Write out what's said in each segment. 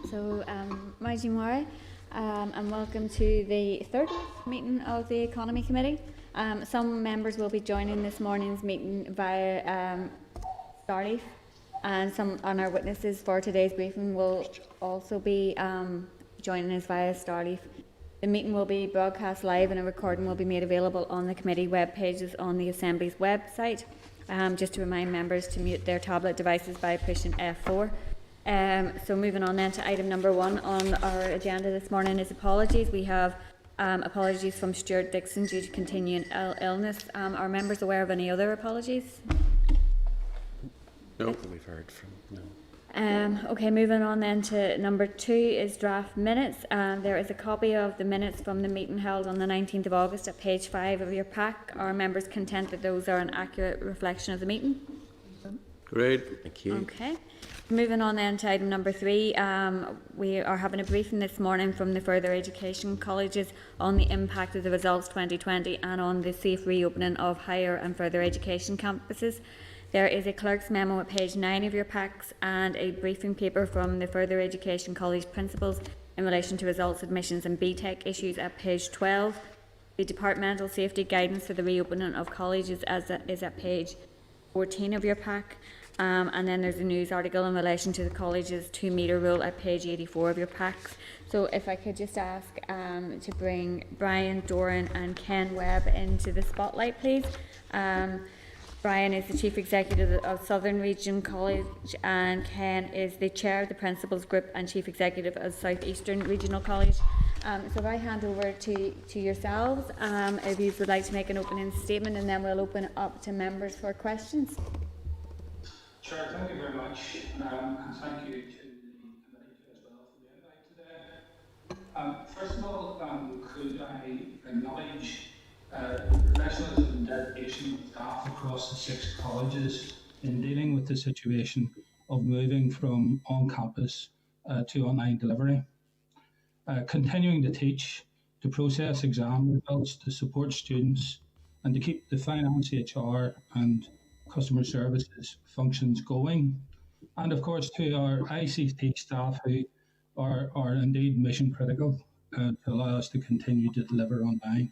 Maiji Mara, and welcome to the 30th meeting of the Economy Committee. Some members will be joining this morning's meeting via Starleaf, and our witnesses for today's briefing will also be joining us via Starleaf. The meeting will be broadcast live and a recording will be made available on the committee web pages on the Assembly's website. Just to remind members to mute their tablet devices by pushing F4. So moving on then to item number 1 on our agenda this morning is apologies. We have apologies from Stuart Dixon due to continuing illness. Are members aware of any other apologies? No, that we've heard from, no. Okay, moving on then to number 2 is draft minutes. There is a copy of the minutes from the meeting held on the 19th of August at page 5 of your pack. Are members content that those are an accurate reflection of the meeting? Great, thank you. Okay. Moving on then to item number 3, we are having a briefing this morning from the further education colleges on the impact of the results 2020 and on the safe reopening of higher and further education campuses. There is a clerk's memo at page 9 of your packs and a briefing paper from the further education college principals in relation to results, admissions and BTEC issues at page 12. The departmental safety guidance for the reopening of colleges is at page 14 of your pack. And then there's a news article in relation to the college's 2-metre rule at page 84 of your packs. So if I could just ask to bring Brian Doran and Ken Webb into the spotlight, please. Brian is the Chief Executive of Southern Region College and Ken is the Chair of the Principals Group and Chief Executive of South Eastern Regional College. So if I hand over to yourselves, if you would like to make an opening statement, and then we'll open it up to members for questions. Sure, thank you very much, and thank you to the committee as well for the invite today. First of all, could I acknowledge the professionalism and dedication of staff across the 6 colleges in dealing with the situation of moving from on-campus to online delivery. Continuing to teach, to process exam results, to support students, and to keep the finance, HR and customer services functions going, and of course to our ICT staff who are indeed mission critical to allow us to continue to deliver online.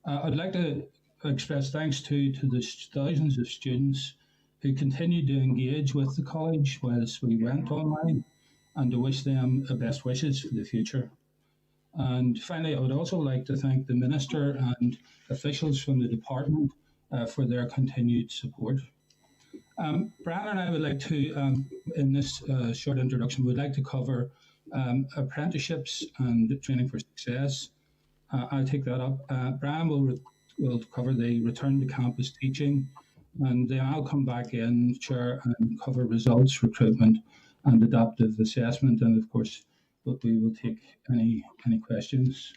I'd like to express thanks to the thousands of students who continued to engage with the college whilst we went online, and to wish them the best wishes for the future. And finally, I would also like to thank the Minister and officials from the department for their continued support. Brian and I would like to, in this short introduction, would like to cover apprenticeships and training for success. I'll take that up. Brian will cover the return to campus teaching, and then I'll come back in, Chair, and cover results, recruitment, and adaptive assessment. And of course, we will take any questions.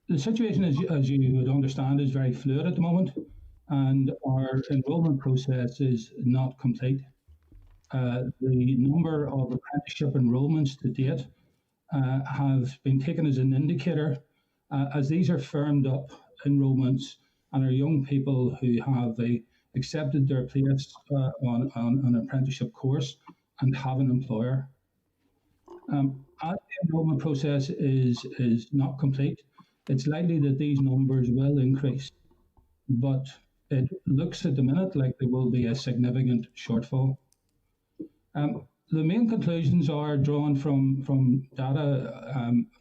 The situation, as you would understand, is very fluid at the moment, and our enrolment process is not complete. The number of apprenticeship enrolments to date have been taken as an indicator, as these are firmed up enrolments and are young people who have accepted their place on an apprenticeship course and have an employer. As the enrolment process is not complete, it's likely that these numbers will increase, but it looks at the minute like there will be a significant shortfall. The main conclusions are drawn from data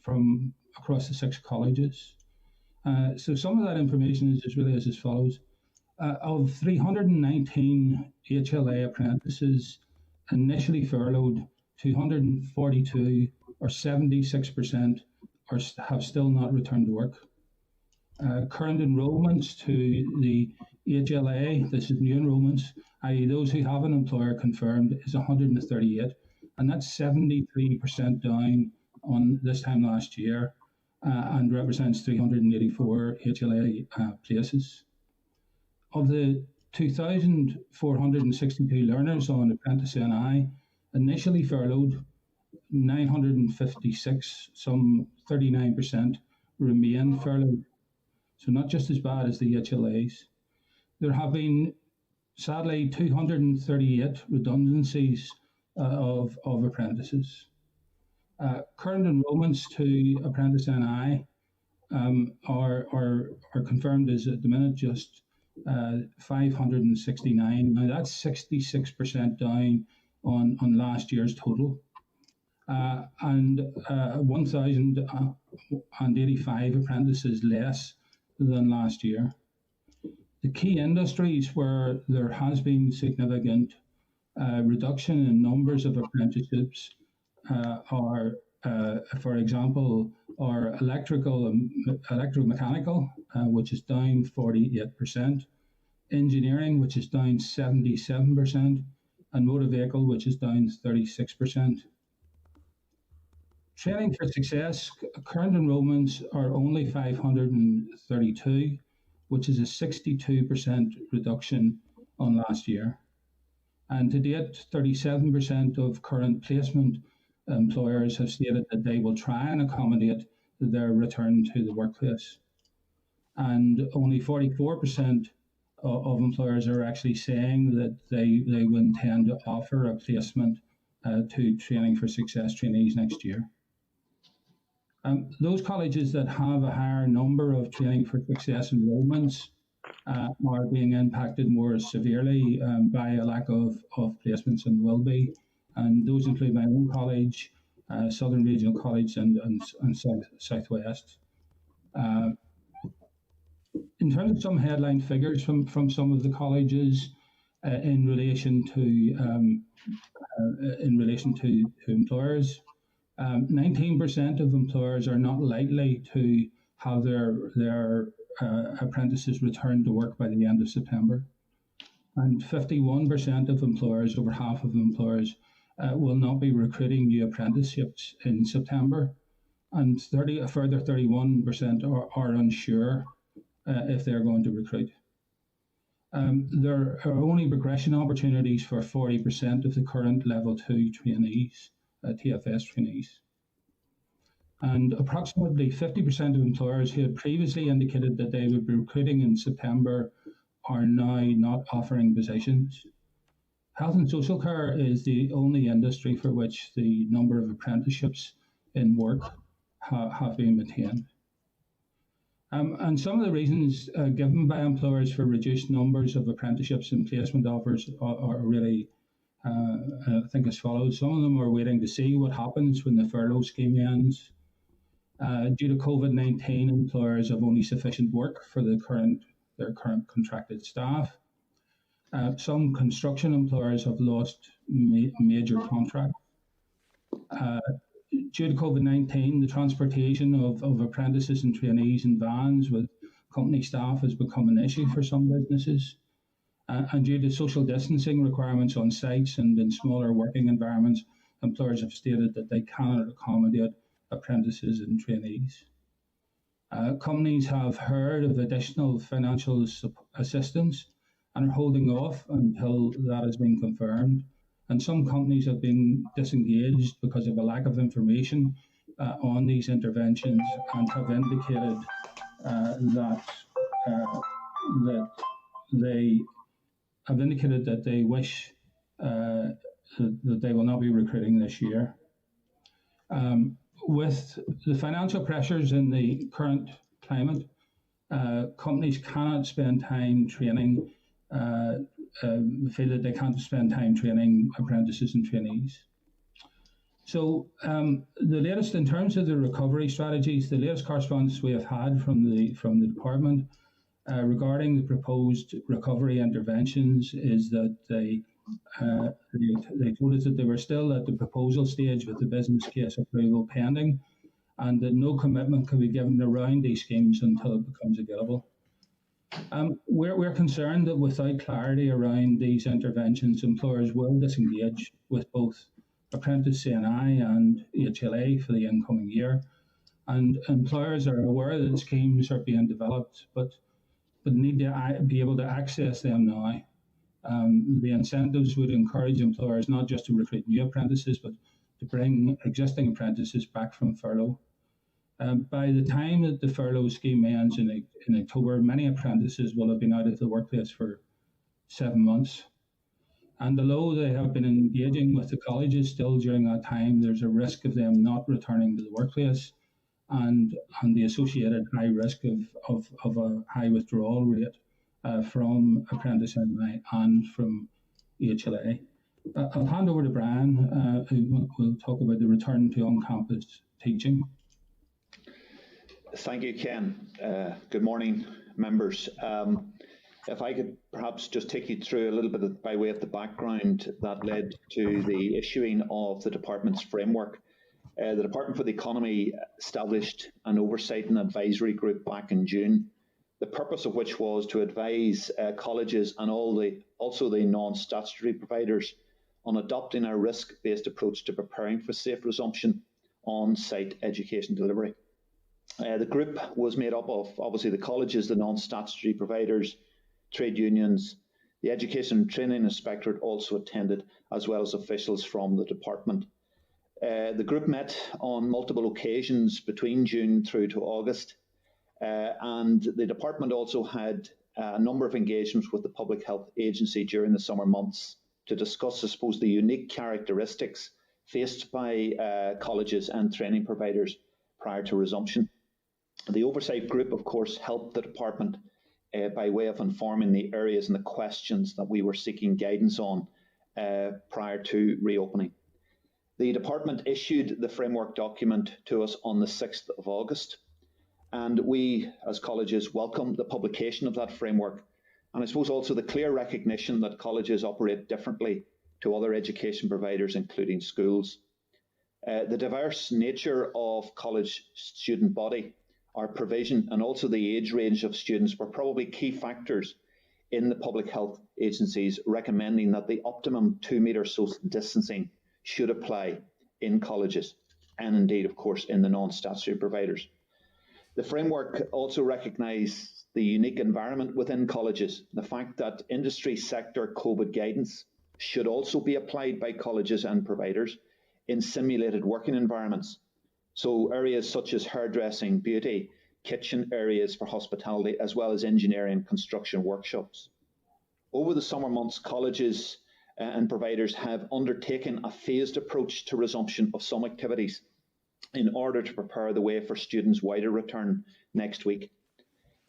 from across the 6 colleges. So some of that information is really as follows. Of 319 HLA apprentices initially furloughed, 242 or 76% have still not returned to work. Current enrolments to the HLA, this is new enrolments, i.e. those who have an employer confirmed, is 138, and that's 73% down on this time last year, and represents 384 HLA places. Of the 2,462 learners on Apprentice NI, initially furloughed, 956, some 39%, remain furloughed. So not just as bad as the HLAs. There have been, sadly, 238 redundancies of apprentices. Current enrolments to Apprentice NI are confirmed as at the minute just 569. Now that's 66% down on last year's total, and 1,085 apprentices less than last year. The key industries where there has been significant reduction in numbers of apprenticeships are, for example, are electromechanical, which is down 48%, engineering, which is down 77%, and motor vehicle, which is down 36%. Training for success, current enrolments are only 532, which is a 62% reduction on last year. And to date, 37% of current placement employers have stated that they will try and accommodate their return to the workplace. And only 44% of employers are actually saying that they will intend to offer a placement to training for success trainees next year. Those colleges that have a higher number of training for success enrolments are being impacted more severely by a lack of placements and will be. And those include my own college, Southern Regional College and Southwest. In terms of some headline figures from some of the colleges in relation to employers, 19% of employers are not likely to have their apprentices return to work by the end of September, and 51% of employers, over half of employers, will not be recruiting new apprenticeships in September, and a further 31% are unsure if they're going to recruit. There are only progression opportunities for 40% of the current level 2 trainees, TFS trainees. And approximately 50% of employers who had previously indicated that they would be recruiting in September are now not offering positions. Health and social care is the only industry for which the number of apprenticeships in work have been maintained. And some of the reasons given by employers for reduced numbers of apprenticeships and placement offers are really, I think, as follows. Some of them are waiting to see what happens when the furlough scheme ends. Due to COVID-19, employers have only sufficient work for their current contracted staff. Some construction employers have lost major contracts. Due to COVID-19, the transportation of apprentices and trainees in vans with company staff has become an issue for some businesses. And due to social distancing requirements on sites and in smaller working environments, employers have stated that they cannot accommodate apprentices and trainees. Companies have heard of additional financial assistance and are holding off until that has been confirmed. And some companies have been disengaged because of a lack of information on these interventions and have indicated that they wish that they will not be recruiting this year. With the financial pressures in the current climate, companies cannot spend time training, feel that they can't spend time training apprentices and trainees. So the latest, in terms of the recovery strategies, the latest correspondence we have had from the department regarding the proposed recovery interventions is that they told us that they were still at the proposal stage with the business case approval pending, and that no commitment can be given around these schemes until it becomes available. We're concerned that without clarity around these interventions, employers will disengage with both Apprentice CNI and HLA for the incoming year. And employers are aware that schemes are being developed, but need to be able to access them now. The incentives would encourage employers not just to recruit new apprentices, but to bring existing apprentices back from furlough. By the time that the furlough scheme ends in October, many apprentices will have been out of the workplace for 7 months. And although they have been engaging with the colleges still during that time, there's a risk of them not returning to the workplace and the associated high risk of a high withdrawal rate from Apprentice MLA and from EHLA. I'll hand over to Brian, who will talk about the return to on-campus teaching. Thank you, Ken. Good morning, members. If I could perhaps just take you through a little bit by way of the background that led to the issuing of the department's framework. The Department for the Economy established an oversight and advisory group back in June, the purpose of which was to advise colleges and also the non-statutory providers on adopting a risk-based approach to preparing for safe resumption on-site education delivery. The group was made up of obviously the colleges, the non-statutory providers, trade unions. The Education and Training Inspectorate also attended, as well as officials from the department. The group met on multiple occasions between June through to August, and the department also had a number of engagements with the Public Health Agency during the summer months to discuss, I suppose, the unique characteristics faced by colleges and training providers prior to resumption. The oversight group, of course, helped the department by way of informing the areas and the questions that we were seeking guidance on prior to reopening. The department issued the framework document to us on the 6th of August, and we, as colleges, welcomed the publication of that framework, and I suppose also the clear recognition that colleges operate differently to other education providers, including schools. The diverse nature of college student body, our provision, and also the age range of students were probably key factors in the Public Health Agency's recommending that the optimum 2 metre social distancing should apply in colleges and indeed, of course, in the non-statutory providers. The framework also recognised the unique environment within colleges, the fact that industry sector COVID guidance should also be applied by colleges and providers in simulated working environments. So areas such as hairdressing, beauty, kitchen areas for hospitality, as well as engineering and construction workshops. Over the summer months, colleges and providers have undertaken a phased approach to resumption of some activities in order to prepare the way for students' wider return next week.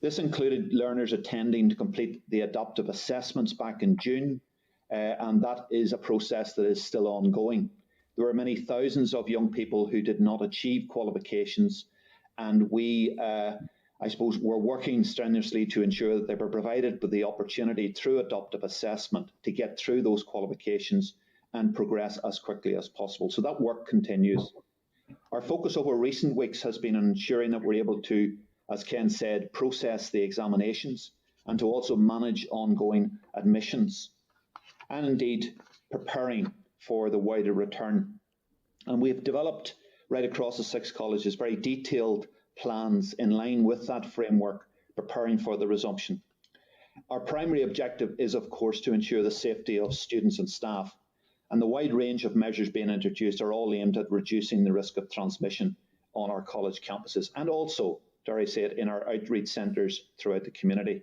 This included learners attending to complete the adaptive assessments back in June, and that is a process that is still ongoing. There were many thousands of young people who did not achieve qualifications, and we, I suppose, were working strenuously to ensure that they were provided with the opportunity through adaptive assessment to get through those qualifications and progress as quickly as possible. So that work continues. Our focus over recent weeks has been on ensuring that we're able to, as Ken said, process the examinations and to also manage ongoing admissions and indeed preparing for the wider return. And we've developed right across the 6 colleges very detailed plans in line with that framework, preparing for the resumption. Our primary objective is, of course, to ensure the safety of students and staff, and the wide range of measures being introduced are all aimed at reducing the risk of transmission on our college campuses and also, dare I say it, in our outreach centres throughout the community.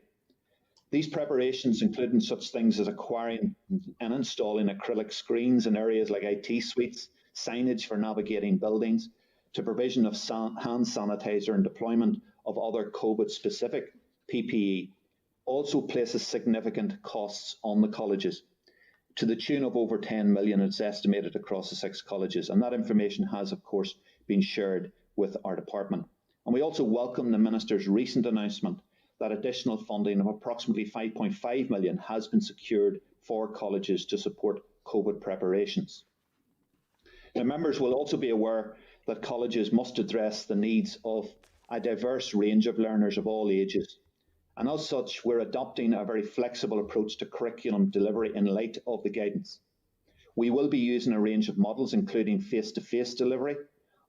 These preparations, including such things as acquiring and installing acrylic screens in areas like IT suites, signage for navigating buildings, to provision of hand sanitizer and deployment of other COVID-specific PPE, also places significant costs on the colleges, to the tune of over 10 million it's estimated across the 6 colleges, and that information has, of course, been shared with our department. And we also welcome the Minister's recent announcement that additional funding of approximately 5.5 million has been secured for colleges to support COVID preparations. Now, members will also be aware that colleges must address the needs of a diverse range of learners of all ages. And as such, we're adopting a very flexible approach to curriculum delivery in light of the guidance. We will be using a range of models, including face-to-face delivery,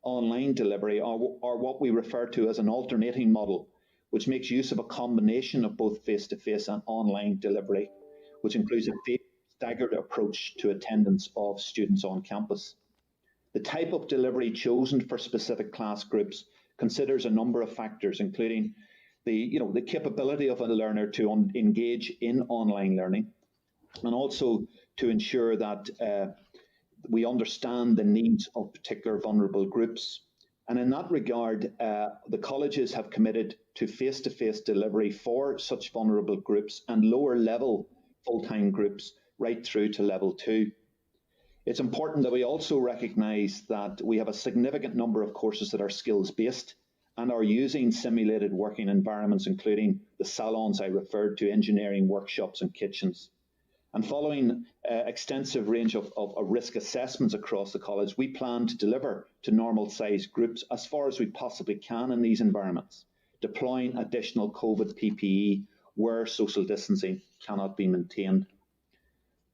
online delivery, or what we refer to as an alternating model, which makes use of a combination of both face-to-face and online delivery, which includes a staggered approach to attendance of students on campus. The type of delivery chosen for specific class groups considers a number of factors, including the capability of a learner to engage in online learning, and also to ensure that we understand the needs of particular vulnerable groups. And in that regard, the colleges have committed to face-to-face delivery for such vulnerable groups and lower level full-time groups right through to level 2. It's important that we also recognise that we have a significant number of courses that are skills-based and are using simulated working environments, including the salons I referred to, engineering workshops and kitchens. And following extensive range of risk assessments across the college, we plan to deliver to normal sized groups as far as we possibly can in these environments, deploying additional COVID PPE where social distancing cannot be maintained.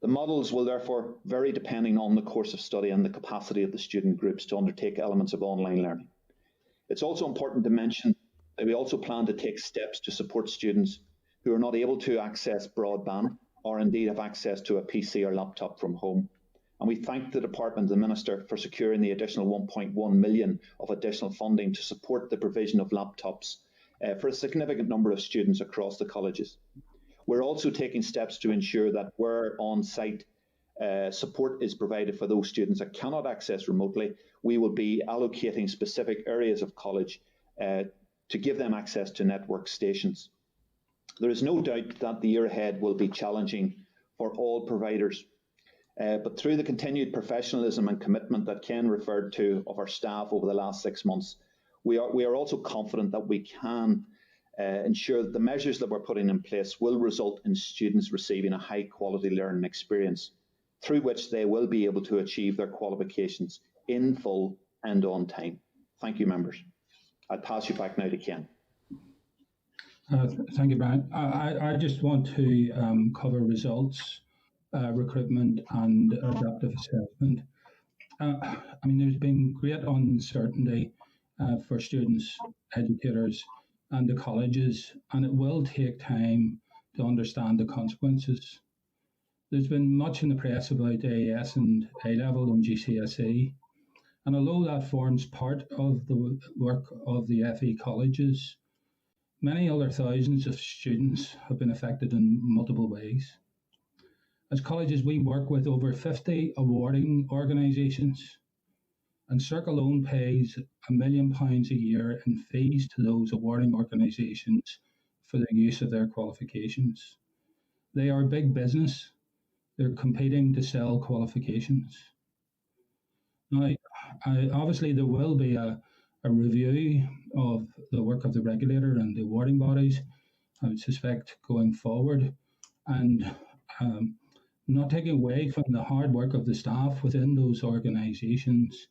The models will therefore vary depending on the course of study and the capacity of the student groups to undertake elements of online learning. It's also important to mention that we also plan to take steps to support students who are not able to access broadband or indeed have access to a PC or laptop from home. And we thank the Department and the Minister for securing the additional 1.1 million of additional funding to support the provision of laptops for a significant number of students across the colleges. We're also taking steps to ensure that where on-site support is provided for those students that cannot access remotely, we will be allocating specific areas of college to give them access to network stations. There is no doubt that the year ahead will be challenging for all providers, but through the continued professionalism and commitment that Ken referred to of our staff over the last 6 months, we are also confident that we can ensure that the measures that we're putting in place will result in students receiving a high quality learning experience through which they will be able to achieve their qualifications in full and on time. Thank you, members. I'll pass you back now to Ken. Thank you, Brian. I just want to cover results, recruitment and adaptive assessment. I mean, there's been great uncertainty for students, educators and the colleges, and it will take time to understand the consequences. There's been much in the press about AS and A-level and GCSE, and although that forms part of the work of the FE colleges, many other thousands of students have been affected in multiple ways. As colleges, we work with over 50 awarding organisations, and Circ alone pays £1 million a year in fees to those awarding organisations for the use of their qualifications. They are big business. They're competing to sell qualifications. Now, obviously there will be a review of the work of the regulator and the awarding bodies, I would suspect, going forward, and not taking away from the hard work of the staff within those organisations.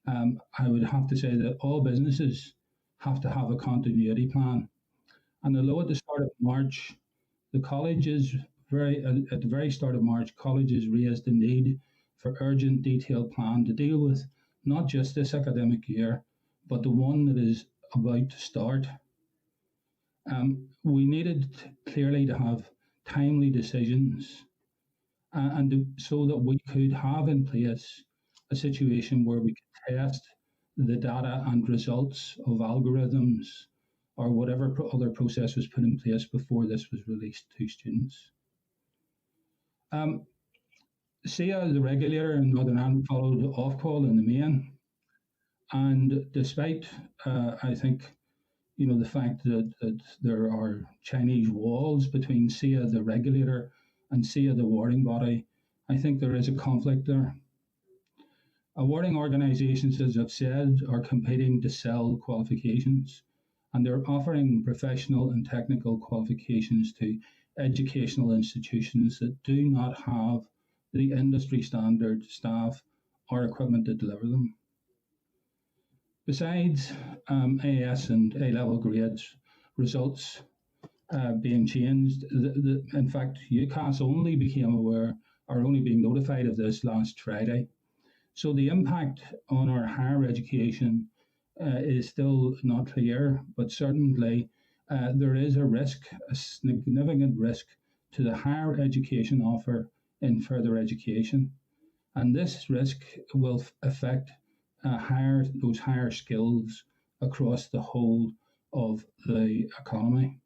I would have to say that all businesses have to have a continuity plan. And although at the start of March, the colleges, at the very start of March, colleges raised the need for urgent detailed plan to deal with not just this academic year, but the one that is about to start. We needed clearly to have timely decisions so that we could have in place a situation where we could test the data and results of algorithms or whatever other process was put in place before this was released to students. SIA, the regulator in Northern Ireland, followed Ofqual in the main. And despite, I think, the fact that there are Chinese walls between SIA, the regulator, and SIA, the awarding body, I think there is a conflict there. Awarding organisations, as I've said, are competing to sell qualifications, and they're offering professional and technical qualifications to educational institutions that do not have the industry standard staff or equipment to deliver them. Besides AS and A-level grades results being changed, in fact, UCAS only became aware or only being notified of this last Friday. So the impact on our higher education is still not clear, but certainly there is a risk, a significant risk to the higher education offer in further education. And this risk will affect those higher skills across the whole of the economy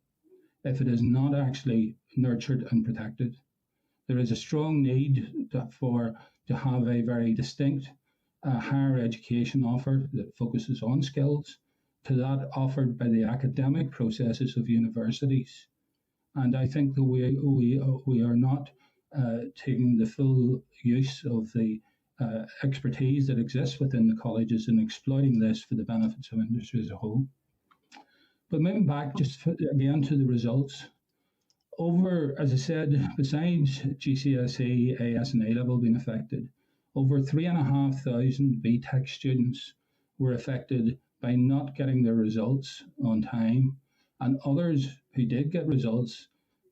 if it is not actually nurtured and protected. there is a strong need to have a very distinct higher education offer that focuses on skills to that offered by the academic processes of universities. And I think that we are not taking the full use of the expertise that exists within the colleges and exploiting this for the benefits of industry as a whole. But moving back just again to the results, as I said, besides GCSE, AS and A-level being affected, over 3,500 BTEC students were affected by not getting their results on time, and others who did get results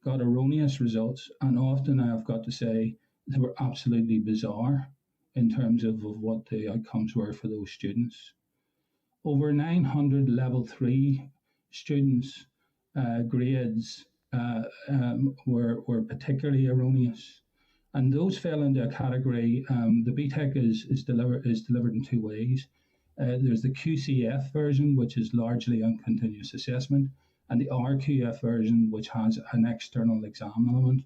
got erroneous results, and often I have got to say they were absolutely bizarre in terms of what the outcomes were for those students. Over 900 level 3 students' grades were particularly erroneous, and those fell into a category. The BTEC is delivered in two ways. There's the QCF version, which is largely on continuous assessment, and the RQF version, which has an external exam element.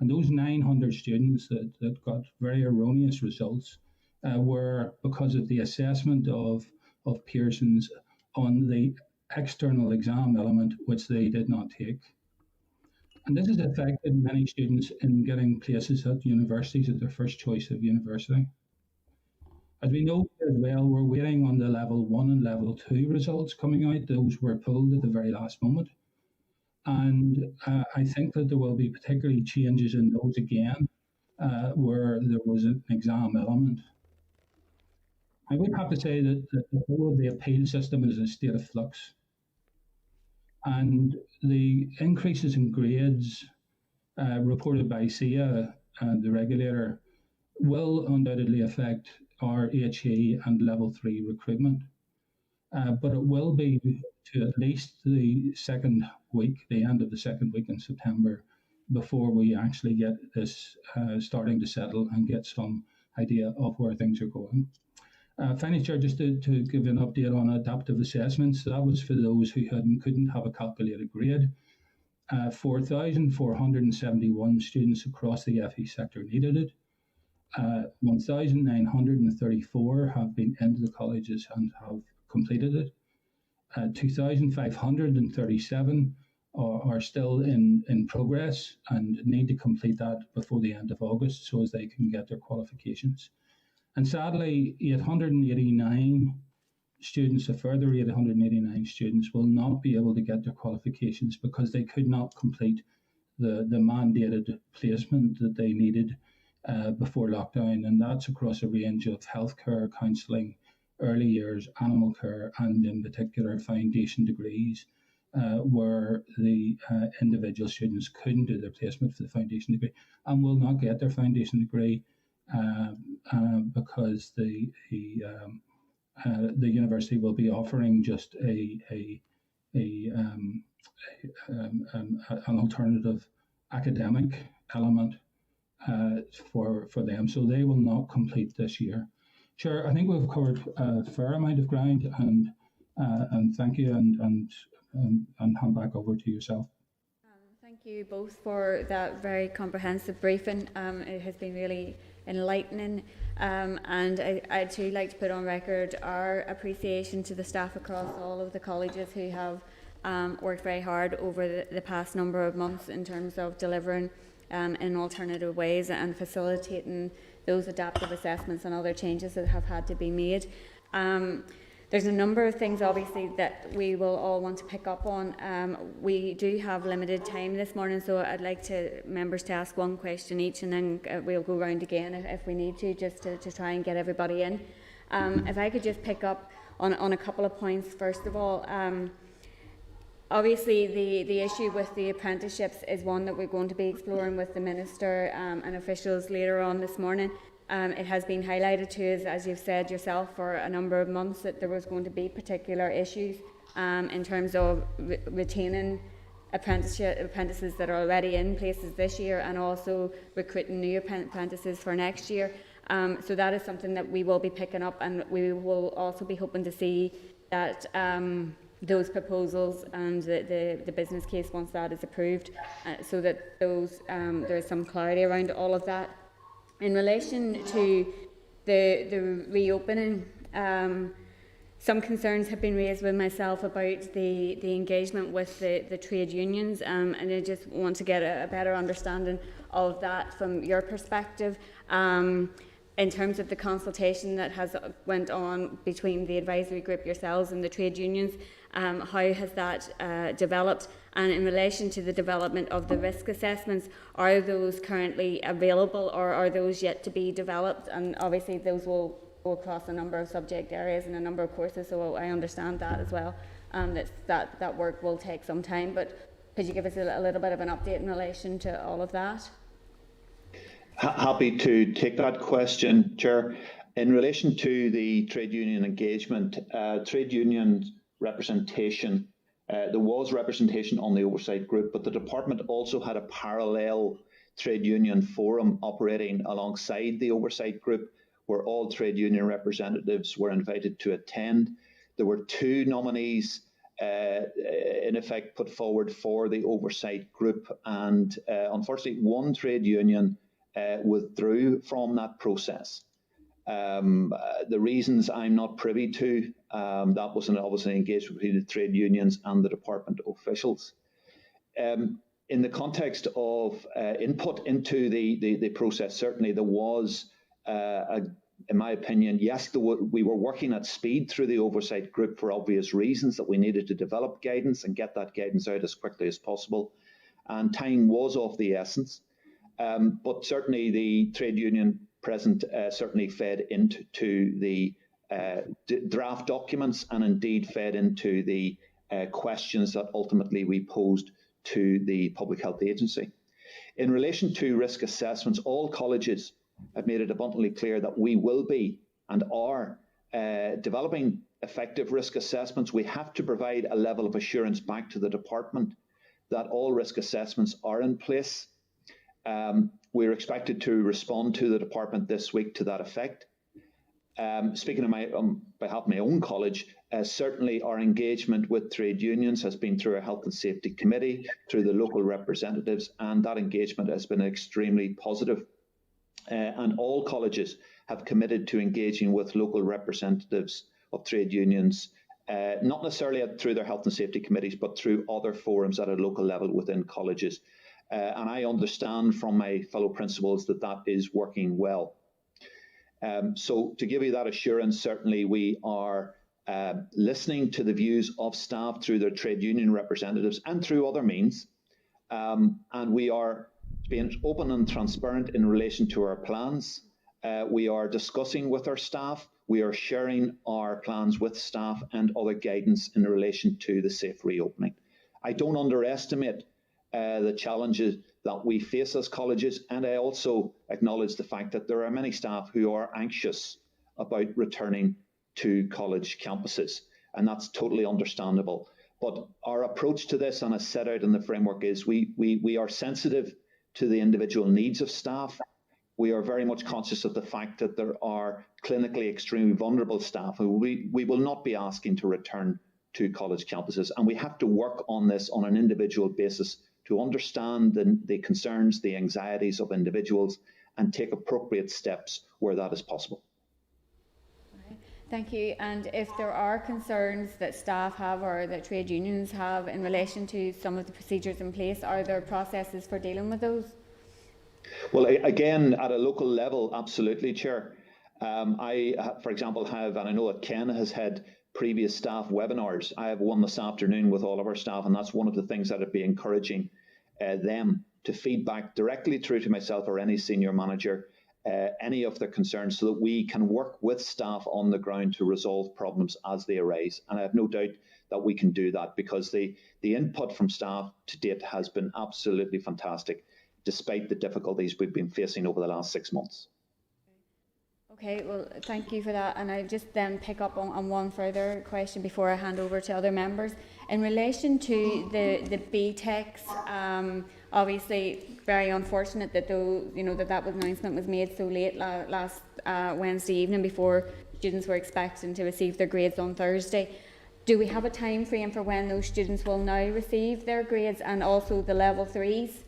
And those 900 students that got very erroneous results were because of the assessment of Pearson's on the external exam element, which they did not take. And this has affected many students in getting places at universities at their first choice of university. As we know as well, we're waiting on the level 1 and level 2 results coming out. Those were pulled at the very last moment. And I think that there will be particularly changes in those again, where there was an exam element. I would have to say that the whole of the appeal system is in a state of flux. And the increases in grades reported by SIA, the regulator, will undoubtedly affect our HE and level 3 recruitment. But it will be to at least the second week, the end of the second week in September, before we actually get this starting to settle and get some idea of where things are going. Finally, Chair, just to give an update on adaptive assessments, that was for those who couldn't have a calculated grade. 4,471 students across the FE sector needed it. 1,934 have been into the colleges and have completed it. 2,537 are still in progress and need to complete that before the end of August so as they can get their qualifications. And sadly, 889 students, a further 889 students, will not be able to get their qualifications because they could not complete the mandated placement that they needed before lockdown. And that's across a range of healthcare, counselling, early years, animal care, and in particular foundation degrees, where the individual students couldn't do their placement for the foundation degree and will not get their foundation degree because the university will be offering just an alternative academic element for them, so they will not complete this year. Chair, I think we've covered a fair amount of ground, and thank you, and hand back over to yourself. Thank you both for that very comprehensive briefing. It has been really enlightening, and I'd too like to put on record our appreciation to the staff across all of the colleges who have worked very hard over the past number of months in terms of delivering in alternative ways and facilitating those adaptive assessments and other changes that have had to be made. There's a number of things obviously that we will all want to pick up on. We do have limited time this morning, so I'd like members to ask one question each, and then we'll go round again if we need to, just to try and get everybody in. If I could just pick up on a couple of points. First of all, obviously the issue with the apprenticeships is one that we're going to be exploring with the Minister and officials later on this morning. It has been highlighted to us, as you've said yourself, for a number of months that there was going to be particular issues in terms of retaining apprentices that are already in places this year and also recruiting new apprentices for next year. So that is something that we will be picking up, and we will also be hoping to see that those proposals and the business case once that is approved, so that those there is some clarity around all of that. In relation to the reopening, some concerns have been raised with myself about the engagement with the trade unions, and I just want to get a better understanding of that from your perspective. In terms of the consultation that has went on between the advisory group, yourselves and the trade unions, how has that developed? And in relation to the development of the risk assessments, are those currently available or are those yet to be developed? And obviously those will go across a number of subject areas and a number of courses, so I understand that as well, that work will take some time. But could you give us a little bit of an update in relation to all of that? Happy to take that question, Chair. In relation to the trade union engagement, trade union representation, there was representation on the oversight group, but the department also had a parallel trade union forum operating alongside the oversight group, where all trade union representatives were invited to attend. There were 2 nominees in effect put forward for the oversight group, and unfortunately 1 trade union withdrew from that process. The reasons I'm not privy to. That was obviously an engagement between the trade unions and the department officials. In the context of input into the process, certainly there was, in my opinion, yes, we were working at speed through the oversight group for obvious reasons, that we needed to develop guidance and get that guidance out as quickly as possible. And time was of the essence. But certainly the trade union present certainly fed into the draft documents, and indeed fed into the questions that ultimately we posed to the Public Health Agency. In relation to risk assessments, all colleges have made it abundantly clear that we will be and are developing effective risk assessments. We have to provide a level of assurance back to the department that all risk assessments are in place. We're expected to respond to the department this week to that effect. Speaking on behalf of my own college, certainly our engagement with trade unions has been through our Health and Safety Committee, through the local representatives, and that engagement has been extremely positive. And all colleges have committed to engaging with local representatives of trade unions, not necessarily through their Health and Safety Committees, but through other forums at a local level within colleges. And I understand from my fellow principals that that is working well. So to give you that assurance, certainly we are listening to the views of staff through their trade union representatives and through other means. And we are being open and transparent in relation to our plans. We are discussing with our staff. We are sharing our plans with staff and other guidance in relation to the safe reopening. I don't underestimate the challenges that we face as colleges, and I also acknowledge the fact that there are many staff who are anxious about returning to college campuses, and that's totally understandable. But our approach to this, and as set out in the framework, is we are sensitive to the individual needs of staff. We are very much conscious of the fact that there are clinically extremely vulnerable staff who we will not be asking to return to college campuses, and we have to work on this on an individual basis to understand the concerns, the anxieties of individuals, and take appropriate steps where that is possible. Okay. Thank you. And if there are concerns that staff have or that trade unions have in relation to some of the procedures in place, are there processes for dealing with those? Well, again, at a local level, absolutely, Chair. I, for example, have, and I know that Ken has had previous staff webinars. I have one this afternoon with all of our staff, and that's one of the things that I'd be encouraging them to feed back directly through to myself or any senior manager, any of their concerns, so that we can work with staff on the ground to resolve problems as they arise. And I have no doubt that we can do that, because the input from staff to date has been absolutely fantastic, despite the difficulties we've been facing over the last 6 months. Okay, well, thank you for that. And I'll just then pick up on one further question before I hand over to other members. In relation to the BTECs, obviously very unfortunate that that announcement was made so late last Wednesday evening, before students were expecting to receive their grades on Thursday. do we have a time frame for when those students will now receive their grades, and also the level 3s?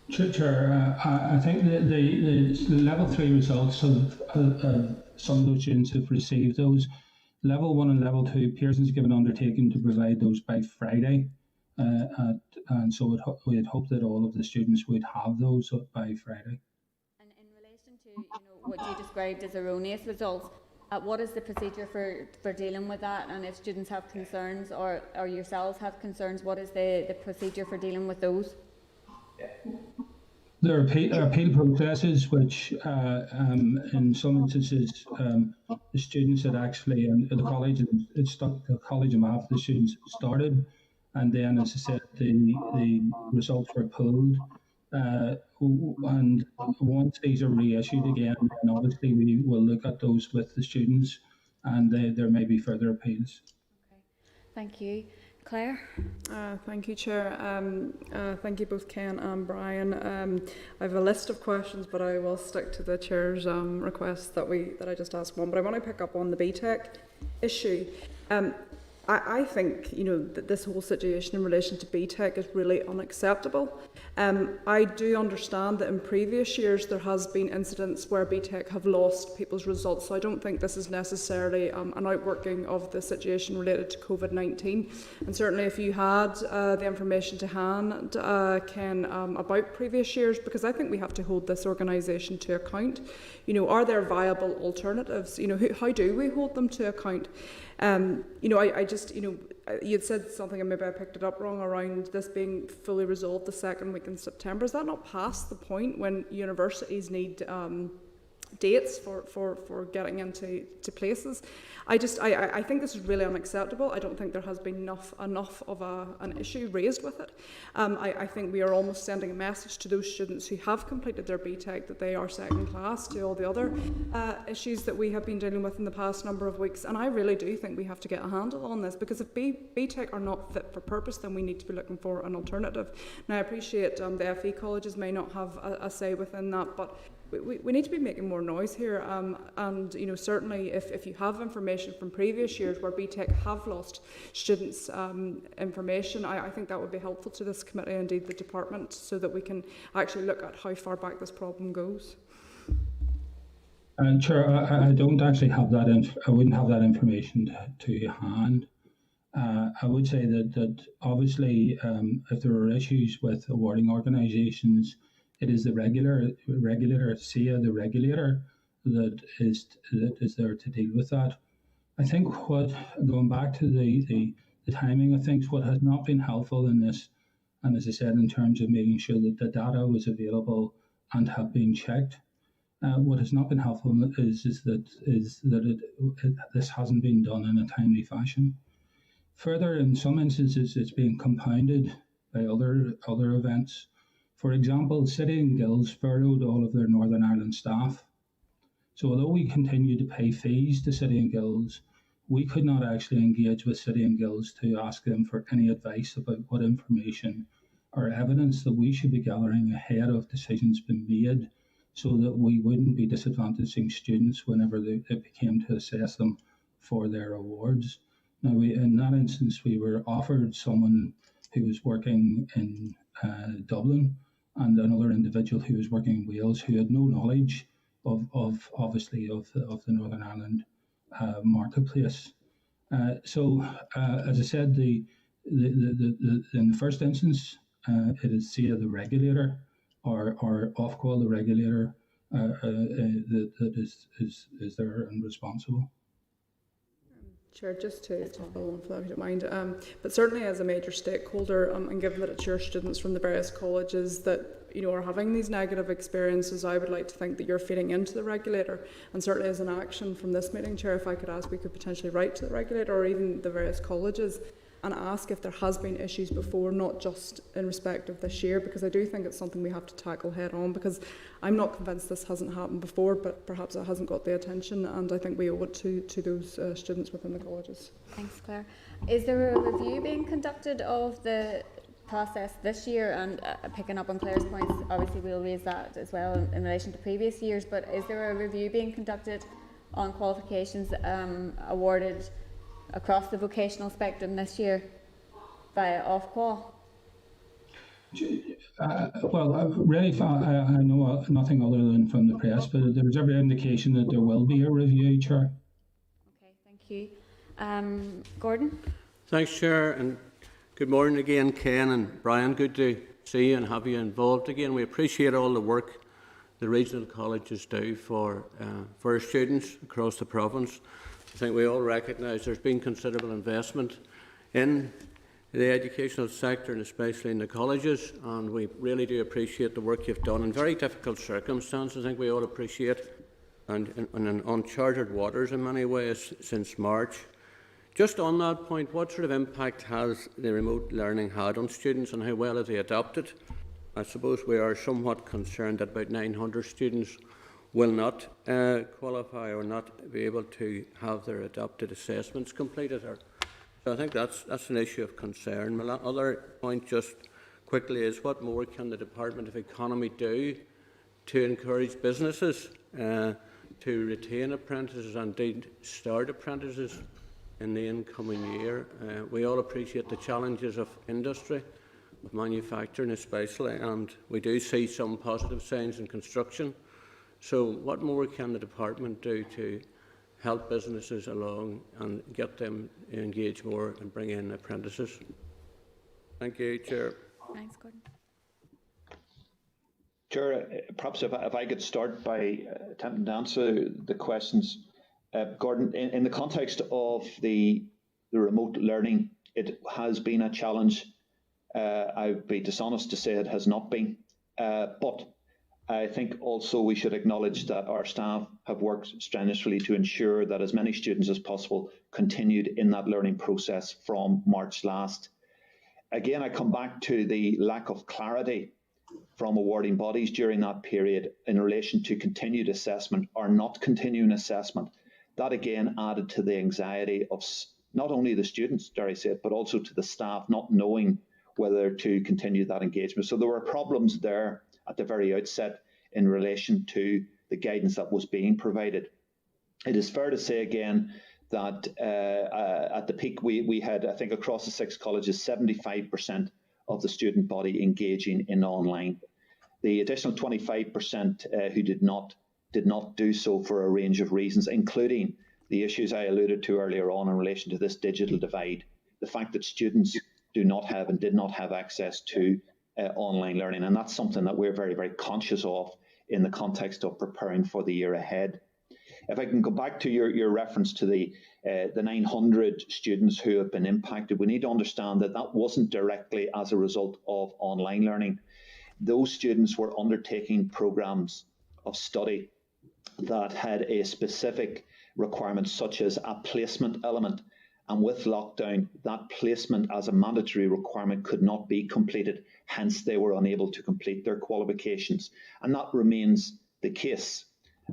Chair, I think the level 3 results of some of those students have received those. Level 1 and level 2, Pearson's given undertaking to provide those by Friday, and so we had hoped that all of the students would have those by Friday. And in relation to what you described as erroneous results, what is the procedure for dealing with that? And if students have concerns, or yourselves have concerns, what is the procedure for dealing with those? There are appeal processes which, in some instances, the students had actually, and the college, the college on behalf of the students started, and then, as I said, the results were pulled. And once these are reissued again, then obviously we will look at those with the students, and there may be further appeals. Okay, thank you. Claire? Thank you, Chair. Thank you both, Ken and Brian. I have a list of questions, but I will stick to the Chair's request that I just asked one. But I want to pick up on the BTEC issue. I think, that this whole situation in relation to BTEC is really unacceptable. I do understand that in previous years there has been incidents where BTEC have lost people's results, so I don't think this is necessarily an outworking of the situation related to COVID-19. And certainly if you had the information to hand, Ken, about previous years, because I think we have to hold this organisation to account. Are there viable alternatives? How do we hold them to account? You'd said something, and maybe I picked it up wrong, around this being fully resolved the second week in September. Is that not past the point when universities need dates for getting into places? I think this is really unacceptable. I don't think there has been enough of an issue raised with it. I think we are almost sending a message to those students who have completed their BTEC that they are second class to all the other issues that we have been dealing with in the past number of weeks. And I really do think we have to get a handle on this, because if BTEC are not fit for purpose, then we need to be looking for an alternative. Now, I appreciate the FE colleges may not have a say within that, but we need to be making more noise here, and certainly if you have information from previous years where BTEC have lost students' information, I think that would be helpful to this committee, indeed the department, so that we can actually look at how far back this problem goes. Chair, I don't actually have that. I wouldn't have that information to hand. I would say that obviously, if there are issues with awarding organisations, it is the regulator, SIA, the regulator, that is there to deal with that. I think going back to the timing of things, what has not been helpful in this, and as I said, in terms of making sure that the data was available and have been checked, what has not been helpful is that this hasn't been done in a timely fashion. Further, in some instances, it's being compounded by other events. For example, City and Guilds furloughed all of their Northern Ireland staff. So although we continue to pay fees to City and Guilds, we could not actually engage with City and Guilds to ask them for any advice about what information or evidence that we should be gathering ahead of decisions being made, so that we wouldn't be disadvantaging students whenever it became to assess them for their awards. Now, in that instance, we were offered someone who was working in Dublin, and another individual who was working in Wales, who had no knowledge of the Northern Ireland marketplace. So, as I said, in the first instance, it is SIA, the regulator, or Ofqual, the regulator, that is there and responsible. Chair, just to follow on for that, if you don't mind, but certainly as a major stakeholder, and given that it's your students from the various colleges that are having these negative experiences, I would like to think that you're feeding into the regulator, and certainly as an action from this meeting, Chair, if I could ask, we could potentially write to the regulator or even the various colleges and ask if there has been issues before, not just in respect of this year, because I do think it's something we have to tackle head on, because I'm not convinced this hasn't happened before, but perhaps it hasn't got the attention, and I think we owe it to those students within the colleges. Thanks, Claire. Is there a review being conducted of the process this year? And picking up on Claire's points, obviously we'll raise that as well in relation to previous years, but is there a review being conducted on qualifications awarded across the vocational spectrum this year via Ofqual? Really, I know nothing other than from the press, but there was every indication that there will be a review, Chair. Okay, thank you. Gordon? Thanks, Chair, and good morning again, Ken and Brian. Good to see you and have you involved again. We appreciate all the work the regional colleges do for our students across the province. I think we all recognise there's been considerable investment in the educational sector and especially in the colleges, and we really do appreciate the work you've done in very difficult circumstances. I think we all appreciate, and in uncharted waters in many ways since March. Just on that point, what sort of impact has the remote learning had on students and how well have they adapted? I suppose we are somewhat concerned that about 900 students will not qualify or not be able to have their adapted assessments completed. So I think that's an issue of concern. My other point just quickly is what more can the Department of Economy do to encourage businesses to retain apprentices and indeed start apprentices in the incoming year? We all appreciate the challenges of industry, of manufacturing especially, and we do see some positive signs in construction. So what more can the department do to help businesses along and get them engaged more and bring in apprentices? Thank you, Chair. Thanks, Gordon. Chair, perhaps if I could start by attempting to answer the questions. Gordon, in the context of the remote learning, it has been a challenge. I'd be dishonest to say it has not been, but I think also we should acknowledge that our staff have worked strenuously to ensure that as many students as possible continued in that learning process from March last. Again, I come back to the lack of clarity from awarding bodies during that period in relation to continued assessment or not continuing assessment. That again added to the anxiety of not only the students, dare I say it, but also to the staff not knowing whether to continue that engagement. So there were problems there at the very outset in relation to the guidance that was being provided. It is fair to say again that at the peak we had, I think across the 6 colleges, 75% of the student body engaging in online. The additional 25% who did not do so for a range of reasons, including the issues I alluded to earlier on in relation to this digital divide, the fact that students do not have and did not have access to online learning. And that's something that we're very, very conscious of in the context of preparing for the year ahead. If I can go back to your reference to the 900 students who have been impacted, we need to understand that that wasn't directly as a result of online learning. Those students were undertaking programs of study that had a specific requirement, such as a placement element. And with lockdown, that placement as a mandatory requirement could not be completed. Hence, they were unable to complete their qualifications. And that remains the case.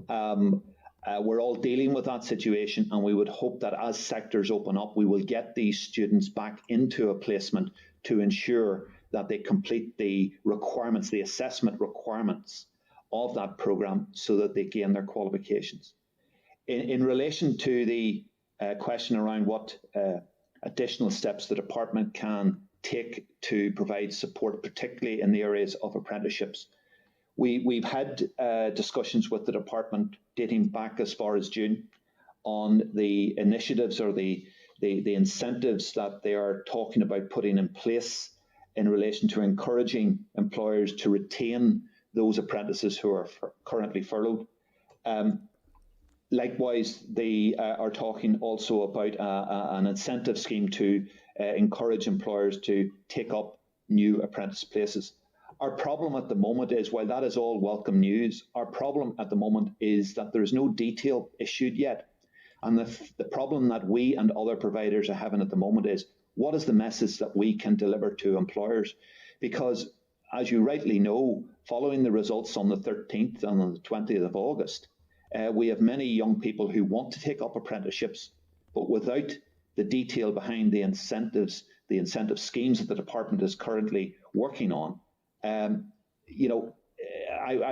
We're all dealing with that situation, and we would hope that as sectors open up, we will get these students back into a placement to ensure that they complete the requirements, the assessment requirements of that programme so that they gain their qualifications. In relation to the question around what additional steps the department can take to provide support, particularly in the areas of apprenticeships, we've had discussions with the department dating back as far as June on the initiatives or the incentives that they are talking about putting in place in relation to encouraging employers to retain those apprentices who are currently furloughed. Likewise, they are talking also about an incentive scheme to encourage employers to take up new apprentice places. Our problem at the moment is, while that is all welcome news, our problem at the moment is that there is no detail issued yet. And the problem that we and other providers are having at the moment is, what is the message that we can deliver to employers? Because, as you rightly know, following the results on the 13th and on the 20th of August, we have many young people who want to take up apprenticeships, but without the detail behind the incentives, the incentive schemes that the department is currently working on, I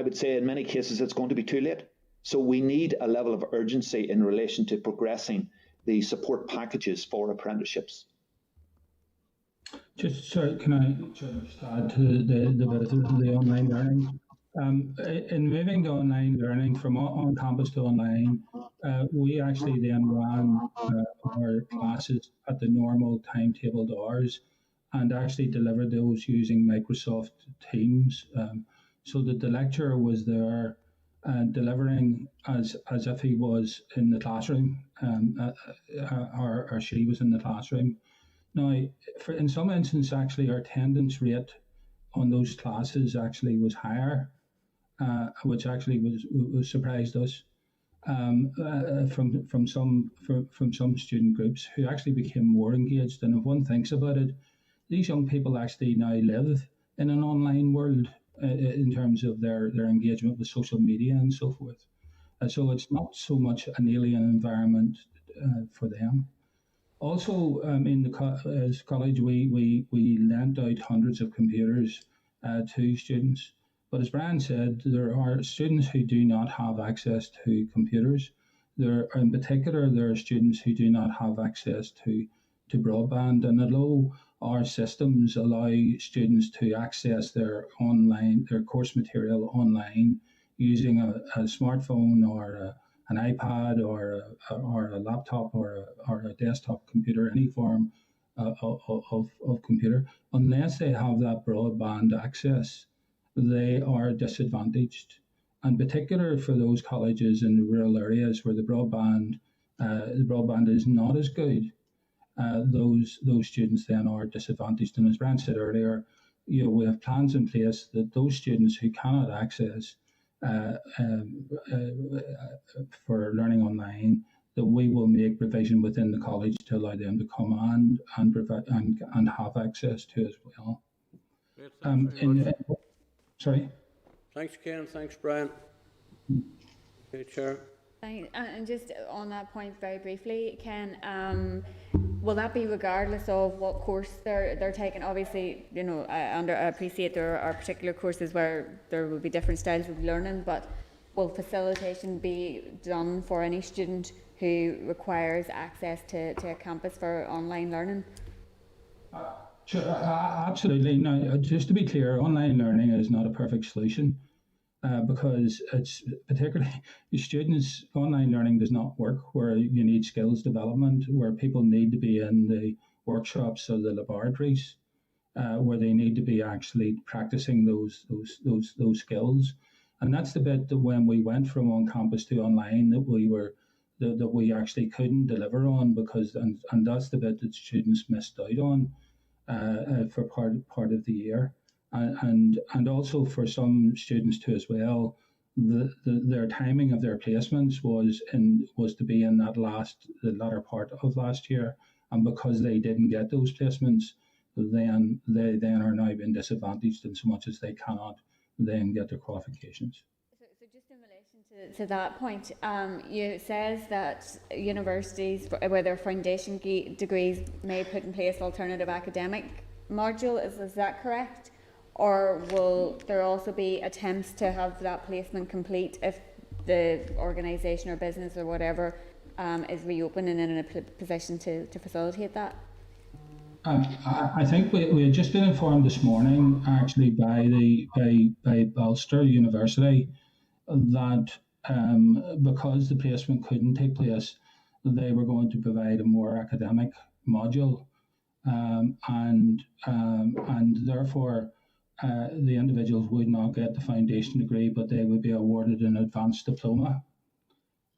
would say in many cases it's going to be too late. So we need a level of urgency in relation to progressing the support packages for apprenticeships. Just sorry, can I just add to the online learning? In moving to online learning from on campus to online, we actually then ran our classes at the normal timetabled hours and actually delivered those using Microsoft Teams, so that the lecturer was there delivering as if he was in the classroom, or she was in the classroom. Now, in some instances, actually, our attendance rate on those classes actually was higher, which actually was surprised us, from some student groups who actually became more engaged. And if one thinks about it, these young people actually now live in an online world in terms of their engagement with social media and so forth. So it's not so much an alien environment for them. Also, in as college, we lent out hundreds of computers to students. But as Brian said, there are students who do not have access to computers. In particular, there are students who do not have access to broadband. And although our systems allow students to access their course material online using a smartphone or an iPad or a laptop or a desktop computer, any form of computer, unless they have that broadband access, they are disadvantaged. In particular for those colleges in the rural areas where the broadband is not as good, those students then are disadvantaged. And as Brian said earlier, we have plans in place that those students who cannot access for learning online, that we will make provision within the college to allow them to come and have access to as well. Great, sorry. Thanks, Ken. Thanks, Brian. Okay, Chair. And just on that point, very briefly, Ken, will that be regardless of what course they're taking? Obviously, I appreciate there are particular courses where there will be different styles of learning, but will facilitation be done for any student who requires access to a campus for online learning? Sure, absolutely. Now, just to be clear, online learning is not a perfect solution. Because it's particularly students, online learning does not work where you need skills development, where people need to be in the workshops or the laboratories, where they need to be actually practicing those skills. And that's the bit that when we went from on campus to online that we actually couldn't deliver on, because and that's the bit that students missed out on for part of the year. And also for some students too as well, their timing of their placements was to be in the latter part of last year, and because they didn't get those placements, then they are now being disadvantaged in so much as they cannot then get their qualifications. So just in relation to that point, it says that universities, with their foundation degrees, may put in place alternative academic module. Is that correct? Or will there also be attempts to have that placement complete if the organisation or business or whatever is reopened and in a position to facilitate that? I think we had just been informed this morning, actually, by Ulster University, that because the placement couldn't take place, they were going to provide a more academic module, and therefore the individuals would not get the foundation degree, but they would be awarded an advanced diploma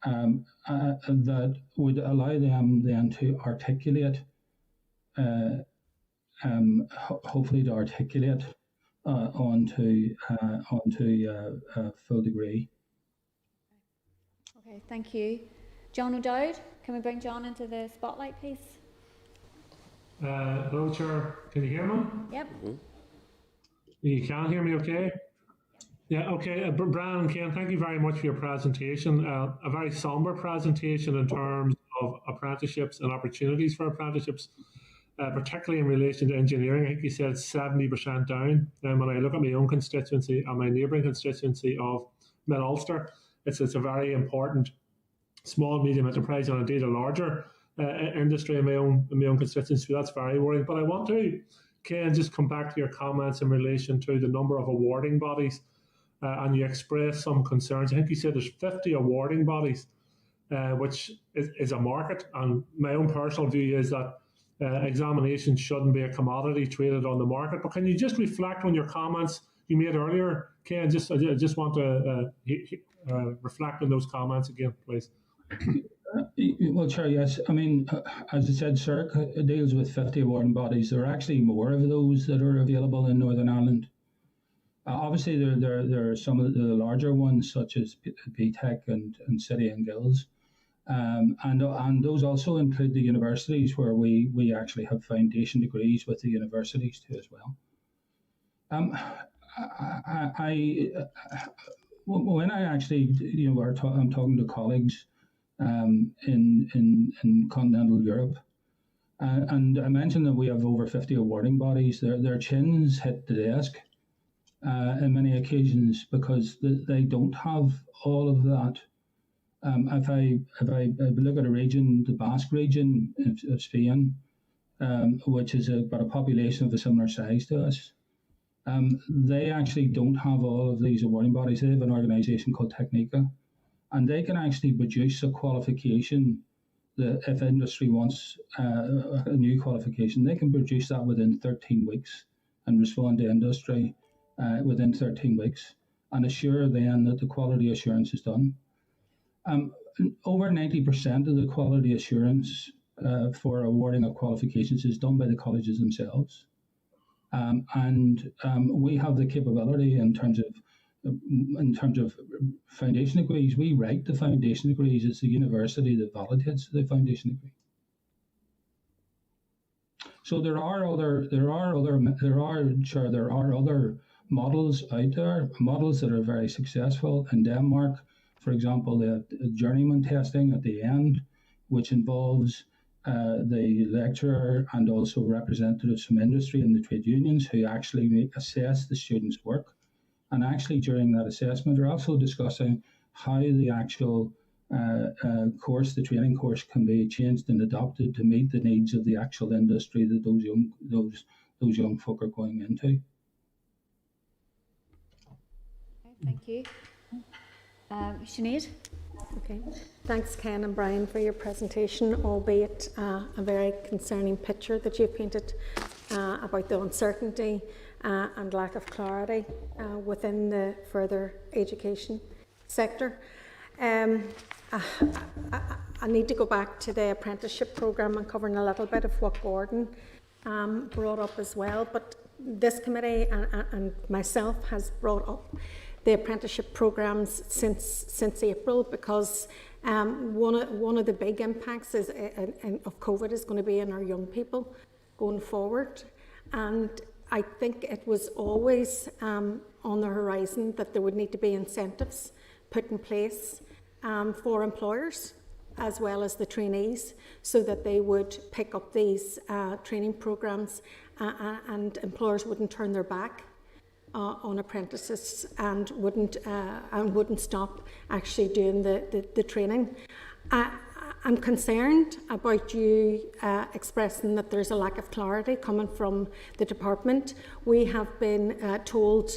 that would allow them then to articulate, hopefully to articulate onto a full degree. Okay, thank you. John O'Dowd, can we bring John into the spotlight, please? Hello, Chair. Can you hear me? Yep. Mm-hmm. You can hear me okay? Yeah, okay. Brian and Ken, thank you very much for your presentation. A very sombre presentation in terms of apprenticeships and opportunities for apprenticeships, particularly in relation to engineering. I think you said it's 70% down. And when I look at my own constituency and my neighbouring constituency of Mid-Ulster, it's a very important small, medium enterprise and indeed a larger industry in my own constituency. That's very worrying. But I want to, Ken, just come back to your comments in relation to the number of awarding bodies, and you expressed some concerns. I think you said there's 50 awarding bodies, which is a market. And my own personal view is that examinations shouldn't be a commodity traded on the market. But can you just reflect on your comments you made earlier, Ken? I just want to reflect on those comments again, please. Well, Chair, yes. I mean, as I said, CERC deals with 50 awarding bodies. There are actually more of those that are available in Northern Ireland. Obviously, there are some of the larger ones, such as BTEC and City and Guilds. And those also include the universities, where we actually have foundation degrees with the universities too as well. When I actually, I'm talking to colleagues in continental Europe, and I mentioned that we have over 50 awarding bodies. Their chins hit the desk in many occasions because they don't have all of that. If I look at a region, the Basque region of Spain, which is about a population of a similar size to us, they actually don't have all of these awarding bodies. They have an organisation called Technica, and they can actually produce a qualification that if industry wants a new qualification, they can produce that within 13 weeks and respond to industry within 13 weeks and assure then that the quality assurance is done. Over 90% of the quality assurance for awarding of qualifications is done by the colleges themselves. And we have the capability in terms of foundation degrees. We write the foundation degrees. It's the university that validates the foundation degree. So there are other models out there, models that are very successful. In Denmark, for example, the journeyman testing at the end, which involves the lecturer and also representatives from industry and the trade unions who actually assess the students' work. And actually during that assessment, we're also discussing how the actual course, the training course, can be changed and adopted to meet the needs of the actual industry that those young folk are going into. Thank you. Sinead? Okay. Thanks, Ken and Brian, for your presentation, albeit a very concerning picture that you've painted about the uncertainty and lack of clarity within the further education sector. I need to go back to the apprenticeship programme and covering a little bit of what Gordon brought up as well, but this committee and myself has brought up the apprenticeship programmes since April, because one of the big impacts of COVID is going to be in our young people going forward. And I think it was always on the horizon that there would need to be incentives put in place for employers as well as the trainees, so that they would pick up these training programmes and employers wouldn't turn their back on apprentices and wouldn't stop actually doing the training. I'm concerned about you expressing that there's a lack of clarity coming from the department. We have been told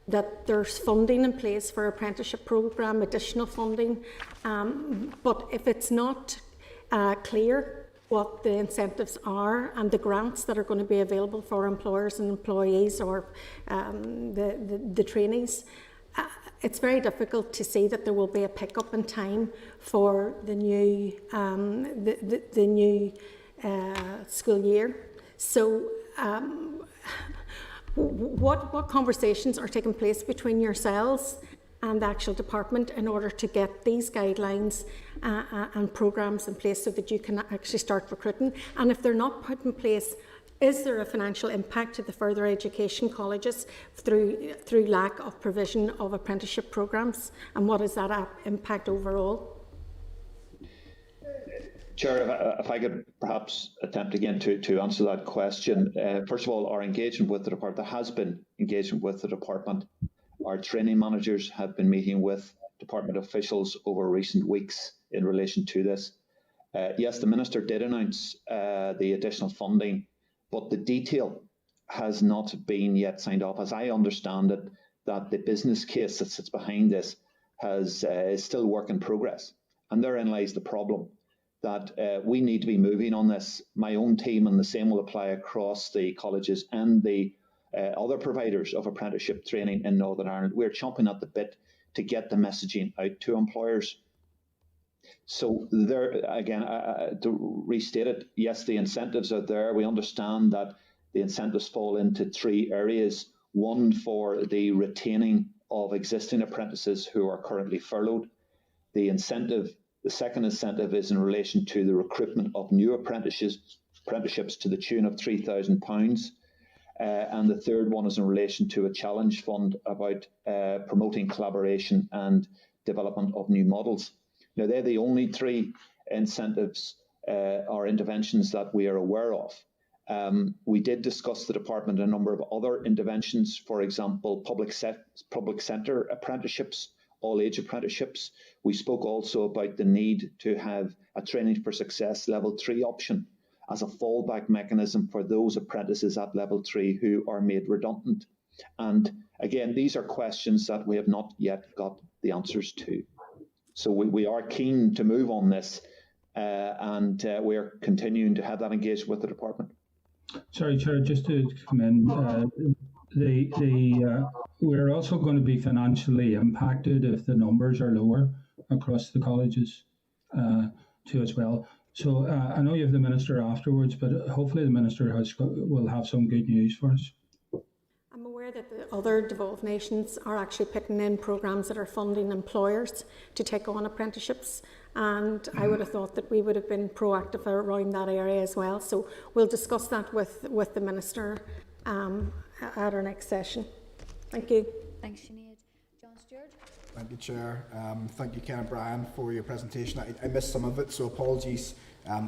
that there's funding in place for apprenticeship programme, additional funding, but if it's not clear what the incentives are and the grants that are going to be available for employers and employees or the trainees, it's very difficult to see that there will be a pick-up in time for the new school year. So what conversations are taking place between yourselves and the actual department in order to get these guidelines and programmes in place so that you can actually start recruiting? And if they're not put in place, is there a financial impact to the further education colleges through lack of provision of apprenticeship programmes? And what is that impact overall? Chair, if I could perhaps attempt again to answer that question. First of all, our engagement with the department, there has been engagement with the department. Our training managers have been meeting with department officials over recent weeks in relation to this. Yes, the Minister did announce the additional funding, but the detail has not been yet signed off. As I understand it, that the business case that sits behind this is still work in progress. And therein lies the problem, that we need to be moving on this. My own team, and the same will apply across the colleges and the other providers of apprenticeship training in Northern Ireland. We're chomping at the bit to get the messaging out to employers. So there, again, to restate it, yes, the incentives are there. We understand that the incentives fall into three areas. One, for the retaining of existing apprentices who are currently furloughed. The second incentive is in relation to the recruitment of new apprenticeships to the tune of £3,000. And the third one is in relation to a challenge fund about promoting collaboration and development of new models. Now, they're the only three incentives or interventions that we are aware of. We did discuss the department a number of other interventions, for example, public sector apprenticeships, all-age apprenticeships. We spoke also about the need to have a training for success level 3 option as a fallback mechanism for those apprentices at level 3 who are made redundant. And again, these are questions that we have not yet got the answers to. So we are keen to move on this, and we are continuing to have that engagement with the department. Sorry, Chair, just to come in, we're also going to be financially impacted if the numbers are lower across the colleges too as well. So I know you have the Minister afterwards, but hopefully the Minister will have some good news for us. I'm aware that the other devolved nations are actually putting in programmes that are funding employers to take on apprenticeships, and I would have thought that we would have been proactive around that area as well. So we'll discuss that with the Minister at our next session. Thank you. Thanks, Sinead. John Stewart. Thank you, Chair. Thank you, Ken and Brian, for your presentation. I missed some of it, so apologies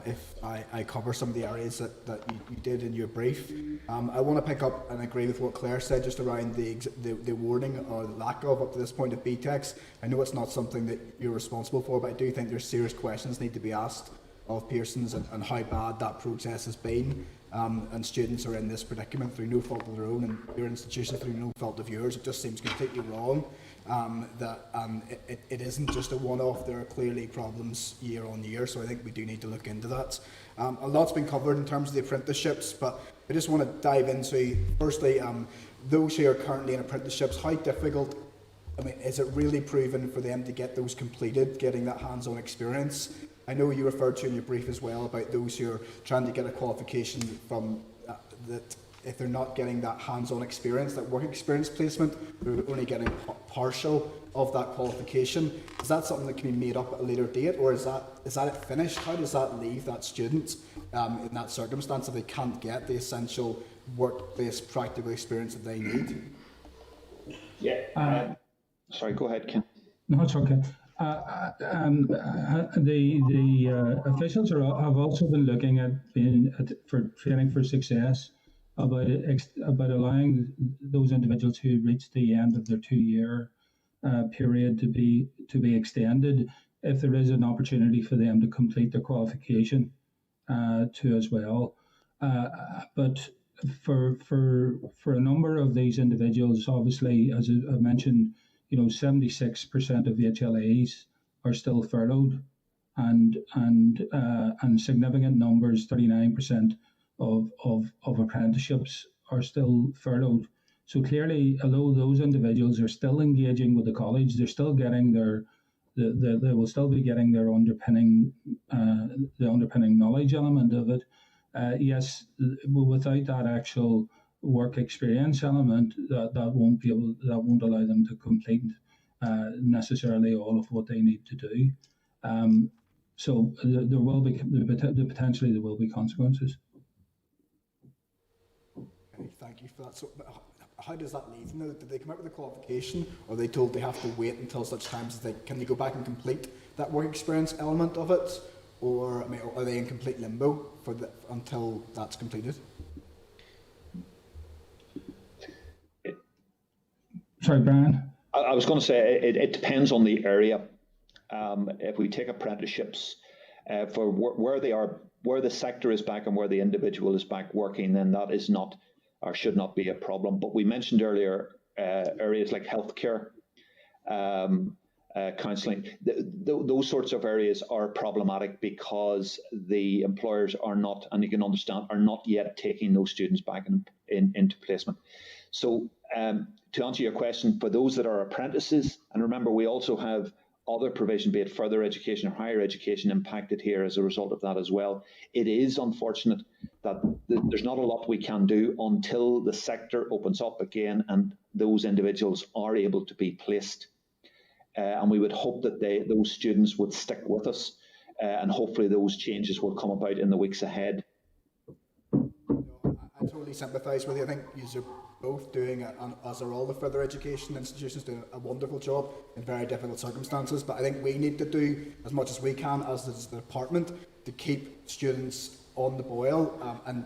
if I cover some of the areas that you did in your brief. I want to pick up and agree with what Claire said just around the warning or the lack of up to this point of BTECs. I know it's not something that you're responsible for, but I do think there's serious questions need to be asked of Pearson's and how bad that process has been. And students are in this predicament through no fault of their own, and your institution through no fault of yours. It just seems completely wrong. It isn't just a one-off. There are clearly problems year on year, so I think we do need to look into that. A lot's been covered in terms of the apprenticeships, but I just want to dive into, firstly, those who are currently in apprenticeships, how difficult, is it really proven for them to get those completed, getting that hands-on experience? I know you referred to in your brief as well about those who are trying to get a qualification from that. If they're not getting that hands-on experience, that work experience placement, they're only getting partial of that qualification. Is that something that can be made up at a later date, or is that it finished? How does that leave that student in that circumstance if they can't get the essential work-based practical experience that they need? Yeah. Sorry, go ahead, Ken. No, it's okay. The officials have also been looking at for training for success, about allowing those individuals who reach the end of their 2-year period to be extended if there is an opportunity for them to complete their qualification too as well. But for a number of these individuals, obviously, as I mentioned, 76% of HLAs are still furloughed, and significant numbers, 39% of apprenticeships are still furloughed. So clearly, although those individuals are still engaging with the college, they're still getting they will still be getting their underpinning knowledge element of it. Yes, without that actual work experience element, that won't allow them to complete necessarily all of what they need to do. So there will be potentially there will be consequences. Thank you for that. So, how does that leave them? Did they come out with a qualification, or are they told they have to wait until such times as can they go back and complete that work experience element of it, or are they in complete limbo until that's completed? Sorry, Brian. I was going to say it depends on the area. If we take apprenticeships for where they are, where the sector is back and where the individual is back working, then that is not or should not be a problem. But we mentioned earlier areas like healthcare, counselling, those sorts of areas are problematic because the employers are not, and you can understand, are not yet taking those students back into placement. So to answer your question, for those that are apprentices, and remember we also have other provision, be it further education or higher education, impacted here as a result of that as well. It is unfortunate that there's not a lot we can do until the sector opens up again and those individuals are able to be placed. And we would hope that those students would stick with us, and hopefully those changes will come about in the weeks ahead. I totally sympathise with you. I think you're both doing, as are all the further education institutions, doing a wonderful job in very difficult circumstances. But I think we need to do as much as we can as the department to keep students on the boil and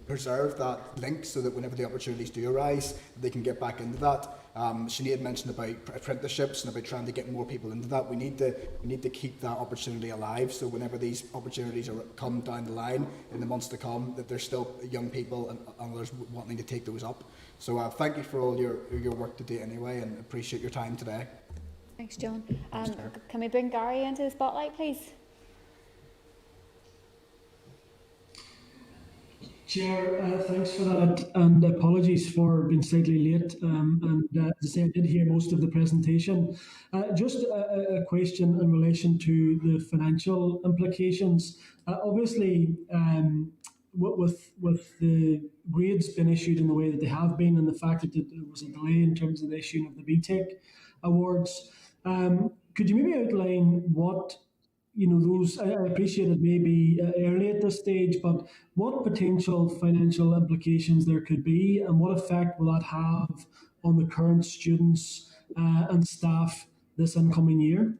preserve that link so that whenever the opportunities do arise, they can get back into that. Sinead mentioned about apprenticeships and about trying to get more people into that. We need to keep that opportunity alive, so whenever these opportunities come down the line in the months to come, that there's still young people and others wanting to take those up. So thank you for all your work to date anyway, and appreciate your time today. Thanks, John. Can we bring Gary into the spotlight, please? Chair, thanks for that, and apologies for being slightly late. As I say, I did hear most of the presentation. Just a question in relation to the financial implications. Obviously, with the grades being issued in the way that they have been, and the fact that there was a delay in terms of the issuing of the BTEC awards, could you maybe outline what? Those, I appreciate it may be early at this stage, but what potential financial implications there could be, and what effect will that have on the current students and staff this incoming year?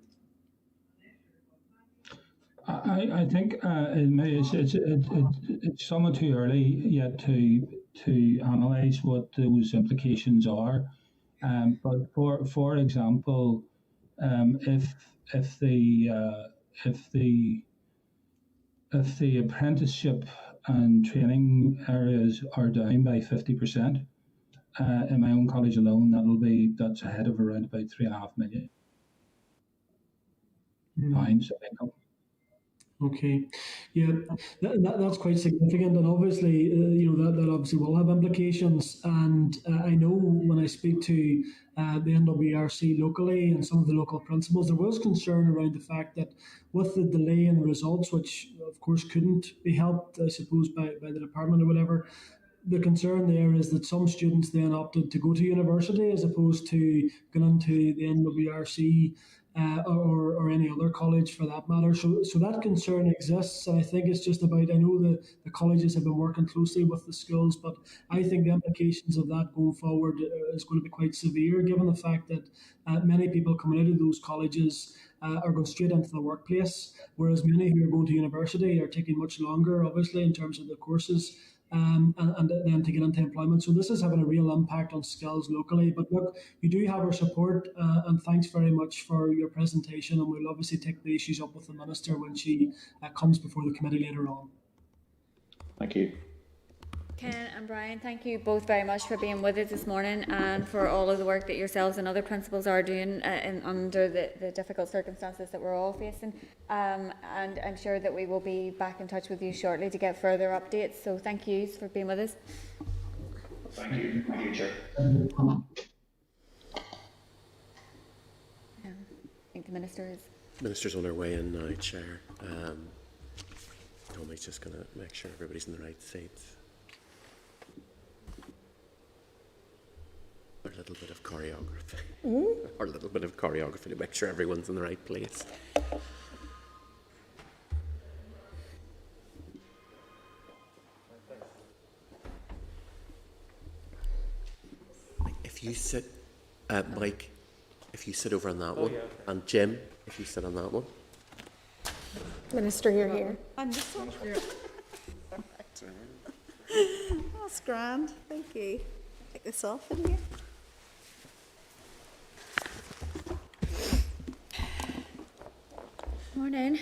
I think it's somewhat too early yet to analyse what those implications are. But for example, if the apprenticeship and training areas are down by 50%, in my own college alone, that's ahead of around about £3.5 million pounds of income. Okay, yeah, that's quite significant, and obviously, that obviously will have implications. And I know when I speak to the NWRC locally and some of the local principals, there was concern around the fact that with the delay in the results, which of course couldn't be helped, I suppose, by the department or whatever, the concern there is that some students then opted to go to university as opposed to going into the NWRC or any other college for that matter. So that concern exists, and I think it's just about, I know the colleges have been working closely with the schools, but I think the implications of that going forward is going to be quite severe, given the fact that many people coming out of those colleges are going straight into the workplace, whereas many who are going to university are taking much longer, obviously, in terms of the courses. And then to get into employment. So this is having a real impact on skills locally. But look, you do have our support, and thanks very much for your presentation, and we'll obviously take the issues up with the Minister when she comes before the committee later on. Thank you. Ken and Brian, thank you both very much for being with us this morning and for all of the work that yourselves and other principals are doing under the difficult circumstances that we're all facing. And I'm sure that we will be back in touch with you shortly to get further updates. So thank you for being with us. Thank you. Thank you, Chair. I think the Minister's on her way in now, Chair. Tommy's just going to make sure everybody's in the right seats. A little bit of choreography. Or a little bit of choreography to make sure everyone's in the right place. If you sit, Mike, if you sit over on that one, and Jim, if you sit on that one. Minister, you're here. I'm just on here. That's grand. Thank you. Take this off in here. Morning.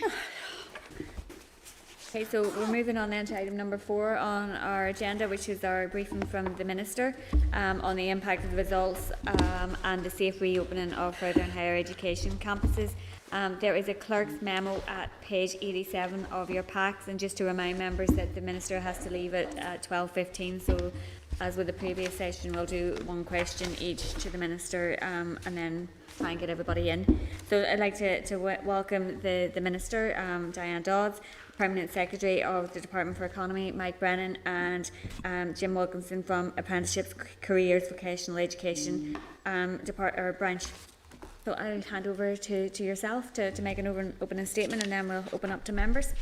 Okay, so we're moving on then to item number 4 on our agenda, which is our briefing from the Minister on the impact of the results and the safe reopening of further and higher education campuses. There is a clerk's memo at page 87 of your packs, and just to remind members that the Minister has to leave at 12:15, so as with the previous session, we'll do one question each to the Minister and then try and get everybody in. So I'd like to welcome the Minister, Diane Dodds, Permanent Secretary of the Department for Economy, Mike Brennan, and Jim Wilkinson from Apprenticeships, Careers, Vocational Education branch. So I'll hand over to yourself to make an opening statement, and then we'll open up to members.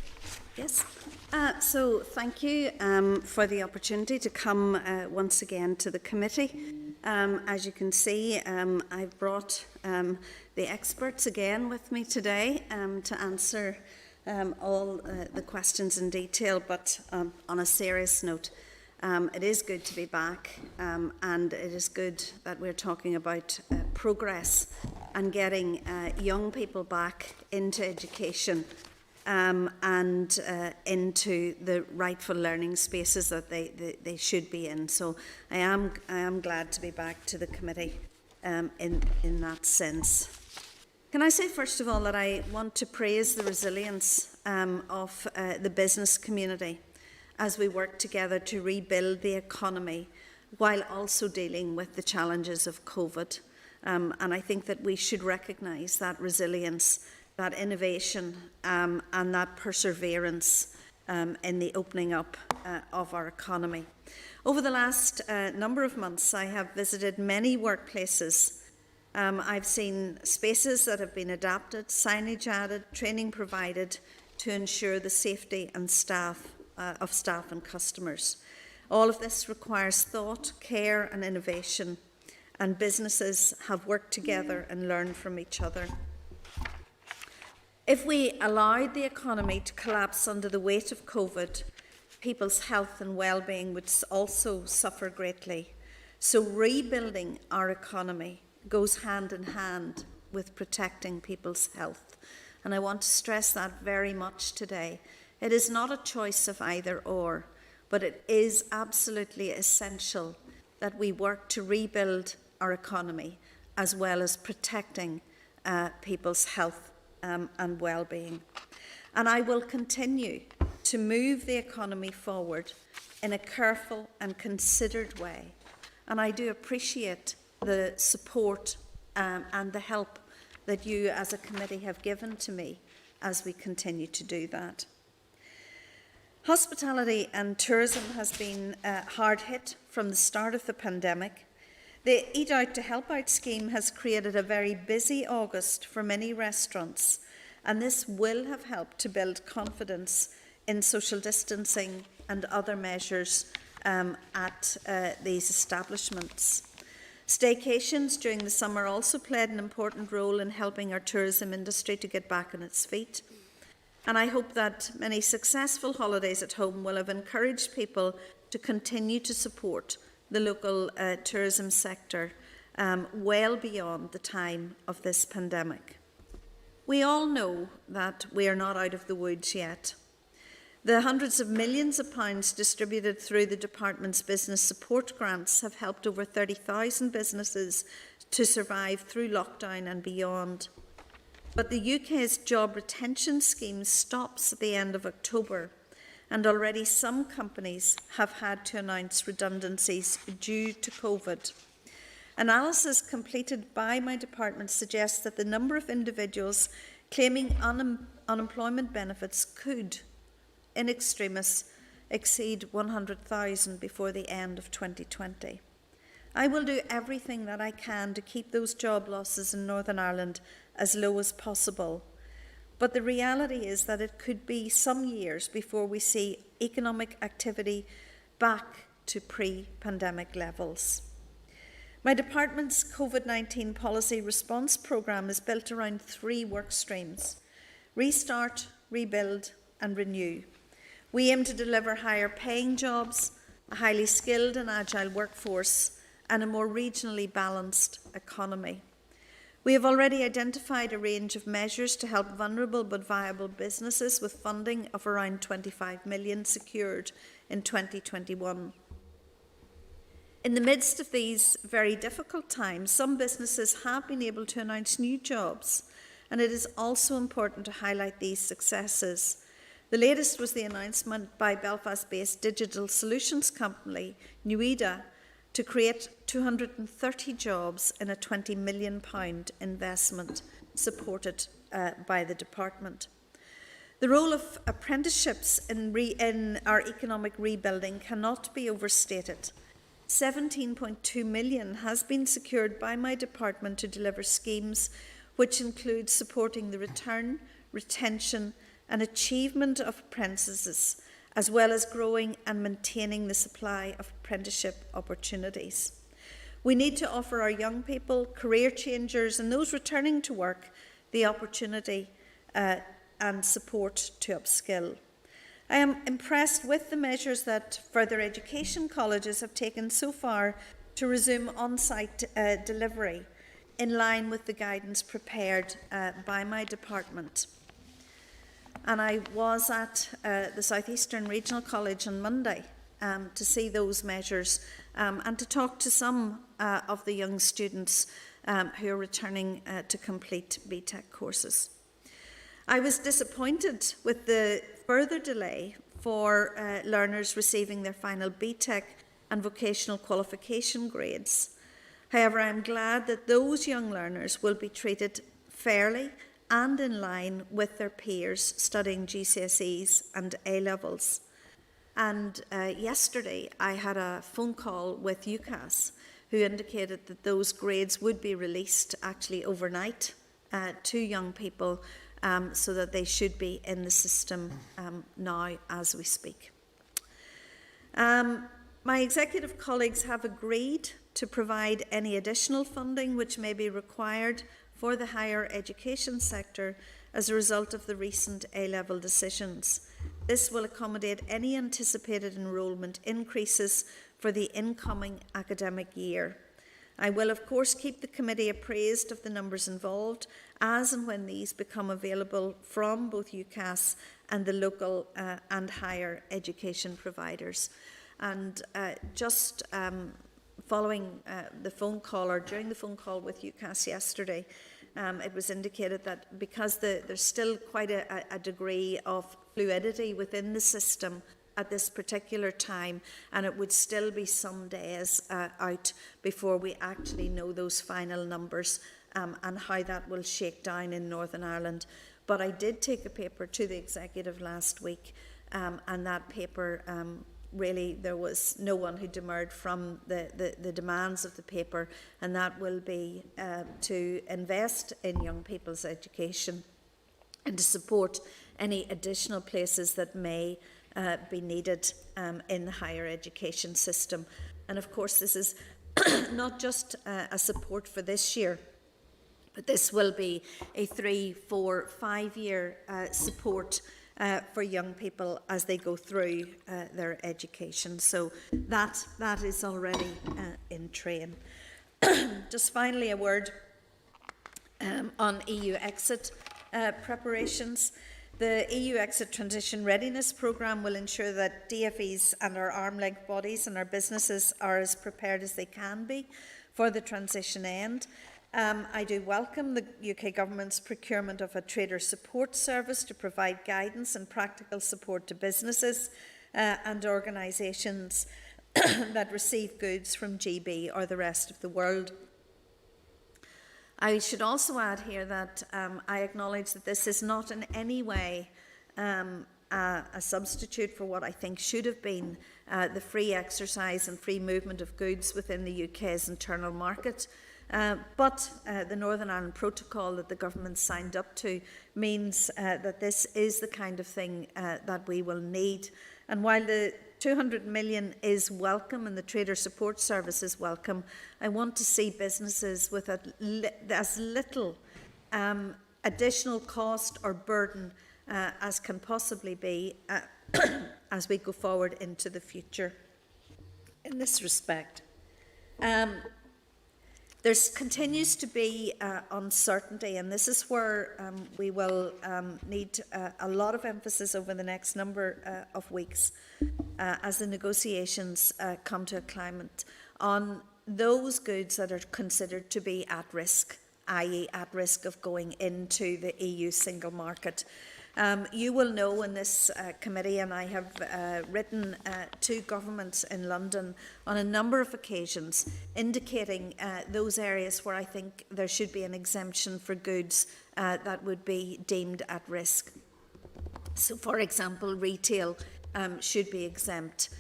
Yes. So thank you for the opportunity to come once again to the committee. As you can see, I've brought the experts again with me today to answer all the questions in detail, but on a serious note, it is good to be back, and it is good that we're talking about progress and getting young people back into education and into the rightful learning spaces that they should be in. So I am glad to be back to the committee in that sense. Can I say first of all that I want to praise the resilience of the business community as we work together to rebuild the economy while also dealing with the challenges of COVID. And I think that we should recognise that resilience, that innovation and that perseverance in the opening up of our economy. Over the last number of months, I have visited many workplaces. I've seen spaces that have been adapted, signage added, training provided to ensure the safety and of staff and customers. All of this requires thought, care and innovation, and businesses have worked together and learned from each other. If we allowed the economy to collapse under the weight of COVID, people's health and well-being would also suffer greatly. So rebuilding our economy goes hand in hand with protecting people's health. And I want to stress that very much today. It is not a choice of either or, but it is absolutely essential that we work to rebuild our economy as well as protecting people's health and well-being. And I will continue to move the economy forward in a careful and considered way. And I do appreciate the support and the help that you as a committee have given to me as we continue to do that. Hospitality and tourism has been hard hit from the start of the pandemic. The Eat Out to Help Out scheme has created a very busy August for many restaurants, and this will have helped to build confidence in social distancing and other measures at these establishments. Staycations during the summer also played an important role in helping our tourism industry to get back on its feet. And I hope that many successful holidays at home will have encouraged people to continue to support the local tourism sector well beyond the time of this pandemic. We all know that we are not out of the woods yet. The hundreds of millions of pounds distributed through the Department's business support grants have helped over 30,000 businesses to survive through lockdown and beyond. But the UK's job retention scheme stops at the end of October, and already some companies have had to announce redundancies due to COVID. Analysis completed by my department suggests that the number of individuals claiming unemployment benefits could, in extremis, exceed 100,000 before the end of 2020. I will do everything that I can to keep those job losses in Northern Ireland as low as possible. But the reality is that it could be some years before we see economic activity back to pre-pandemic levels. My department's COVID-19 policy response programme is built around 3 work streams: restart, rebuild and renew. We aim to deliver higher paying jobs, a highly skilled and agile workforce and a more regionally balanced economy. We have already identified a range of measures to help vulnerable but viable businesses with funding of around 25 million secured in 2021. In the midst of these very difficult times, some businesses have been able to announce new jobs, and it is also important to highlight these successes. The latest was the announcement by Belfast-based digital solutions company Nuida to create 230 jobs in a £20 million investment supported by the department. The role of apprenticeships in our economic rebuilding cannot be overstated. 17.2 million has been secured by my department to deliver schemes which include supporting the return, retention and achievement of apprentices, as well as growing and maintaining the supply of apprenticeship opportunities. We need to offer our young people, career changers and those returning to work the opportunity and support to upskill. I am impressed with the measures that further education colleges have taken so far to resume on-site delivery in line with the guidance prepared by my department. And I was at the South Eastern Regional College on Monday to see those measures and to talk to some of the young students who are returning to complete BTEC courses. I was disappointed with the further delay for learners receiving their final BTEC and vocational qualification grades. However, I am glad that those young learners will be treated fairly and in line with their peers studying GCSEs and A-levels. And yesterday I had a phone call with UCAS who indicated that those grades would be released actually overnight to young people so that they should be in the system now as we speak. My executive colleagues have agreed to provide any additional funding which may be required for the higher education sector as a result of the recent A-level decisions. This will accommodate any anticipated enrolment increases for the incoming academic year. I will, of course, keep the committee appraised of the numbers involved as and when these become available from both UCAS and the local and higher education providers. And following the phone call, or during the phone call with UCAS yesterday, it was indicated that because there's still quite a degree of fluidity within the system at this particular time, and it would still be some days out before we actually know those final numbers and how that will shake down in Northern Ireland. But I did take a paper to the executive last week, and that paper really, there was no one who demurred from the demands of the paper, and that will be to invest in young people's education and to support any additional places that may be needed in the higher education system. And of course, this is not just a support for this year, but this will be a 3, 4, 5 year support for young people as they go through their education. So that is already in train. Just finally, a word on EU exit preparations. The EU Exit Transition Readiness Programme will ensure that DFEs and our arm-length bodies and our businesses are as prepared as they can be for the transition end. I do welcome the UK Government's procurement of a trader support service to provide guidance and practical support to businesses and organisations that receive goods from GB or the rest of the world. I should also add here that I acknowledge that this is not in any way a substitute for what I think should have been the free exercise and free movement of goods within the UK's internal market. But the Northern Ireland Protocol that the government signed up to means that this is the kind of thing that we will need. And while the 200 million is welcome and the Trader Support Service is welcome, I want to see businesses with as little additional cost or burden as can possibly be as we go forward into the future in this respect. There continues to be uncertainty, and this is where we will need a lot of emphasis over the next number of weeks as the negotiations come to a climate on those goods that are considered to be at risk, i.e. at risk of going into the EU single market. You will know in this committee, and I have written to governments in London on a number of occasions, indicating those areas where I think there should be an exemption for goods that would be deemed at risk. So, for example, retail should be exempt.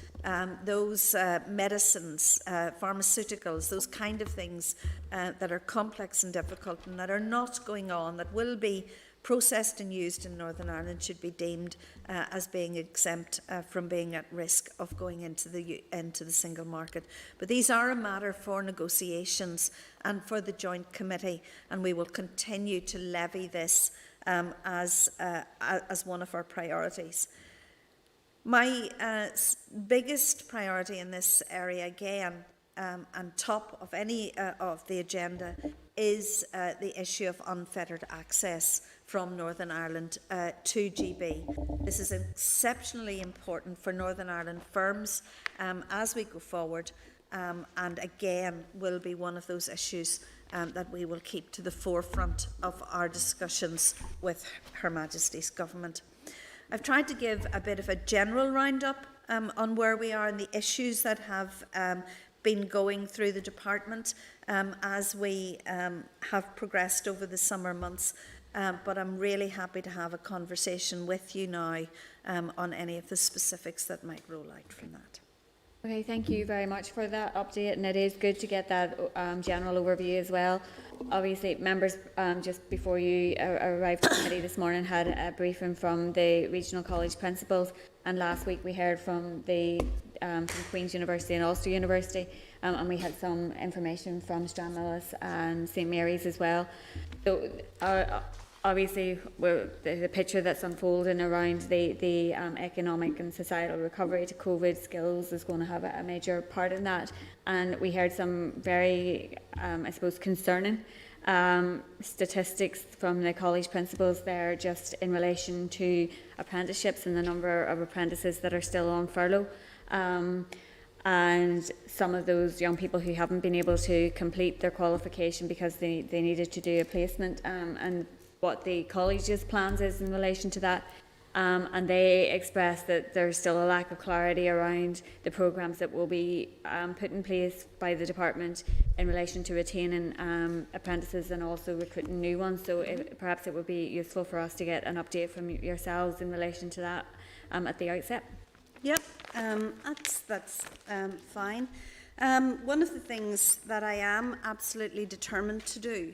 Those medicines, pharmaceuticals, those kind of things that are complex and difficult and that are not going on, that will be processed and used in Northern Ireland, should be deemed as being exempt from being at risk of going into the single market. But these are a matter for negotiations and for the joint committee, and we will continue to levy this as one of our priorities. My biggest priority in this area, again, and top of any of the agenda, is the issue of unfettered access from Northern Ireland to GB. This is exceptionally important for Northern Ireland firms as we go forward, and again will be one of those issues that we will keep to the forefront of our discussions with Her Majesty's Government. I've tried to give a bit of a general roundup on where we are and the issues that have been going through the department as we have progressed over the summer months. But I'm really happy to have a conversation with you now on any of the specifics that might roll out from that. Okay, thank you very much for that update, and it is good to get that general overview as well. Obviously, members, just before you arrived at the committee this morning, had a briefing from the regional college principals, and last week we heard from from Queen's University and Ulster University, and we had some information from Stranmillis and St Mary's as well. So, obviously, the picture that's unfolding around the economic and societal recovery to COVID skills is going to have a major part in that. And we heard some very, I suppose, concerning statistics from the college principals there, just in relation to apprenticeships and the number of apprentices that are still on furlough. And some of those young people who haven't been able to complete their qualification because they needed to do a placement, and what the college's plans is in relation to that. And they expressed that there's still a lack of clarity around the programmes that will be put in place by the department in relation to retaining apprentices and also recruiting new ones. So perhaps it would be useful for us to get an update from yourselves in relation to that at the outset. Yep, that's fine. One of the things that I am absolutely determined to do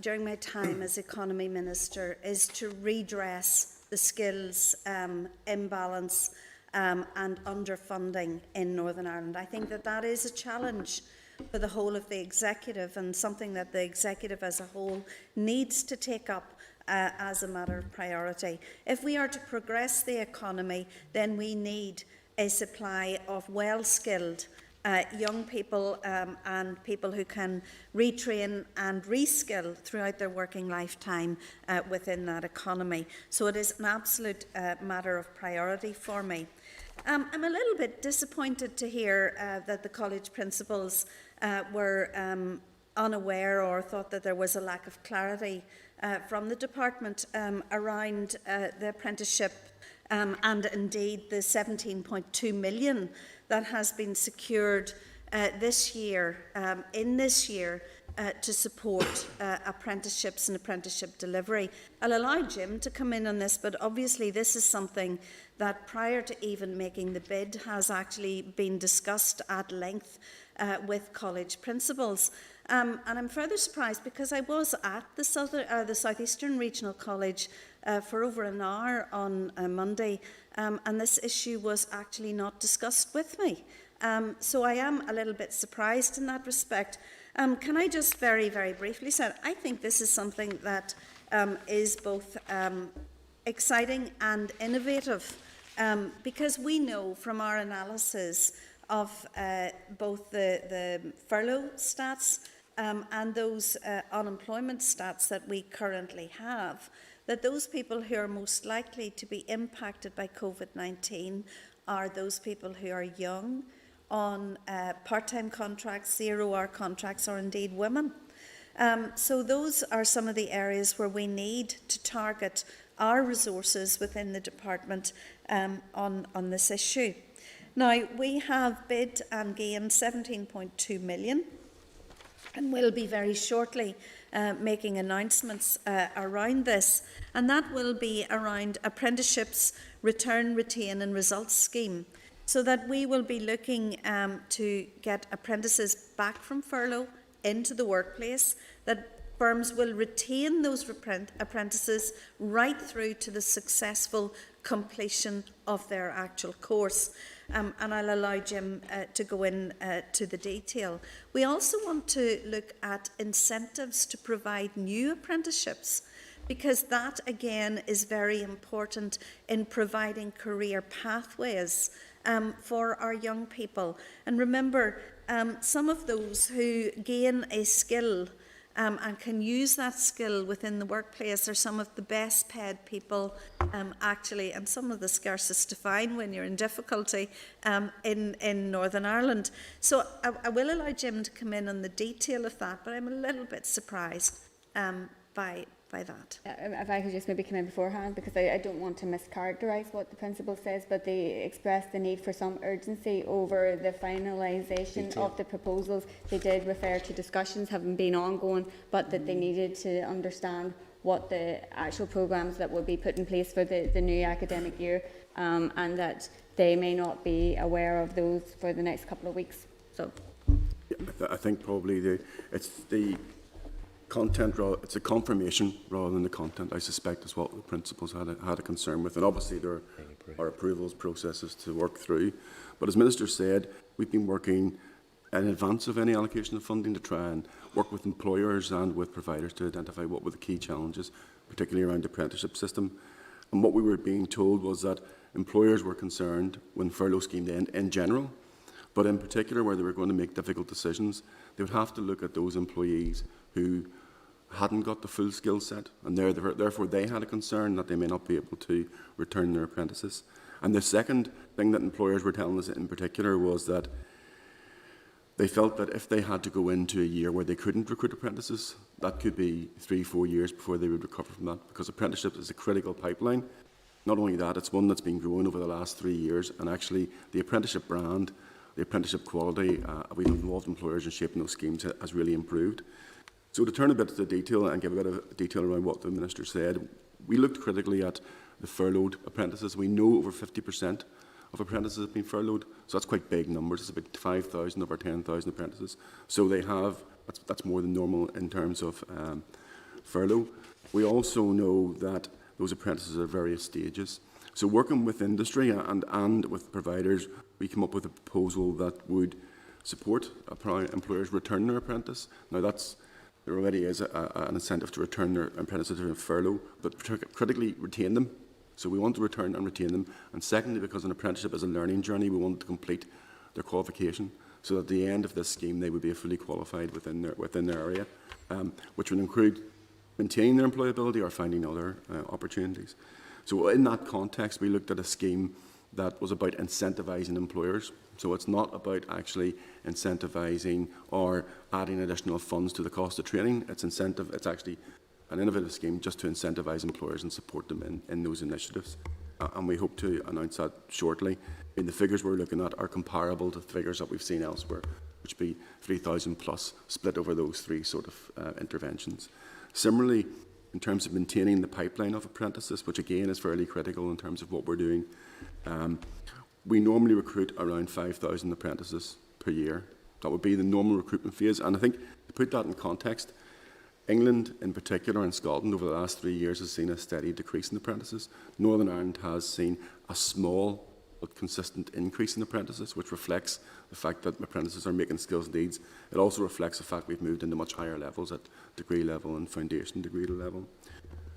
during my time as Economy Minister is to redress the skills imbalance and underfunding in Northern Ireland. I think that is a challenge for the whole of the executive, and something that the executive as a whole needs to take up as a matter of priority. If we are to progress the economy, then we need a supply of well-skilled young people and people who can retrain and reskill throughout their working lifetime within that economy. So it is an absolute matter of priority for me. I'm a little bit disappointed to hear that the college principals were unaware or thought that there was a lack of clarity from the department around the apprenticeship and indeed the 17.2 million that has been secured this year, to support apprenticeships and apprenticeship delivery. I'll allow Jim to come in on this, but obviously this is something that prior to even making the bid has actually been discussed at length with college principals. And I'm further surprised because I was at the Southeastern Regional College for over an hour on Monday, and this issue was actually not discussed with me. So I am a little bit surprised in that respect. Can I just very, very briefly say, I think this is something that is both exciting and innovative, because we know from our analysis of both the furlough stats and those unemployment stats that we currently have, that those people who are most likely to be impacted by COVID-19 are those people who are young, on part-time contracts, 0-hour contracts, or indeed women. So those are some of the areas where we need to target our resources within the department on this issue. Now, we have bid and gained 17.2 million, and we'll be very shortly making announcements around this, and that will be around apprenticeships, return, retain and results scheme, so that we will be looking to get apprentices back from furlough into the workplace, that firms will retain those apprentices right through to the successful completion of their actual course. And I'll allow Jim to go in to the detail. We also want to look at incentives to provide new apprenticeships, because that again is very important in providing career pathways for our young people. And remember, some of those who gain a skill and can use that skill within the workplace are some of the best paid people actually, and some of the scarcest to find when you're in difficulty in Northern Ireland. So I will allow Jim to come in on the detail of that, but I'm a little bit surprised by that. If I could just maybe come in beforehand, because I don't want to mischaracterise what the principal says, but they expressed the need for some urgency over the finalisation of the proposals. They did refer to discussions having been ongoing, but that they needed to understand what the actual programmes that will be put in place for the new academic year, and that they may not be aware of those for the next couple of weeks. So, yeah, I think probably it's the content, it's a confirmation rather than the content, I suspect, is what the principals had a concern with. And obviously there are approvals processes to work through. But as Minister said, we've been working in advance of any allocation of funding to try and work with employers and with providers to identify what were the key challenges, particularly around the apprenticeship system. And what we were being told was that employers were concerned when furlough scheme end in general, but in particular where they were going to make difficult decisions, they would have to look at those employees who hadn't got the full skill set, and therefore they had a concern that they may not be able to return their apprentices. And the second thing that employers were telling us in particular was that they felt that if they had to go into a year where they couldn't recruit apprentices, that could be 3-4 years before they would recover from that, because apprenticeship is a critical pipeline. Not only that, it's one that's been growing over the last 3 years, and actually the apprenticeship brand, the apprenticeship quality, we've involved employers in shaping those schemes has really improved. So to turn a bit to the detail and give a bit of detail around what the Minister said, we looked critically at the furloughed apprentices. We know over 50% of apprentices have been furloughed, so that's quite big numbers. It's about 5,000 of our 10,000 apprentices. So they have, that's more than normal in terms of furlough. We also know that those apprentices are at various stages. So working with industry and with providers, we came up with a proposal that would support employers return their apprentice. Now there already is an incentive to return their apprentices in furlough, but critically retain them. So we want to return and retain them. And secondly, because an apprenticeship is a learning journey, we want to complete their qualification, so that at the end of this scheme they would be fully qualified within their area, which would include maintaining their employability or finding other opportunities. So in that context, we looked at a scheme that was about incentivising employers. So it's not about actually incentivising or adding additional funds to the cost of training. It's actually an innovative scheme just to incentivise employers and support them in those initiatives. And we hope to announce that shortly. And the figures we're looking at are comparable to the figures that we've seen elsewhere, which would be 3,000 plus split over those three sort of interventions. Similarly, in terms of maintaining the pipeline of apprentices, which again is fairly critical in terms of what we're doing, we normally recruit around 5,000 apprentices per year. That would be the normal recruitment phase. And I think to put that in context, England in particular and Scotland over the last 3 years has seen a steady decrease in apprentices. Northern Ireland has seen a small but consistent increase in apprentices, which reflects the fact that apprentices are making skills needs. It also reflects the fact we've moved into much higher levels at degree level and foundation degree level.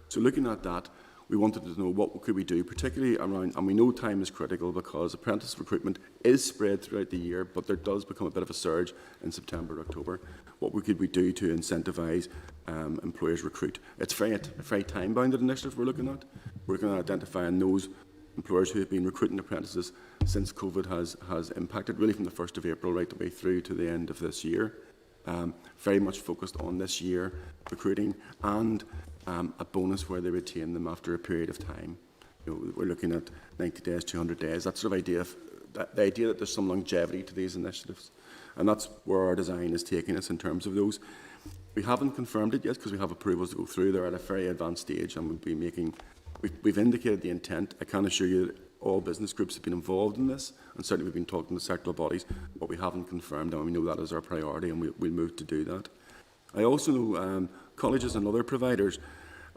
So looking at that, we wanted to know what could we do, particularly around, and we know time is critical because apprentice recruitment is spread throughout the year, but there does become a bit of a surge in September, October. What could we do to incentivise employers recruit? It's a very time-bounded initiative we're looking at. We're looking at identifying those employers who have been recruiting apprentices since COVID has impacted, really from the 1st of April right the way through to the end of this year. Very much focused on this year recruiting and a bonus where they retain them after a period of time. We're looking at 90 days, 200 days, that sort of idea of the idea that there's some longevity to these initiatives. And that's where our design is taking us in terms of those. We haven't confirmed it yet because we have approvals to go through. They're at a very advanced stage and we've indicated the intent. I can assure you that all business groups have been involved in this, and certainly we've been talking to sectoral bodies, but we haven't confirmed, and we know that is our priority, and we'll move to do that. I also know colleges and other providers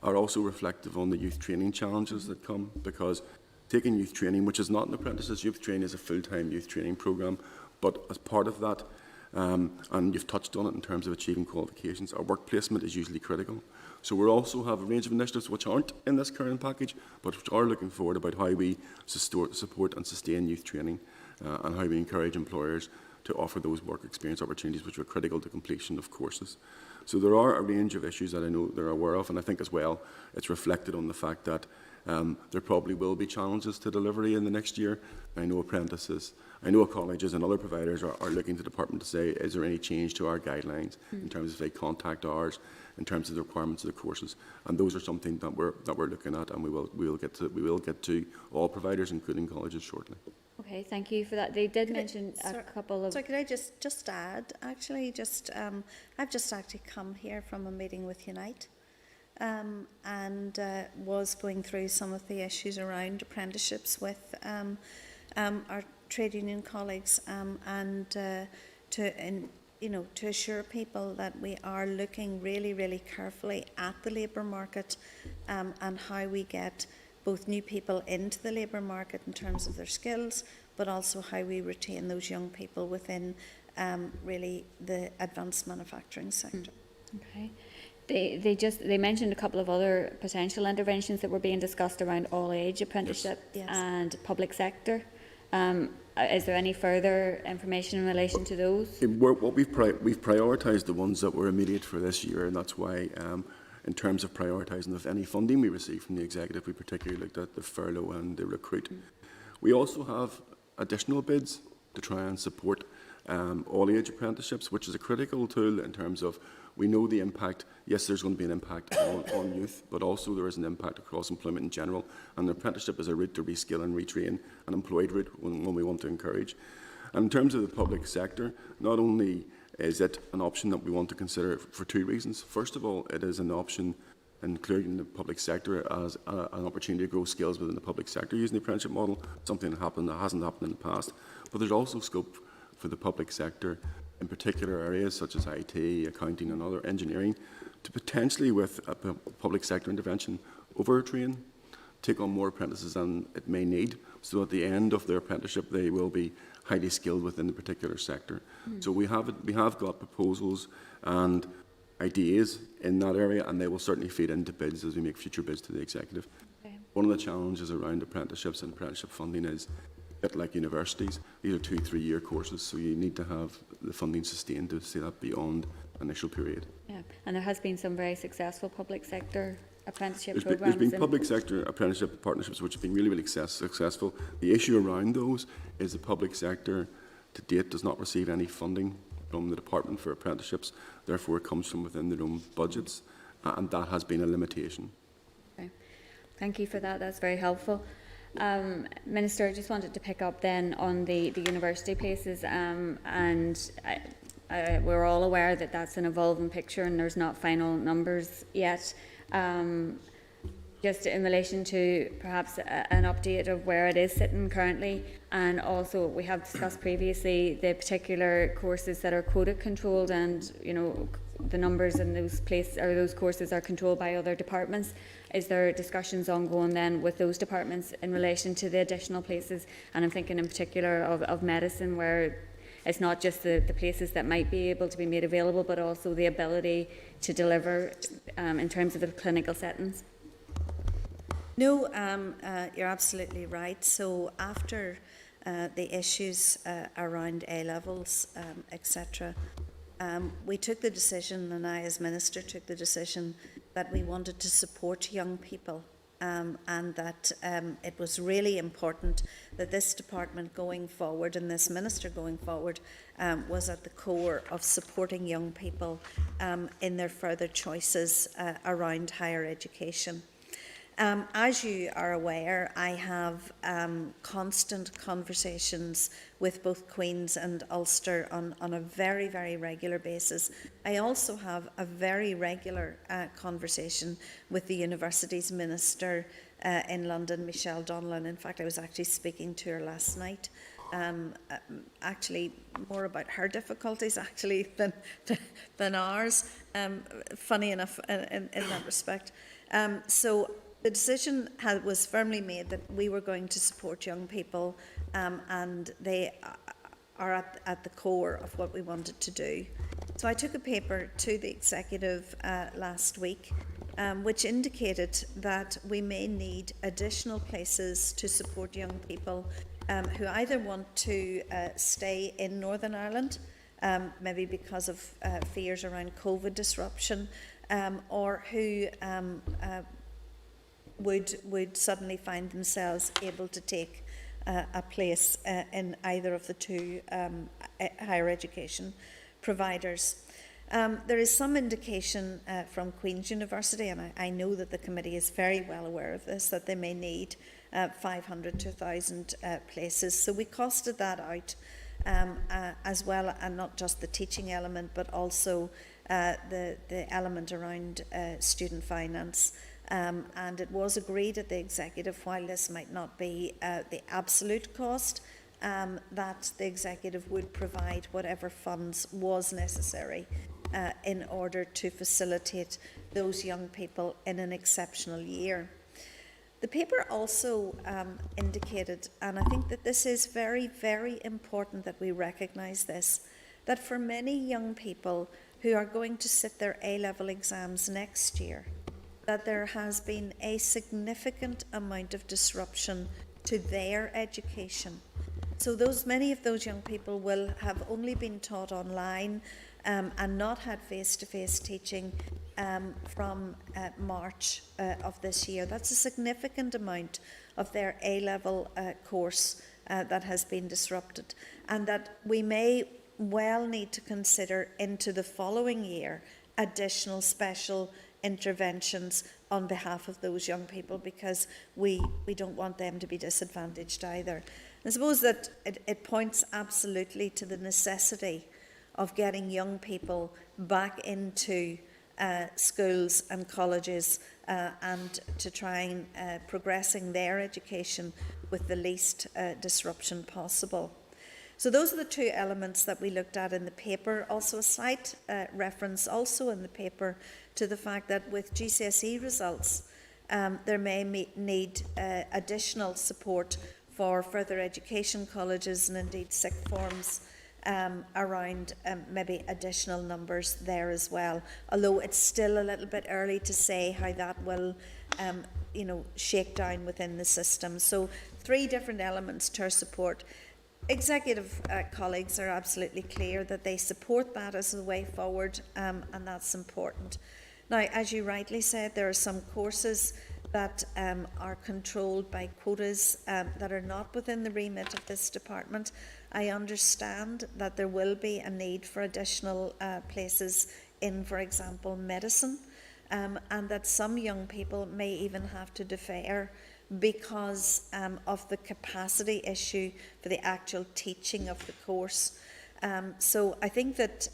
are also reflective on the youth training challenges that come, because taking youth training, which is not an apprentices, youth training is a full-time youth training programme, but as part of that, and you've touched on it in terms of achieving qualifications, our work placement is usually critical. So we also have a range of initiatives which aren't in this current package, but which are looking forward about how we support and sustain youth training and how we encourage employers to offer those work experience opportunities which are critical to completion of courses. So there are a range of issues that I know they're aware of, and I think as well it's reflected on the fact that there probably will be challenges to delivery in the next year. I know apprentices, I know colleges and other providers are looking to the department to say, is there any change to our guidelines in terms of, say, contact hours, in terms of the requirements of the courses, and those are something that we're looking at, and we will get to all providers, including colleges, shortly. Okay, thank you for that. They did mention a couple of... Sorry, could I just add, actually, I've just actually come here from a meeting with Unite and was going through some of the issues around apprenticeships with our trade union colleagues and to assure people that we are looking really, really carefully at the labour market and how we get both new people into the labour market in terms of their skills, but also how we retain those young people within really the advanced manufacturing sector. Okay. They mentioned a couple of other potential interventions that were being discussed around all-age apprenticeship and public sector. Is there any further information in relation to those? We've prioritised the ones that were immediate for this year, and that's why in terms of prioritising of any funding we receive from the executive, we particularly looked at the furlough and the recruit. We also have additional bids to try and support all-age apprenticeships, which is a critical tool in terms of we know the impact. Yes, there's going to be an impact on youth, but also there is an impact across employment in general, and the apprenticeship is a route to reskill and retrain, an employed route, one we want to encourage. And in terms of the public sector, not only is it an option that we want to consider for two reasons. First of all, it is an option including the public sector as an opportunity to grow skills within the public sector using the apprenticeship model, something that hasn't happened in the past. But there's also scope for the public sector in particular areas such as IT, accounting and other engineering to potentially, with a public sector intervention, overtrain, take on more apprentices than it may need, so at the end of their apprenticeship they will be highly skilled within the particular sector. So we have got proposals and ideas in that area, and they will certainly feed into bids as we make future bids to the executive. Okay. One of the challenges around apprenticeships and apprenticeship funding is, a bit like universities, these are 2-3 year courses, so you need to have the funding sustained to see that beyond initial period. Yeah, and there has been some very successful public sector apprenticeship programs. There's been public sector apprenticeship partnerships which have been really, really successful. The issue around those is the public sector to date does not receive any funding from the department for apprenticeships, therefore it comes from within their own budgets, and that has been a limitation. Okay. Thank you for that, that's very helpful. Minister, I just wanted to pick up then on the university places, and we're all aware that that's an evolving picture and there's not final numbers yet. Just in relation to perhaps an update of where it is sitting currently, and also we have discussed previously the particular courses that are quota controlled, and the numbers in those places or those courses are controlled by other departments. Is there discussions ongoing then with those departments in relation to the additional places? And I'm thinking in particular of medicine, where it's not just the places that might be able to be made available, but also the ability to deliver in terms of the clinical settings. No, you're absolutely right. So after the issues around A-levels, etc., we took the decision, and I as Minister took the decision, that we wanted to support young people, and that it was really important that this department going forward and this Minister going forward was at the core of supporting young people in their further choices around higher education. As you are aware, I have constant conversations with both Queen's and Ulster on a very, very regular basis. I also have a very regular conversation with the University's Minister in London, Michelle Donnellan. In fact, I was actually speaking to her last night. Actually, more about her difficulties actually than ours. Funny enough in that respect. So the decision was firmly made that we were going to support young people, and they are at the core of what we wanted to do. So I took a paper to the executive last week, which indicated that we may need additional places to support young people who either want to stay in Northern Ireland, maybe because of fears around COVID disruption, or who would suddenly find themselves able to take a place in either of the two higher education providers. There is some indication from Queen's University, and I know that the committee is very well aware of this, that they may need 500 to 1,000 places. So we costed that out as well, and not just the teaching element, but also the element around student finance. And it was agreed at the executive, while this might not be the absolute cost, that the executive would provide whatever funds was necessary in order to facilitate those young people in an exceptional year. The paper also indicated, and I think that this is very, very important that we recognise this, that for many young people who are going to sit their A-level exams next year, that there has been a significant amount of disruption to their education. So many of those young people will have only been taught online and not had face-to-face teaching from March of this year. That's a significant amount of their A-level course that has been disrupted, and that we may well need to consider into the following year additional special interventions on behalf of those young people, because we don't want them to be disadvantaged either. I suppose that it points absolutely to the necessity of getting young people back into schools and colleges and to try and progressing their education with the least disruption possible. So those are the two elements that we looked at in the paper. Also a slight reference also in the paper to the fact that with GCSE results, there may need additional support for further education colleges and indeed sixth forms around maybe additional numbers there as well. Although it's still a little bit early to say how that will shake down within the system. So 3 different elements to our support. Executive colleagues are absolutely clear that they support that as the way forward, and that's important. Now, as you rightly said, there are some courses that are controlled by quotas that are not within the remit of this department. I understand that there will be a need for additional places in, for example, medicine, and that some young people may even have to defer because of the capacity issue for the actual teaching of the course. So I think that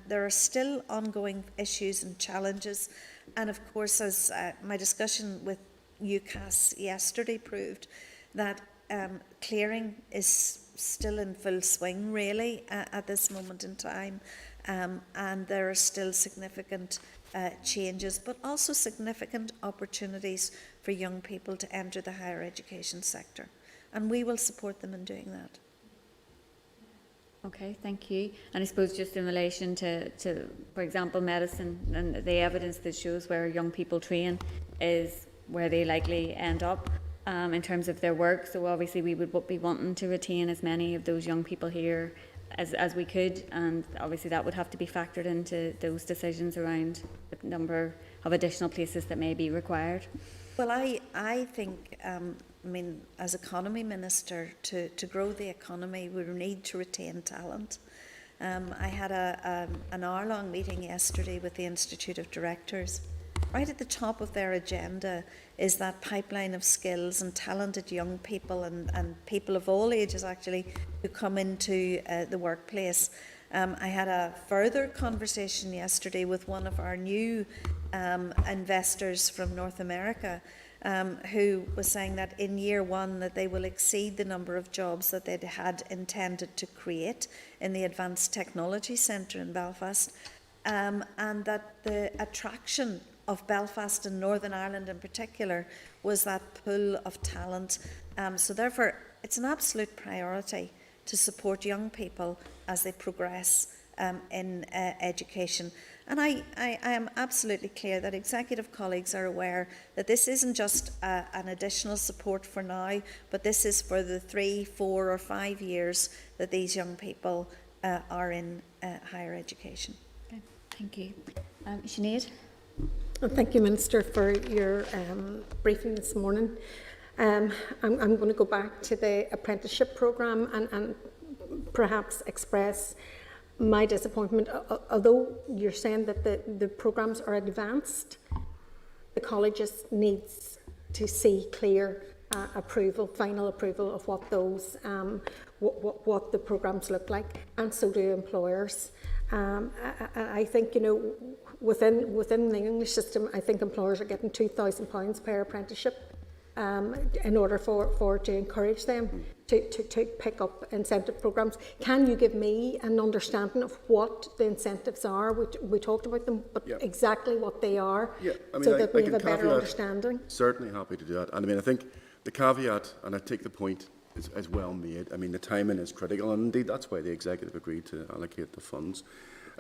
there are still ongoing issues and challenges, and of course, as my discussion with UCAS yesterday proved, that clearing is still in full swing really at this moment in time, and there are still significant changes, but also significant opportunities for young people to enter the higher education sector, and we will support them in doing that. Okay, thank you. And I suppose just in relation to, for example, medicine and the evidence that shows where young people train is where they likely end up in terms of their work. So obviously we would be wanting to retain as many of those young people here as we could, and obviously that would have to be factored into those decisions around the number of additional places that may be required. Well, I think, I mean, as Economy Minister, to grow the economy, we need to retain talent. I had an hour-long meeting yesterday with the Institute of Directors. Right at the top of their agenda is that pipeline of skills and talented young people and people of all ages, actually, who come into the workplace. I had a further conversation yesterday with one of our new investors from North America, who was saying that in year one that they will exceed the number of jobs that they'd had intended to create in the Advanced Technology Centre in Belfast, and that the attraction of Belfast and Northern Ireland in particular was that pool of talent. So therefore, it's an absolute priority to support young people as they progress in education. And I am absolutely clear that executive colleagues are aware that this isn't just an additional support for now, but this is for the 3, 4 or 5 years that these young people are in higher education. Okay, thank you. Sinead? Well, thank you, Minister, for your briefing this morning. I'm going to go back to the apprenticeship programme and perhaps express my disappointment. Although you're saying that the programmes are advanced, the colleges needs to see clear approval, final approval of what those what the programmes look like, and so do employers. I think, you know, within the English system, I think employers are getting £2,000 per apprenticeship in order to encourage them to pick up incentive programmes. Can you give me an understanding of what the incentives are? We talked about them, but exactly what they are, so that we have a better understanding. Certainly happy to do that. And I mean, I think the caveat, and I take the point, is well made. I mean, the timing is critical, and indeed that's why the executive agreed to allocate the funds.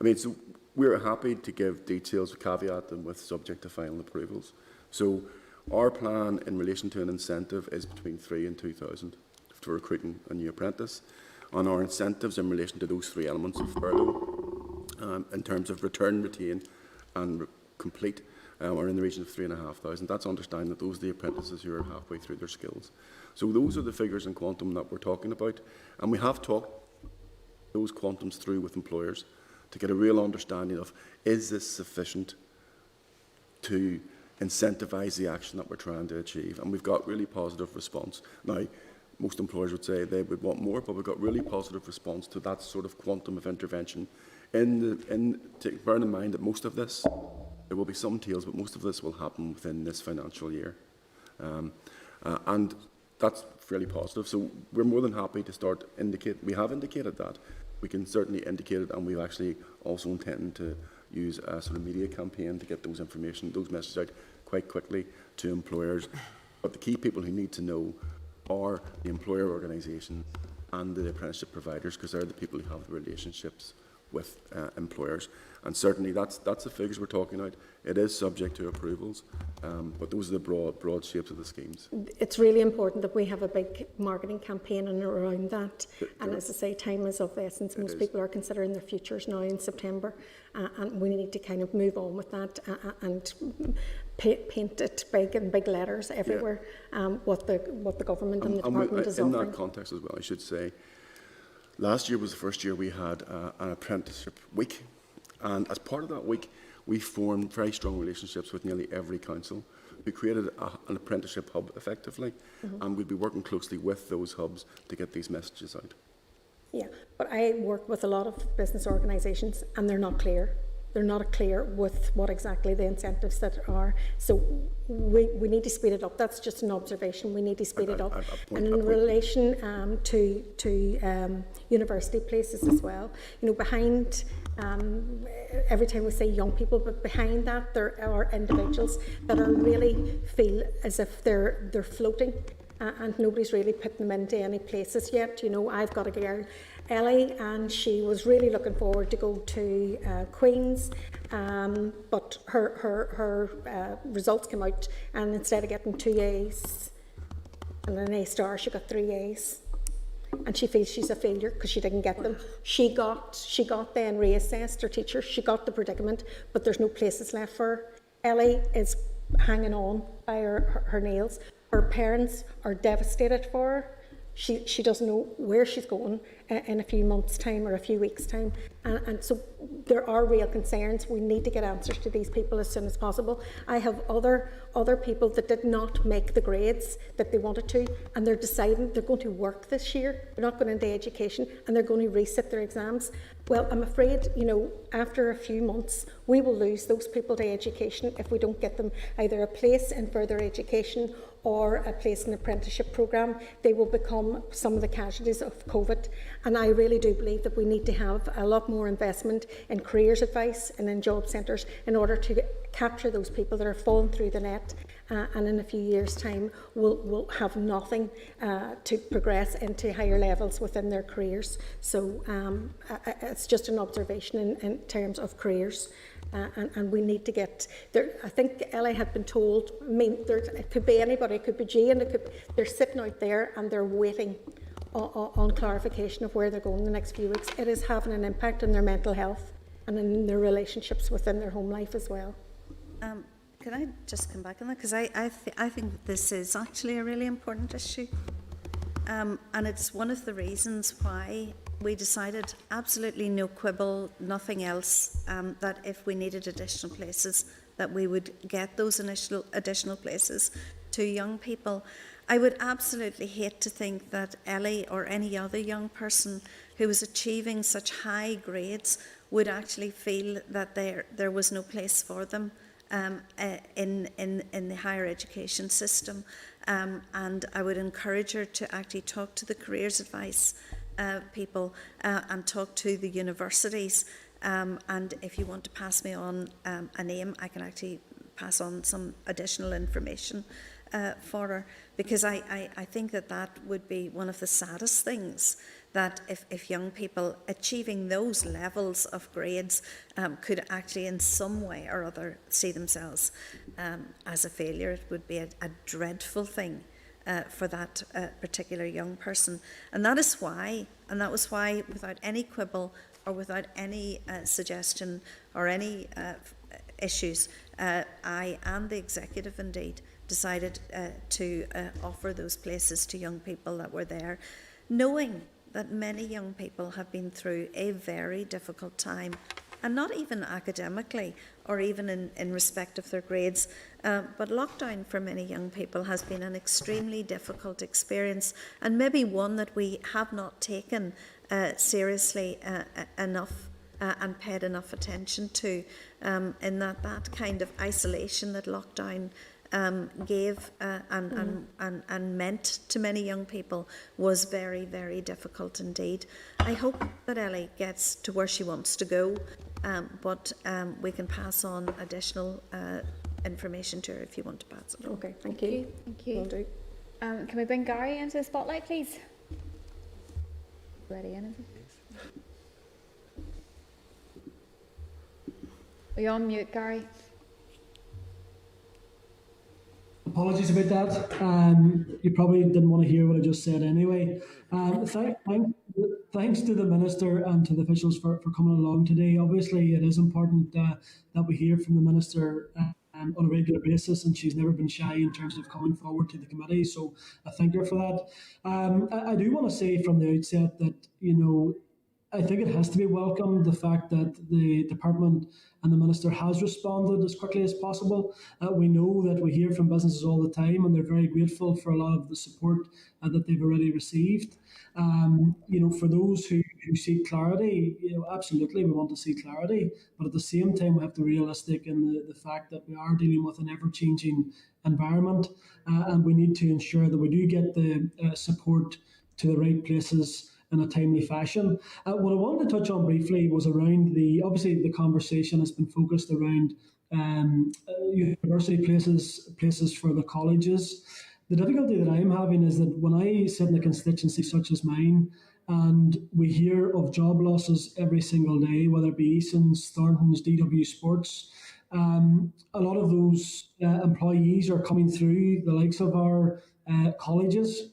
I mean, so we're happy to give details with caveat and with subject to final approvals. So our plan in relation to an incentive is between 3,000 and 2,000 for recruiting a new apprentice. On our incentives in relation to those 3 elements of furlough, in terms of return, retain and complete, are in the region of 3,500. That's understanding that those are the apprentices who are halfway through their skills. So those are the figures in quantum that we're talking about, and we have talked those quantums through with employers to get a real understanding of, is this sufficient to incentivise the action that we're trying to achieve? And we've got really positive response. Now, most employers would say they would want more, but we've got really positive response to that sort of quantum of intervention. Bearing in mind that most of this, there will be some tails, but most of this will happen within this financial year. And that's fairly positive. So we're more than happy to start indicate. We have indicated that. We can certainly indicate it, and we've actually also intended to use a sort of media campaign to get those messages out quite quickly to employers. But the key people who need to know are the employer organisations and the apprenticeship providers, because they're the people who have the relationships with employers. And certainly that's the figures we're talking about. It is subject to approvals, but those are the broad shapes of the schemes. It's really important that we have a big marketing campaign and around that. And as I say, time is of the essence. Most people are considering their futures now in September, and we need to kind of move on with that and paint it big in big letters everywhere, what the government and the department is offering. In that context as well, I should say, last year was the first year we had an apprenticeship week, and as part of that week, we formed very strong relationships with nearly every council. We created an apprenticeship hub, effectively, and we'll be working closely with those hubs to get these messages out. Yeah, but I work with a lot of business organisations, and they're not clear. They're not clear with what exactly the incentives that are. So we need to speed it up. That's just an observation. We need to speed it up. And in relation to university places as well, you know, behind every time we say young people, but behind that there are individuals that are really feel as if they're floating and nobody's really putting them into any places yet. You know, I've got a girl, Ellie, and she was really looking forward to go to Queen's, but her results came out, and instead of getting 2 A's and an A star, she got 3 A's. And she feels she's a failure because she didn't get them. She got then reassessed, her teacher, she got the predicament, but there's no places left for her. Ellie is hanging on by her nails. Her parents are devastated for her. She doesn't know where she's going in a few months' time or a few weeks' time. And so there are real concerns. We need to get answers to these people as soon as possible. I have other people that did not make the grades that they wanted to, and they're deciding they're going to work this year. They're not going into education, and they're going to resit their exams. Well, I'm afraid, you know, after a few months, we will lose those people to education if we don't get them either a place in further education or a place in the apprenticeship programme. They will become some of the casualties of COVID. And I really do believe that we need to have a lot more investment in careers advice and in job centres in order to capture those people that are falling through the net, and in a few years' time will have nothing to progress into higher levels within their careers. So it's just an observation in terms of careers. And we need to get there. I think Ellie had been told, I mean, it could be anybody, it could be Jane, they're sitting out there and they're waiting on clarification of where they're going in the next few weeks. It is having an impact on their mental health and in their relationships within their home life as well. Can I just come back on that? Because I think that this is actually a really important issue. And it's one of the reasons why we decided absolutely no quibble, nothing else, that if we needed additional places, that we would get those additional places to young people. I would absolutely hate to think that Ellie or any other young person who was achieving such high grades would actually feel that there was no place for them in the higher education system. And I would encourage her to actually talk to the careers advice people and talk to the universities. And if you want to pass me on a name, I can actually pass on some additional information for her, because I think that would be one of the saddest things, that if young people achieving those levels of grades could actually in some way or other see themselves as a failure, it would be a dreadful thing for that particular young person. And that was why, without any quibble or without any suggestion or any issues, I and the executive indeed decided to offer those places to young people that were there, knowing that many young people have been through a very difficult time, and not even academically or even in respect of their grades, but lockdown for many young people has been an extremely difficult experience, and maybe one that we have not taken seriously enough and paid enough attention to, in that kind of isolation that lockdown gave and meant to many young people was very, very difficult indeed. I hope that Ellie gets to where she wants to go, but we can pass on additional information to her if you want to pass it on. Okay, thank you. Thank you. Will do. Can we bring Gary into the spotlight, please? Ready, anything? Are you on mute, Gary? Apologies about that. You probably didn't want to hear what I just said anyway. Thanks to the Minister and to the officials for coming along today. Obviously, it is important that we hear from the Minister on a regular basis, and she's never been shy in terms of coming forward to the committee, so I thank her for that. I do want to say from the outset that, you know, I think it has to be welcomed, the fact that the Department and the Minister has responded as quickly as possible. We know that we hear from businesses all the time, and they're very grateful for a lot of the support that they've already received. You know, for those who seek clarity, you know, absolutely we want to see clarity, but at the same time we have to be realistic in the fact that we are dealing with an ever-changing environment, and we need to ensure that we do get the support to the right places in a timely fashion. What I wanted to touch on briefly was around obviously the conversation has been focused around university places for the colleges. The difficulty that I'm having is that when I sit in a constituency such as mine, and we hear of job losses every single day, whether it be Eason's, Thornton's, DW Sports, a lot of those employees are coming through the likes of our colleges.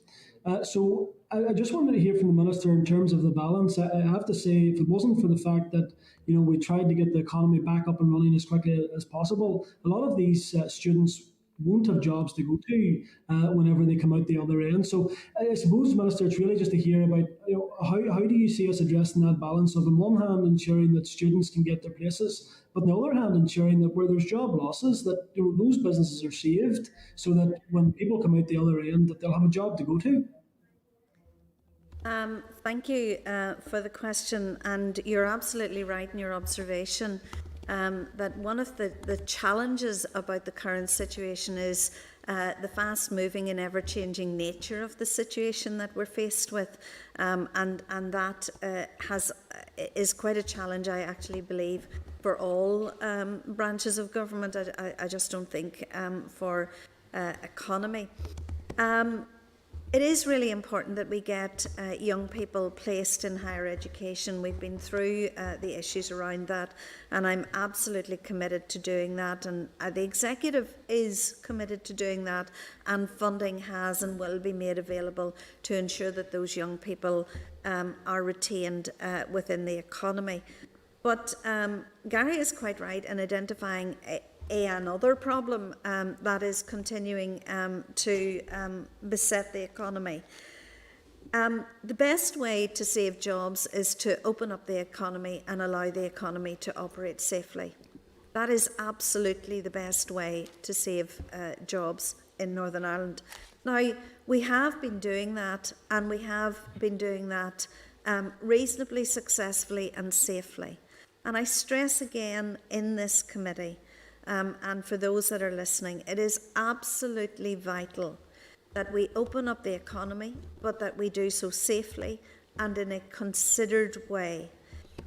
So I just wanted to hear from the Minister in terms of the balance. I have to say, if it wasn't for the fact that we tried to get the economy back up and running as quickly as possible, a lot of these students won't have jobs to go to whenever they come out the other end. So I suppose, Minister, it's really just to hear about how do you see us addressing that balance of, on one hand, ensuring that students can get their places, but on the other hand, ensuring that where there's job losses, that those businesses are saved, so that when people come out the other end, that they'll have a job to go to. Thank you for the question, and you're absolutely right in your observation that one of the challenges about the current situation is the fast-moving and ever-changing nature of the situation that we're faced with, and that is quite a challenge, I actually believe, for all branches of government. I just don't think for economy. It is really important that we get young people placed in higher education. We've been through the issues around that, and I'm absolutely committed to doing that, and the Executive is committed to doing that, and funding has and will be made available to ensure that those young people are retained within the economy. But Gary is quite right in identifying another problem that is continuing to beset the economy. The best way to save jobs is to open up the economy and allow the economy to operate safely. That is absolutely the best way to save jobs in Northern Ireland. Now, we have been doing that, and we have been doing that reasonably successfully and safely. And I stress again in this committee, and for those that are listening, it is absolutely vital that we open up the economy, but that we do so safely and in a considered way.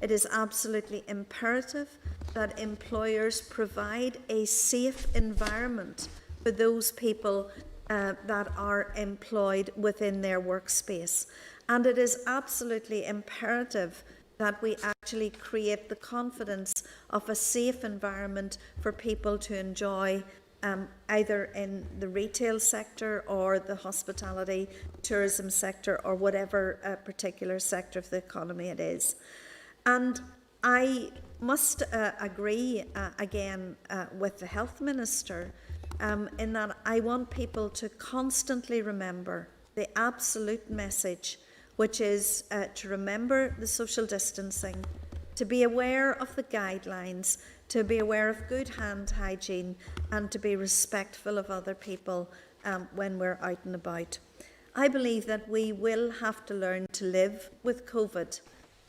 It is absolutely imperative that employers provide a safe environment for those people that are employed within their workspace. And it is absolutely imperative that we actually create the confidence of a safe environment for people to enjoy either in the retail sector or the hospitality, tourism sector, or whatever particular sector of the economy it is. And I must agree again with the Health Minister in that I want people to constantly remember the absolute message, which is to remember the social distancing, to be aware of the guidelines, to be aware of good hand hygiene, and to be respectful of other people when we're out and about. I believe that we will have to learn to live with COVID,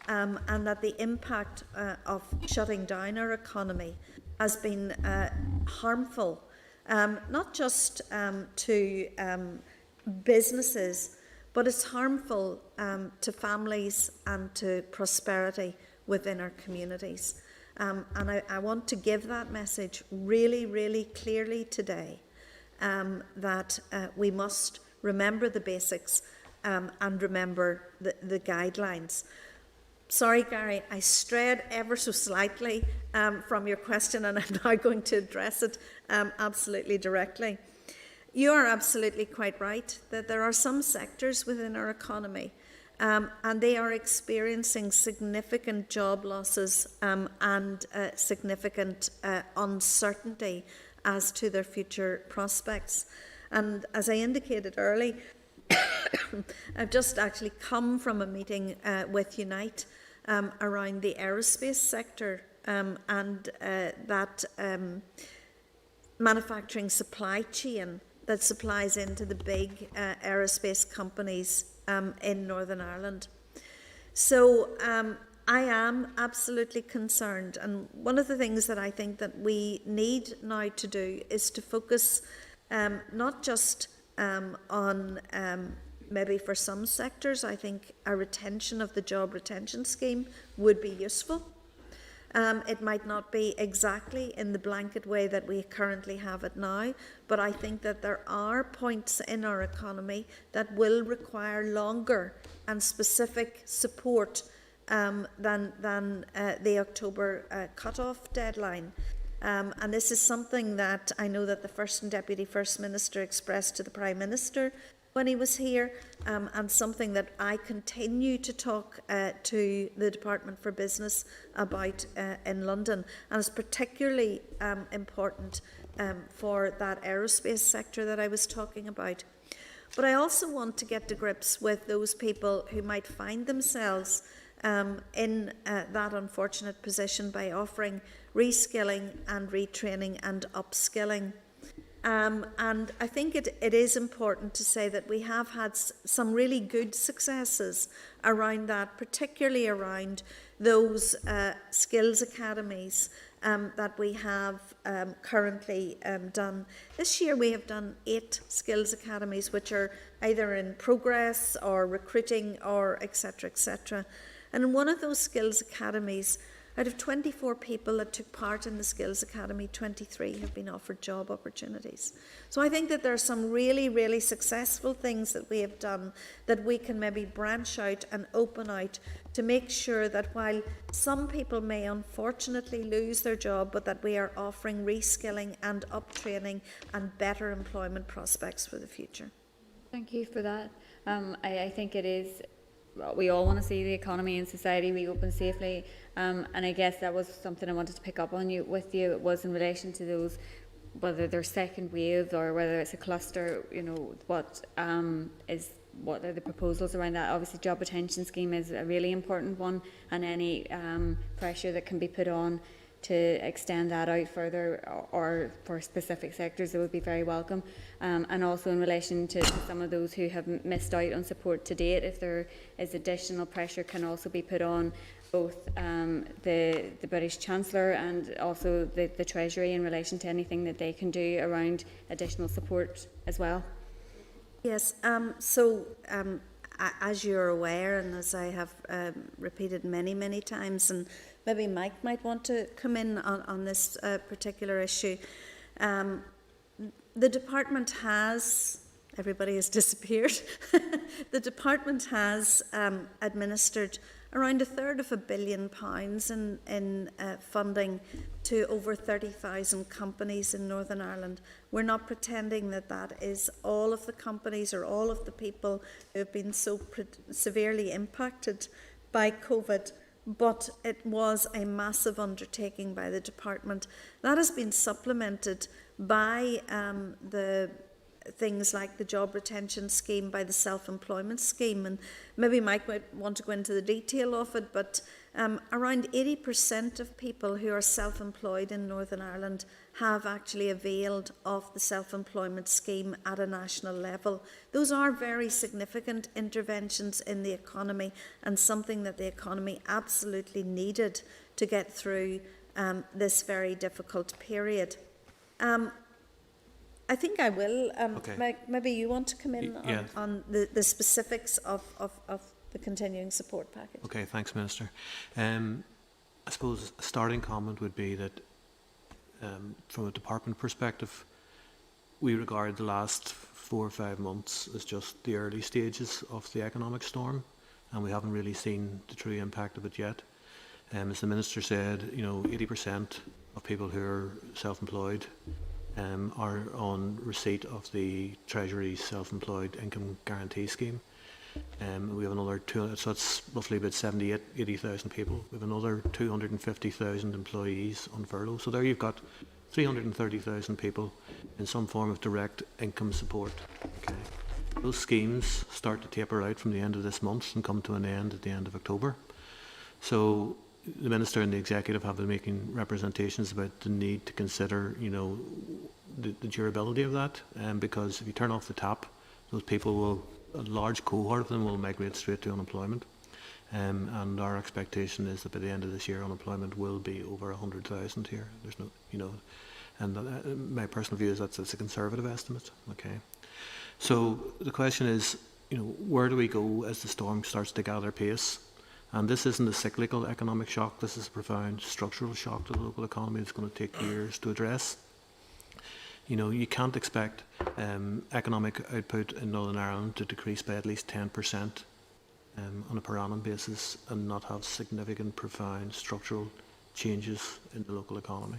and that the impact of shutting down our economy has been harmful, not just to businesses, but it's harmful to families and to prosperity within our communities. And I want to give that message really, really clearly today, that we must remember the basics and remember the guidelines. Sorry, Gary, I strayed ever so slightly from your question, and I'm now going to address it absolutely directly. You are absolutely quite right that there are some sectors within our economy and they are experiencing significant job losses and significant uncertainty as to their future prospects. And as I indicated early, I've just actually come from a meeting with Unite around the aerospace sector and that manufacturing supply chain that supplies into the big aerospace companies in Northern Ireland. So I am absolutely concerned, and one of the things that I think that we need now to do is to focus not just on maybe for some sectors, I think a retention of the job retention scheme would be useful. It might not be exactly in the blanket way that we currently have it now, but I think that there are points in our economy that will require longer and specific support than the October cut-off deadline. And this is something that I know that the First and Deputy First Minister expressed to the Prime Minister when he was here, and something that I continue to talk to the Department for Business about in London, and it's particularly important for that aerospace sector that I was talking about. But I also want to get to grips with those people who might find themselves in that unfortunate position by offering reskilling and retraining and upskilling. And I think it is important to say that we have had some really good successes around that, particularly around those skills academies that we have currently done. This year we have done 8 skills academies, which are either in progress or recruiting or etc., etc. And in one of those skills academies, out of 24 people that took part in the Skills Academy, 23 have been offered job opportunities. So I think that there are some really, really successful things that we have done that we can maybe branch out and open out to make sure that while some people may unfortunately lose their job, but that we are offering reskilling and uptraining and better employment prospects for the future. Thank you for that. I think it is, we all want to see the economy and society reopen safely, and I guess that was something I wanted to pick up on with you. It was in relation to those, whether they're second waves or whether it's a cluster, you know, what are the proposals around that? Obviously, job retention scheme is a really important one, and any pressure that can be put on to extend that out further or for specific sectors, it would be very welcome. And also in relation to some of those who have missed out on support to date, if there is additional pressure can also be put on both the British Chancellor and also the Treasury in relation to anything that they can do around additional support as well. Yes, as you're aware, and as I have repeated many, many times, and maybe Mike might want to come in on this particular issue, the department has, everybody has disappeared, the department has administered around £1/3 billion in funding to over 30,000 companies in Northern Ireland. We're not pretending that that is all of the companies or all of the people who have been so severely impacted by COVID, but it was a massive undertaking by the department. That has been supplemented by the things like the job retention scheme, by the self-employment scheme, and maybe Mike might want to go into the detail of it, but around 80% of people who are self-employed in Northern Ireland have actually availed of the self-employment scheme at a national level. Those are very significant interventions in the economy and something that the economy absolutely needed to get through this very difficult period. I think I will. Okay. Maybe you want to come in Yeah. on the specifics of the continuing support package. Okay, thanks, Minister. I suppose a starting comment would be that from a department perspective, we regard the last 4 or 5 months as just the early stages of the economic storm, and we haven't really seen the true impact of it yet. As the Minister said, 80% of people who are self-employed are on receipt of the Treasury's self-employed income guarantee scheme. We have another so it's roughly about 80,000 people. We have another 250,000 employees on furlough. So there you've got 330,000 people in some form of direct income support. Okay. Those schemes start to taper out from the end of this month and come to an end at the end of October. So the Minister and the Executive have been making representations about the need to consider, the durability of that, because if you turn off the tap, those people a large cohort of them will migrate straight to unemployment. And our expectation is that by the end of this year, unemployment will be over 100,000 here. There's no, and my personal view is that's a conservative estimate. Okay. So the question is, where do we go as the storm starts to gather pace? And this isn't a cyclical economic shock, this is a profound structural shock to the local economy that's going to take years to address. You know, you can't expect economic output in Northern Ireland to decrease by at least 10% on a per annum basis and not have significant, profound structural changes in the local economy.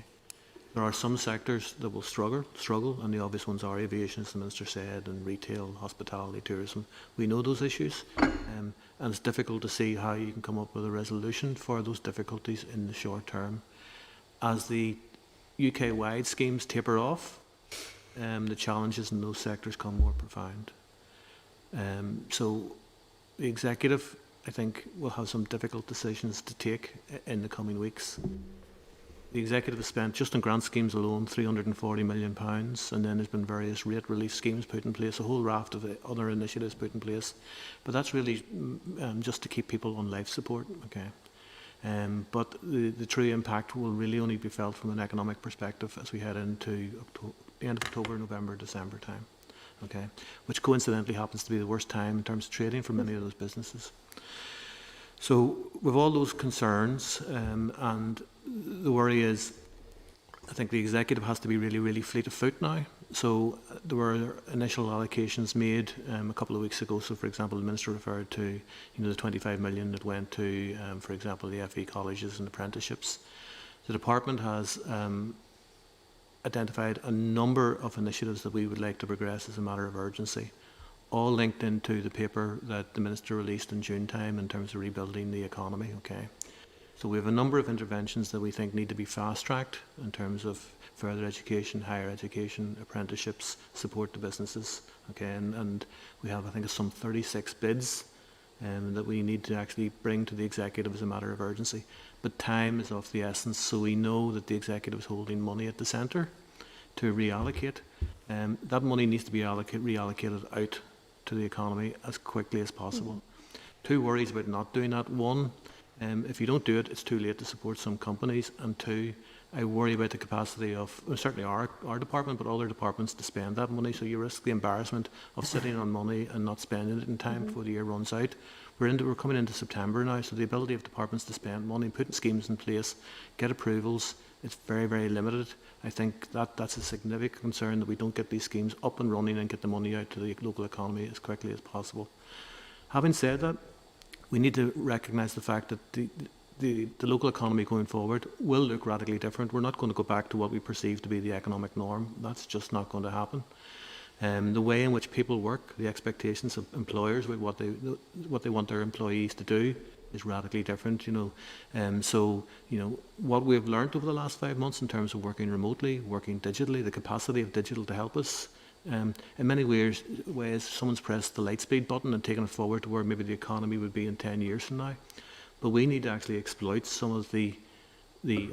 There are some sectors that will struggle, and the obvious ones are aviation, as the Minister said, and retail, hospitality, tourism. We know those issues, and it's difficult to see how you can come up with a resolution for those difficulties in the short term. As the UK-wide schemes taper off, the challenges in those sectors come more profound. So the Executive, I think, will have some difficult decisions to take in the coming weeks. The Executive has spent, just on grant schemes alone, £340 million, and then there's been various rate relief schemes put in place, a whole raft of other initiatives put in place. But that's really just to keep people on life support, okay? But the true impact will really only be felt from an economic perspective as we head into the end of October, November, December time, okay? Which coincidentally happens to be the worst time in terms of trading for many of those businesses. So with all those concerns, and the worry is, I think the Executive has to be really, really fleet of foot now. So there were initial allocations made a couple of weeks ago. So, for example, the Minister referred to the 25 million that went to, for example, the FE colleges and apprenticeships. The Department has identified a number of initiatives that we would like to progress as a matter of urgency, all linked into the paper that the Minister released in June time in terms of rebuilding the economy, okay? So we have a number of interventions that we think need to be fast-tracked in terms of further education, higher education, apprenticeships, support to businesses, okay? And we have, I think, some 36 bids that we need to actually bring to the Executive as a matter of urgency. But time is of the essence, so we know that the Executive is holding money at the centre to reallocate. That money needs to be reallocated out to the economy as quickly as possible. Two worries about not doing that. One, if you don't do it, it's too late to support some companies. And two, I worry about the capacity of, certainly our department, but other departments to spend that money. So you risk the embarrassment of sitting on money and not spending it in time before the year runs out. We're coming into September now, so the ability of departments to spend money, putting schemes in place, get approvals, it's very, very limited. I think that's a significant concern, that we don't get these schemes up and running and get the money out to the local economy as quickly as possible. Having said that, we need to recognise the fact that the local economy going forward will look radically different. We're not going to go back to what we perceive to be the economic norm. That's just not going to happen. The way in which people work, the expectations of employers with what they want their employees to do is radically different, So, what we've learned over the last 5 months in terms of working remotely, working digitally, the capacity of digital to help us, in many ways, someone's pressed the light speed button and taken it forward to where maybe the economy would be in 10 years from now. But we need to actually exploit some of the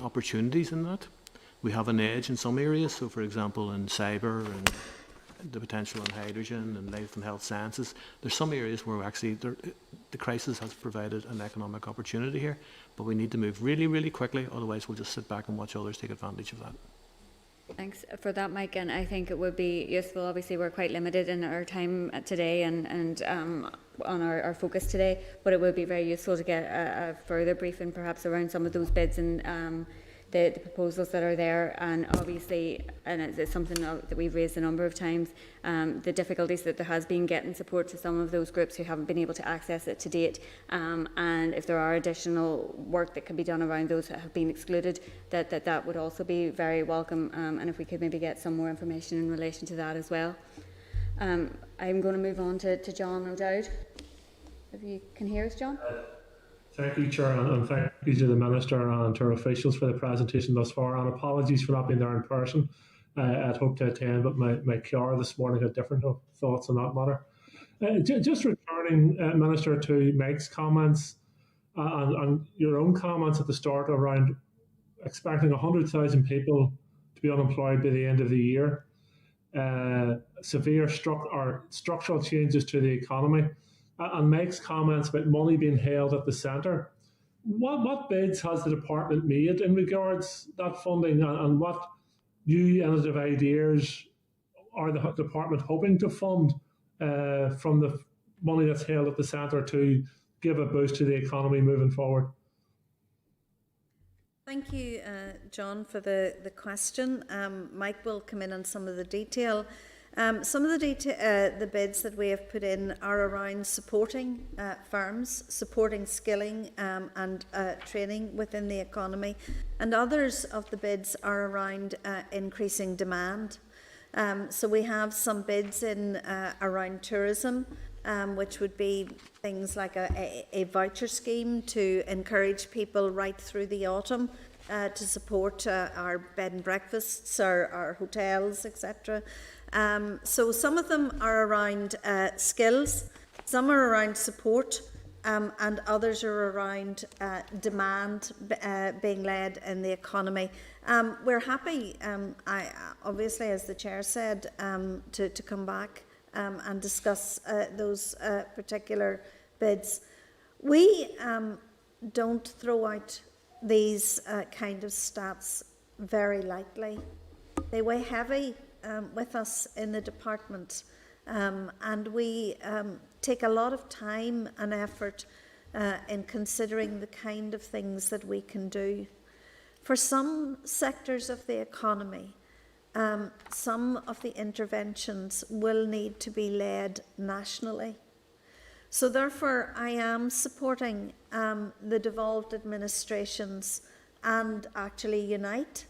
opportunities in that. We have an edge in some areas, so for example in cyber and the potential in hydrogen and life and health sciences. There's some areas where actually the crisis has provided an economic opportunity here, but we need to move really, really quickly, otherwise we'll just sit back and watch others take advantage of that. Thanks for that, Mike, and I think it would be useful. Obviously, we're quite limited in our time today and on our focus today, but it would be very useful to get a further briefing perhaps around some of those bids and the proposals that are there, and obviously, and it's something that we've raised a number of times, the difficulties that there has been getting support to some of those groups who haven't been able to access it to date, and if there are additional work that can be done around those that have been excluded, that would also be very welcome, and if we could maybe get some more information in relation to that as well. I'm going to move on to John O'Dowd. If you can hear us, John? Thank you, Chair, and thank you to the Minister and to our officials for the presentation thus far, and apologies for not being there in person. I'd hoped to attend, but my PR this morning had different thoughts on that matter. Just returning, Minister, to Mike's comments and your own comments at the start around expecting 100,000 people to be unemployed by the end of the year, severe structural changes to the economy, and Mike's comments about money being held at the centre. What bids has the department made in regards to that funding, and what new innovative ideas are the department hoping to fund from the money that's held at the centre to give a boost to the economy moving forward? Thank you, John, for the question. Mike will come in on some of the detail. Some of the bids that we have put in are around supporting firms, supporting skilling and training within the economy, and others of the bids are around increasing demand. So we have some bids in around tourism, which would be things like a voucher scheme to encourage people right through the autumn to support our bed and breakfasts, our hotels, etc. So some of them are around skills, some are around support, and others are around demand being led in the economy. We're happy, obviously, as the Chair said, to come back and discuss those particular bids. We don't throw out these kind of stats very lightly. They weigh heavy with us in the department, and we take a lot of time and effort in considering the kind of things that we can do. For some sectors of the economy, some of the interventions will need to be led nationally. So therefore, I am supporting the devolved administrations and actually Unite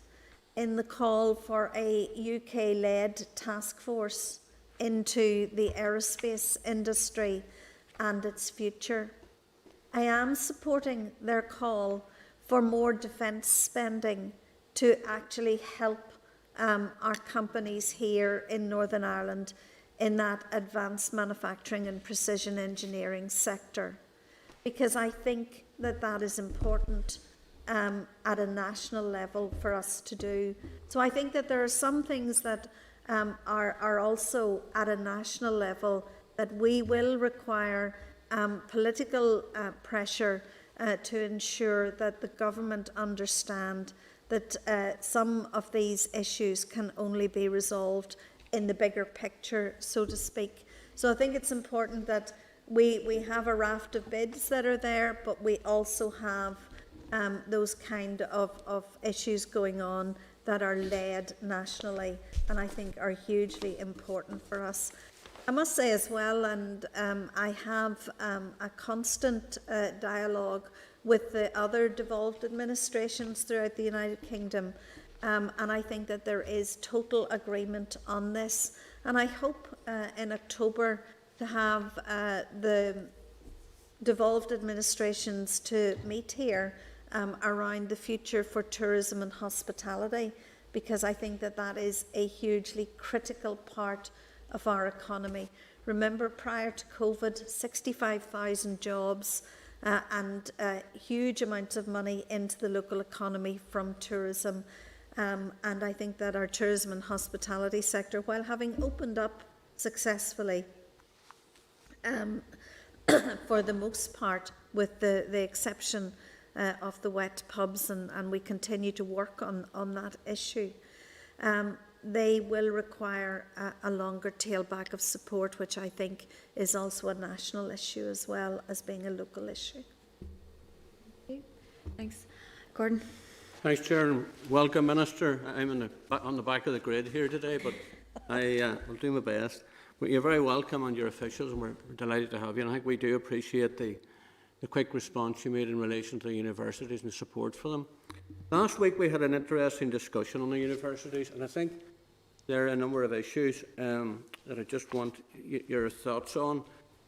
in the call for a UK-led task force into the aerospace industry and its future. I am supporting their call for more defence spending to actually help our companies here in Northern Ireland in that advanced manufacturing and precision engineering sector, because I think that that is important at a national level for us to do. So I think that there are some things that are also at a national level that we will require political pressure to ensure that the government understand that some of these issues can only be resolved in the bigger picture, so to speak. So I think it's important that we have a raft of bids that are there, but we also have those kind of issues going on that are led nationally, and I think are hugely important for us. I must say as well, and I have a constant dialogue with the other devolved administrations throughout the United Kingdom, and I think that there is total agreement on this. And I hope in October to have the devolved administrations to meet here around the future for tourism and hospitality, because I think that that is a hugely critical part of our economy. Remember, prior to COVID, 65,000 jobs and huge amounts of money into the local economy from tourism. And I think that our tourism and hospitality sector, while having opened up successfully for the most part, with the exception of the wet pubs, and we continue to work on that issue, they will require a longer tailback of support, which I think is also a national issue as well as being a local issue. Thanks. Gordon. Thanks, Chair, and welcome, Minister. I'm on the back of the grid here today, but I will do my best. But you're very welcome, and your officials, and we're delighted to have you. And I think we do appreciate the quick response you made in relation to the universities and the support for them. Last week we had an interesting discussion on the universities, and I think there are a number of issues that I just want your thoughts on.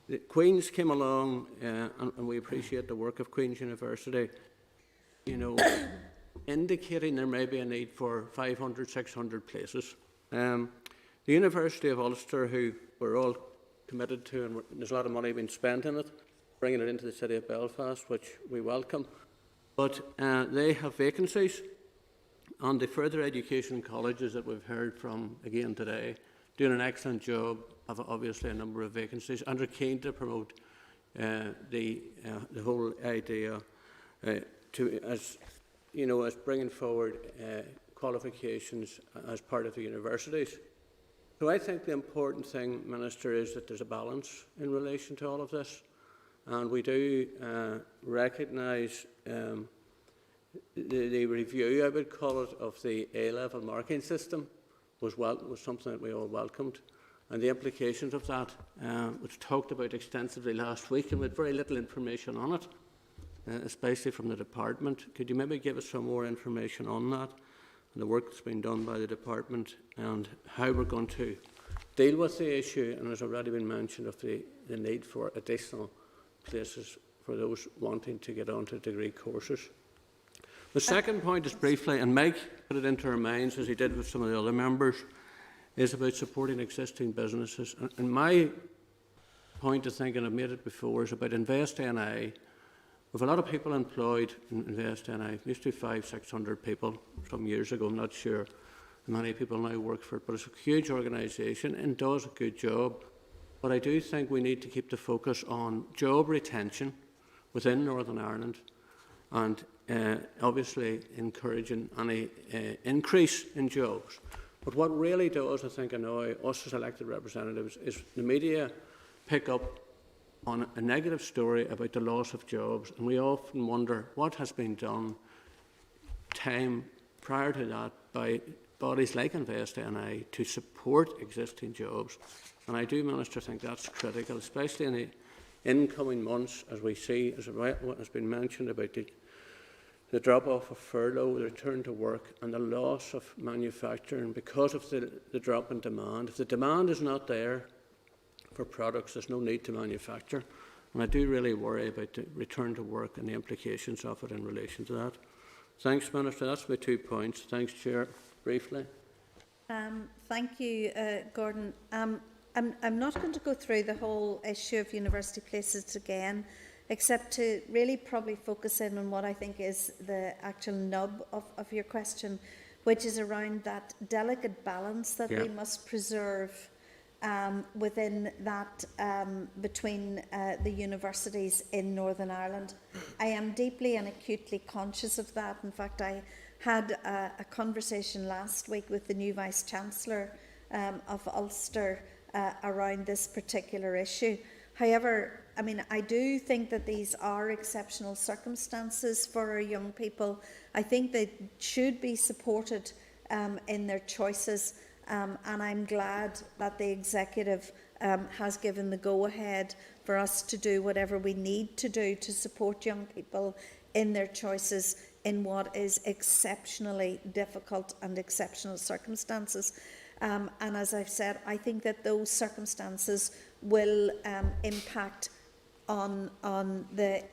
The Queen's came along, and we appreciate the work of Queen's University, indicating there may be a need for 500, 600 places. The University of Ulster, who we're all committed to, and there's a lot of money being spent in it, bringing it into the city of Belfast, which we welcome, but they have vacancies. And the further education colleges that we've heard from again today, doing an excellent job, have obviously a number of vacancies, and are keen to promote the whole idea as bringing forward qualifications as part of the universities. So I think the important thing, Minister, is that there's a balance in relation to all of this. and we do recognise the review, I would call it, of the A-level marking system was something that we all welcomed, and the implications of that was talked about extensively last week, and with very little information on it, especially from the department. Could you maybe give us some more information on that and the work that's been done by the department and how we're going to deal with the issue, and has already been mentioned, of the need for additional places for those wanting to get onto degree courses. The second point is briefly, and Mike put it into our minds as he did with some of the other members, is about supporting existing businesses. And my point, I think, and I've made it before, is about Invest NI. With a lot of people employed in Invest NI, it used to be 500-600 people some years ago. I'm not sure how many people now work for it, but it's a huge organisation and does a good job. But I do think we need to keep the focus on job retention within Northern Ireland, and obviously encouraging any increase in jobs. But what really does, I think, annoy us as elected representatives is the media pick up on a negative story about the loss of jobs, and we often wonder what has been done time prior to that by bodies like Invest NI to support existing jobs. And I do, Minister, think that's critical, especially in the incoming months, as we see, as what has been mentioned about the drop-off of furlough, the return to work, and the loss of manufacturing because of the drop in demand. If the demand is not there for products, there's no need to manufacture. And I do really worry about the return to work and the implications of it in relation to that. Thanks, Minister. That's my 2 points. Thanks, Chair. Briefly. Thank you, Gordon. I'm not going to go through the whole issue of university places again, except to really probably focus in on what I think is the actual nub of your question, which is around that delicate balance that we must preserve within that between the universities in Northern Ireland. I am deeply and acutely conscious of that. In fact, I had a conversation last week with the new Vice-Chancellor of Ulster around this particular issue. However, I mean, I do think that these are exceptional circumstances for our young people. I think they should be supported in their choices, and I'm glad that the Executive has given the go-ahead for us to do whatever we need to do to support young people in their choices in what is exceptionally difficult and exceptional circumstances. And as I've said, I think that those circumstances will impact on the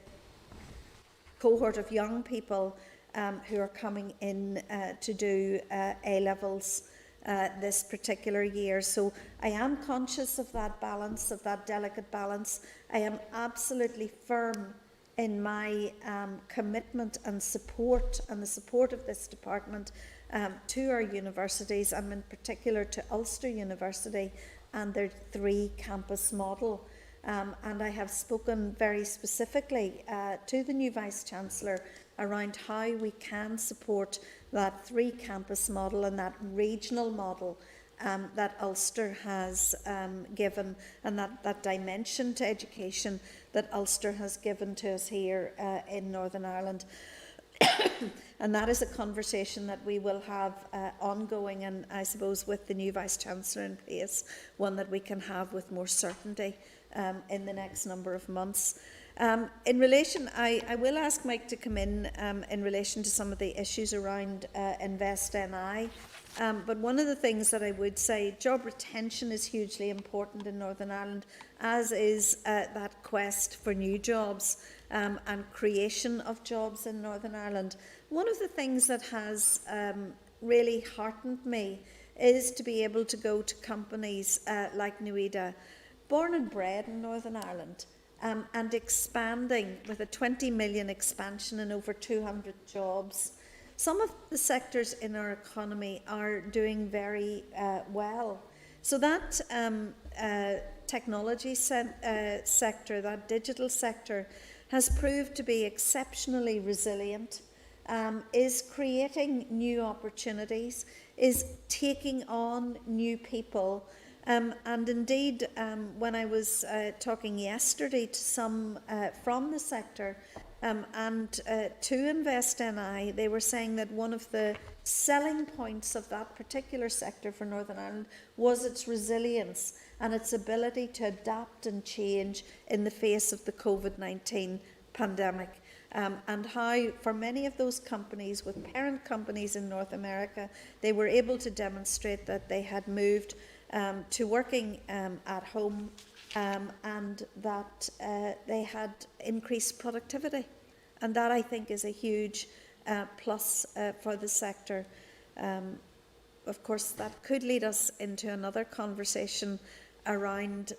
cohort of young people who are coming in to do A-levels this particular year. So I am conscious of that balance, of that delicate balance. I am absolutely firm in my commitment and support, and the support of this department to our universities, and in particular to Ulster University and their 3-campus model. And I have spoken very specifically to the new Vice-Chancellor around how we can support that 3-campus model and that regional model that Ulster has given, and that dimension to education that Ulster has given to us here in Northern Ireland. And that is a conversation that we will have ongoing, and I suppose with the new Vice-Chancellor in place, one that we can have with more certainty in the next number of months. In relation, I will ask Mike to come in relation to some of the issues around Invest NI. But one of the things that I would say, job retention is hugely important in Northern Ireland, as is that quest for new jobs and creation of jobs in Northern Ireland. One of the things that has really heartened me is to be able to go to companies like Nuida, born and bred in Northern Ireland, and expanding with a 20 million expansion and over 200 jobs. Some of the sectors in our economy are doing very well. So that technology sector, that digital sector, has proved to be exceptionally resilient, is creating new opportunities, is taking on new people, And indeed, when I was talking yesterday to some from the sector and to Invest NI, they were saying that one of the selling points of that particular sector for Northern Ireland was its resilience and its ability to adapt and change in the face of the COVID-19 pandemic. And how, for many of those companies, with parent companies in North America, they were able to demonstrate that they had moved to working at home and that they had increased productivity. And that, I think, is a huge plus for the sector. Of course, that could lead us into another conversation around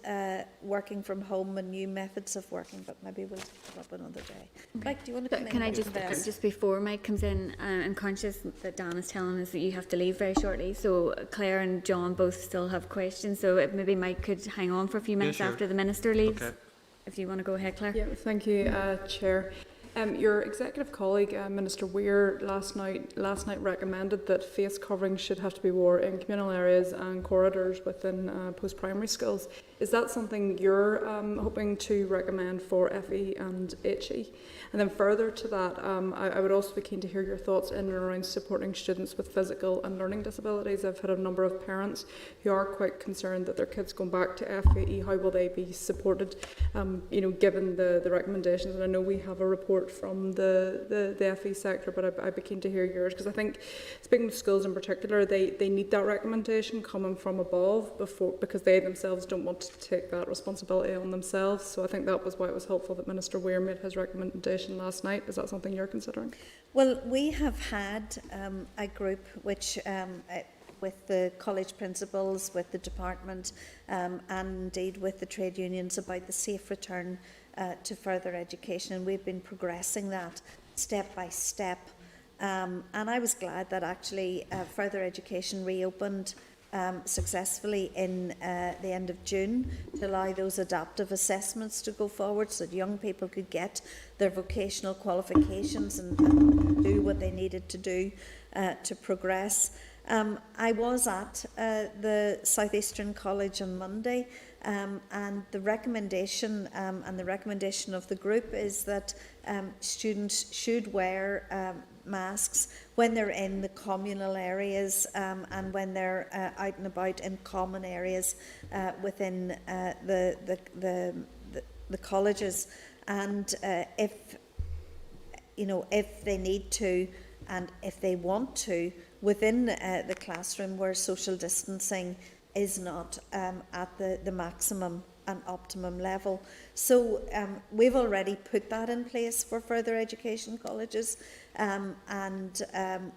working from home and new methods of working, but maybe we'll take it up another day. Mike, do you want to come in? Can I just before Mike comes in, I'm conscious that Dan is telling us that you have to leave very shortly, so Claire and John both still have questions, so if maybe Mike could hang on for a few minutes after the Minister leaves. Okay. If you want to go ahead, Claire. Yeah, thank you, Chair. Your executive colleague, Minister Weir, last night recommended that face coverings should have to be worn in communal areas and corridors within post-primary schools. Is that something you're hoping to recommend for FE and HE? And then further to that, I would also be keen to hear your thoughts in and around supporting students with physical and learning disabilities. I've had a number of parents who are quite concerned that their kids going back to FE, how will they be supported, given the recommendations. And I know we have a report from the FE sector, but I'd be keen to hear yours, because I think, speaking of schools in particular, they need that recommendation coming from above because they themselves don't want to take that responsibility on themselves. So I think that was why it was helpful that Minister Weir made his recommendation last night. Is that something you're considering? Well, we have had a group which with the college principals, with the department and indeed with the trade unions about the safe return to further education, and we've been progressing that step by step. And I was glad that actually further education reopened successfully in the end of June to allow those adaptive assessments to go forward so that young people could get their vocational qualifications and do what they needed to do to progress. I was at the South Eastern College on Monday, and the recommendation of the group is that students should wear masks when they're in the communal areas and when they're out and about in common areas within the colleges, and if they need to and if they want to, within the classroom where social distancing is not at the maximum and optimum level. So we've already put that in place for further education colleges, and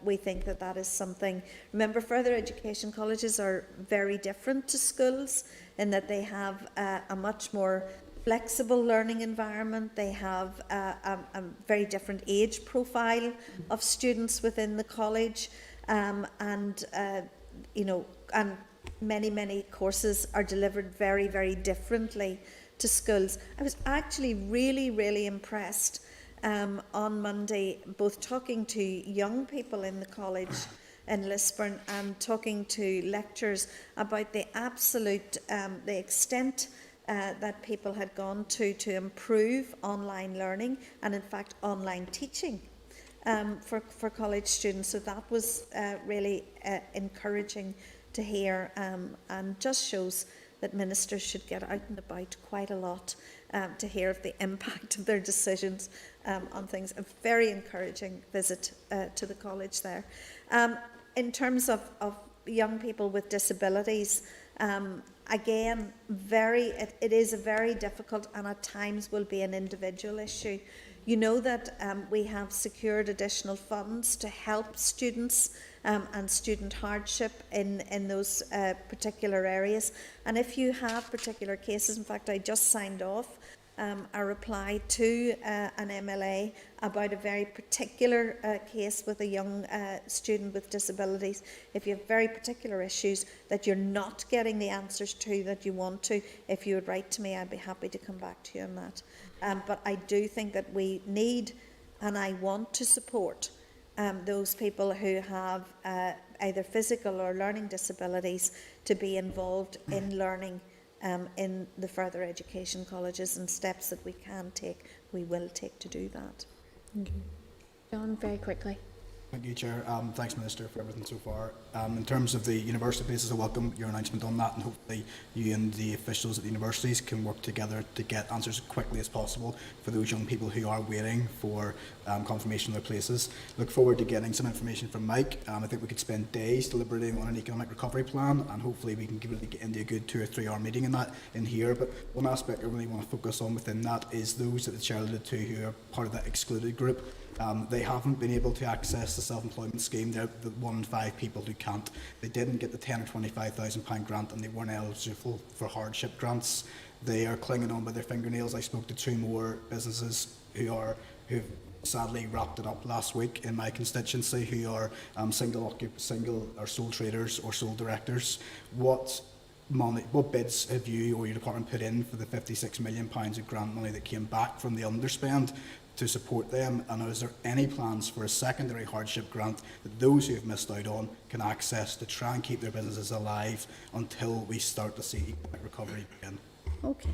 we think that that is something. Remember, further education colleges are very different to schools in that they have a much more flexible learning environment. They have a very different age profile of students within the college, and many courses are delivered very, very differently to schools. I was actually really impressed on Monday, both talking to young people in the college in Lisburn and talking to lecturers about the absolute, the extent that people had gone to improve online learning and in fact online teaching for college students. So that was really encouraging to hear, and just shows that ministers should get out and about quite a lot to hear of the impact of their decisions on things. A very encouraging visit to the college there. In terms of young people with disabilities, again, it is a very difficult and at times will be an individual issue. You know that we have secured additional funds to help students and student hardship in those particular areas. And if you have particular cases, in fact, I just signed off a reply to an MLA about a very particular case with a young student with disabilities. If you have very particular issues that you're not getting the answers to that you want to, if you would write to me, I'd be happy to come back to you on that. But I do think that we need and I want to support those people who have either physical or learning disabilities to be involved in learning in the further education colleges, and steps that we can take, we will take to do that. Okay. John, very quickly. Thank you, Chair. Thanks, Minister, for everything so far. In terms of the university places, I welcome your announcement on that, and hopefully you and the officials at the universities can work together to get answers as quickly as possible for those young people who are waiting for confirmation of their places. Look forward to getting some information from Mike. I think we could spend days deliberating on an economic recovery plan, and hopefully we can really get into a good 2 or 3 hour meeting in that in here. But one aspect I really want to focus on within that is those that the Chair alluded to who are part of that excluded group. They haven't been able to access the self-employment scheme. They're the 1 in 5 people who can't. They didn't get the £10,000 or £25,000 grant, and they weren't eligible for hardship grants. They are clinging on by their fingernails. I spoke to 2 more businesses who've sadly wrapped it up last week in my constituency, who are single or sole traders or sole directors. What bids have you or your department put in for the £56 million of grant money that came back from the underspend to support them, and is there any plans for a secondary hardship grant that those who have missed out on can access to try and keep their businesses alive until we start to see economic recovery begin? Okay.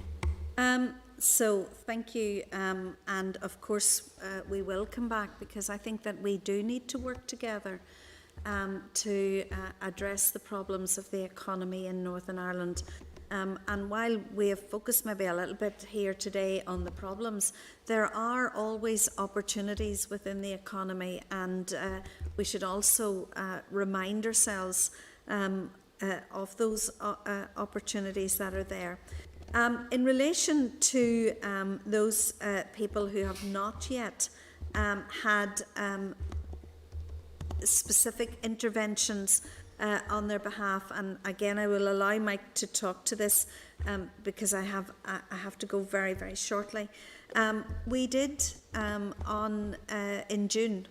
So thank you, and of course we will come back, because I think that we do need to work together to address the problems of the economy in Northern Ireland. And while we have focused maybe a little bit here today on the problems, there are always opportunities within the economy, and we should also remind ourselves of those opportunities that are there. In relation to those people who have not yet had specific interventions on their behalf, and again I will allow Mike to talk to this because I have to go very, very shortly. We did in June,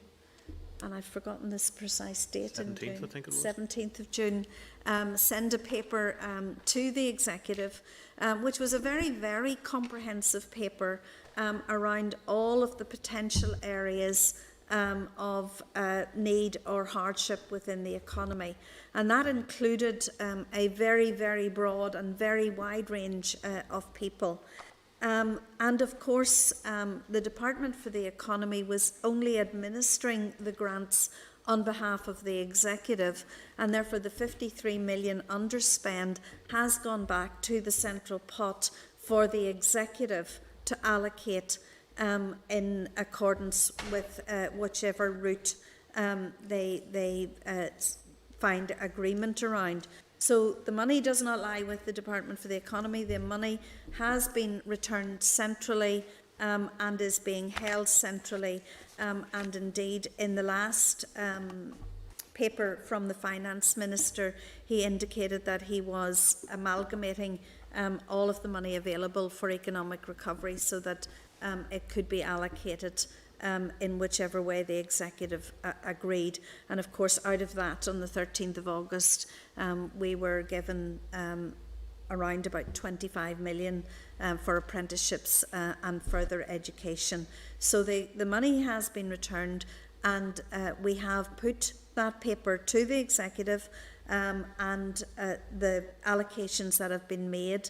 and I've forgotten this precise date. 17th, I think it was. 17th of June, send a paper to the executive, which was a very, very comprehensive paper around all of the potential areas of need or hardship within the economy. And that included a very, very broad and very wide range of people. And of course, the Department for the Economy was only administering the grants on behalf of the executive, and therefore the 53 million underspend has gone back to the central pot for the executive to allocate in accordance with whichever route they find agreement around. So the money does not lie with the Department for the Economy. The money has been returned centrally and is being held centrally. And indeed, in the last paper from the Finance Minister, he indicated that he was amalgamating all of the money available for economic recovery so that it could be allocated in whichever way the executive agreed. And of course, out of that, on the 13th of August, we were given around about 25 million for apprenticeships and further education. So the money has been returned, and we have put that paper to the executive and the allocations that have been made.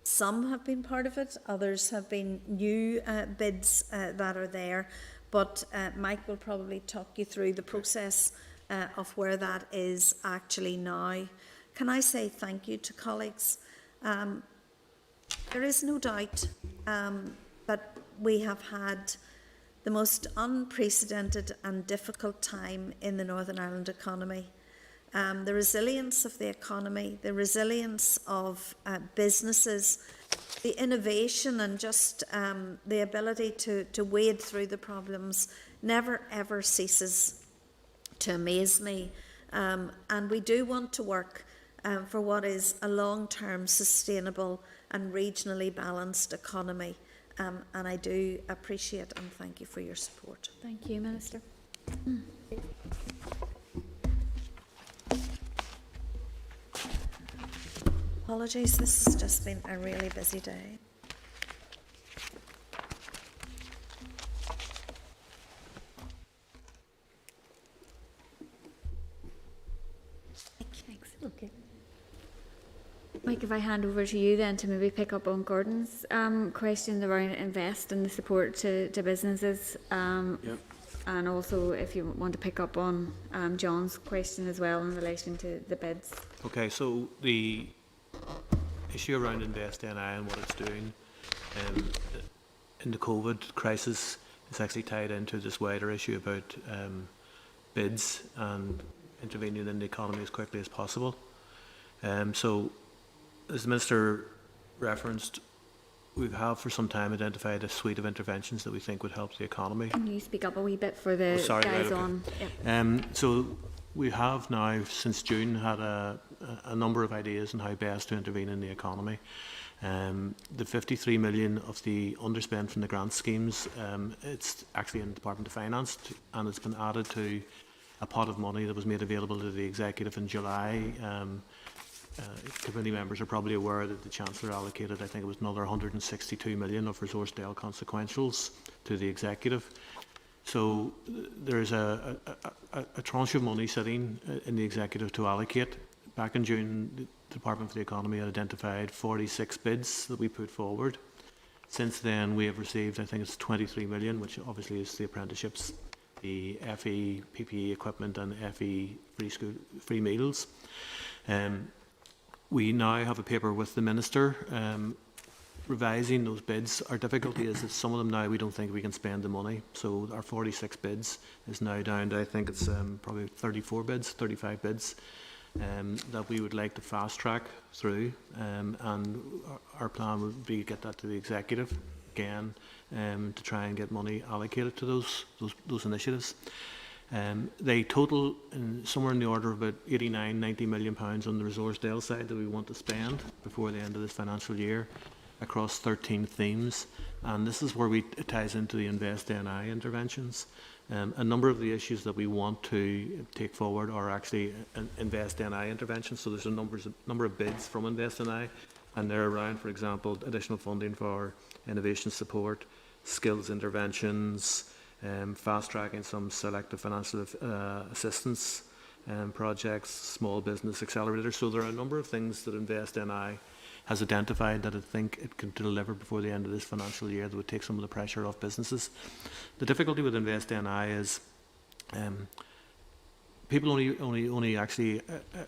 Some have been part of it, others have been new bids that are there, but Mike will probably talk you through the process of where that is actually now. Can I say thank you to colleagues? There is no doubt that we have had the most unprecedented and difficult time in the Northern Ireland economy. The resilience of the economy, the resilience of businesses, the innovation and just the ability to wade through the problems never ever ceases to amaze me. And we do want to work for what is a long-term, sustainable and regionally balanced economy. And I do appreciate and thank you for your support. Thank you, Minister. Apologies, this has just been a really busy day. Okay. Mike, if I hand over to you then to maybe pick up on Gordon's question around invest and the support to businesses. Yep. And also if you want to pick up on John's question as well in relation to the bids. Okay, so the issue around Invest NI and what it's doing in the COVID crisis is actually tied into this wider issue about bids and intervening in the economy as quickly as possible. So, as the Minister referenced, we have for some time identified a suite of interventions that we think would help the economy. Can you speak up a wee bit for the guys on? Yep. So we have now, since June, had a number of ideas on how best to intervene in the economy. The 53 million of the underspend from the grant schemes, it's actually in the Department of Finance, and it's been added to a pot of money that was made available to the Executive in July. Committee members are probably aware that the Chancellor allocated, I think it was another 162 million of resource-style consequentials to the Executive. So there is a tranche of money sitting in the Executive to allocate. Back in June, the Department for the Economy had identified 46 bids that we put forward. Since then, we have received, I think it's 23 million, which obviously is the apprenticeships, the FE, PPE equipment and FE free meals. We now have a paper with the Minister revising those bids. Our difficulty is that some of them now we don't think we can spend the money. So our 46 bids is now down to, I think it's probably 34 bids, 35 bids that we would like to fast track through. And our plan would be to get that to the Executive again to try and get money allocated to those initiatives. They total somewhere in the order of about 89-90 million pounds on the resource-style side that we want to spend before the end of this financial year across 13 themes, and this is where it ties into the Invest NI interventions. A number of the issues that we want to take forward are actually Invest NI interventions, so there's a number of bids from Invest NI, and they're around, for example, additional funding for innovation support, skills interventions, fast-tracking some selective financial assistance projects, small business accelerators. So there are a number of things that Invest NI has identified that I think it can deliver before the end of this financial year that would take some of the pressure off businesses. The difficulty with Invest NI is people only actually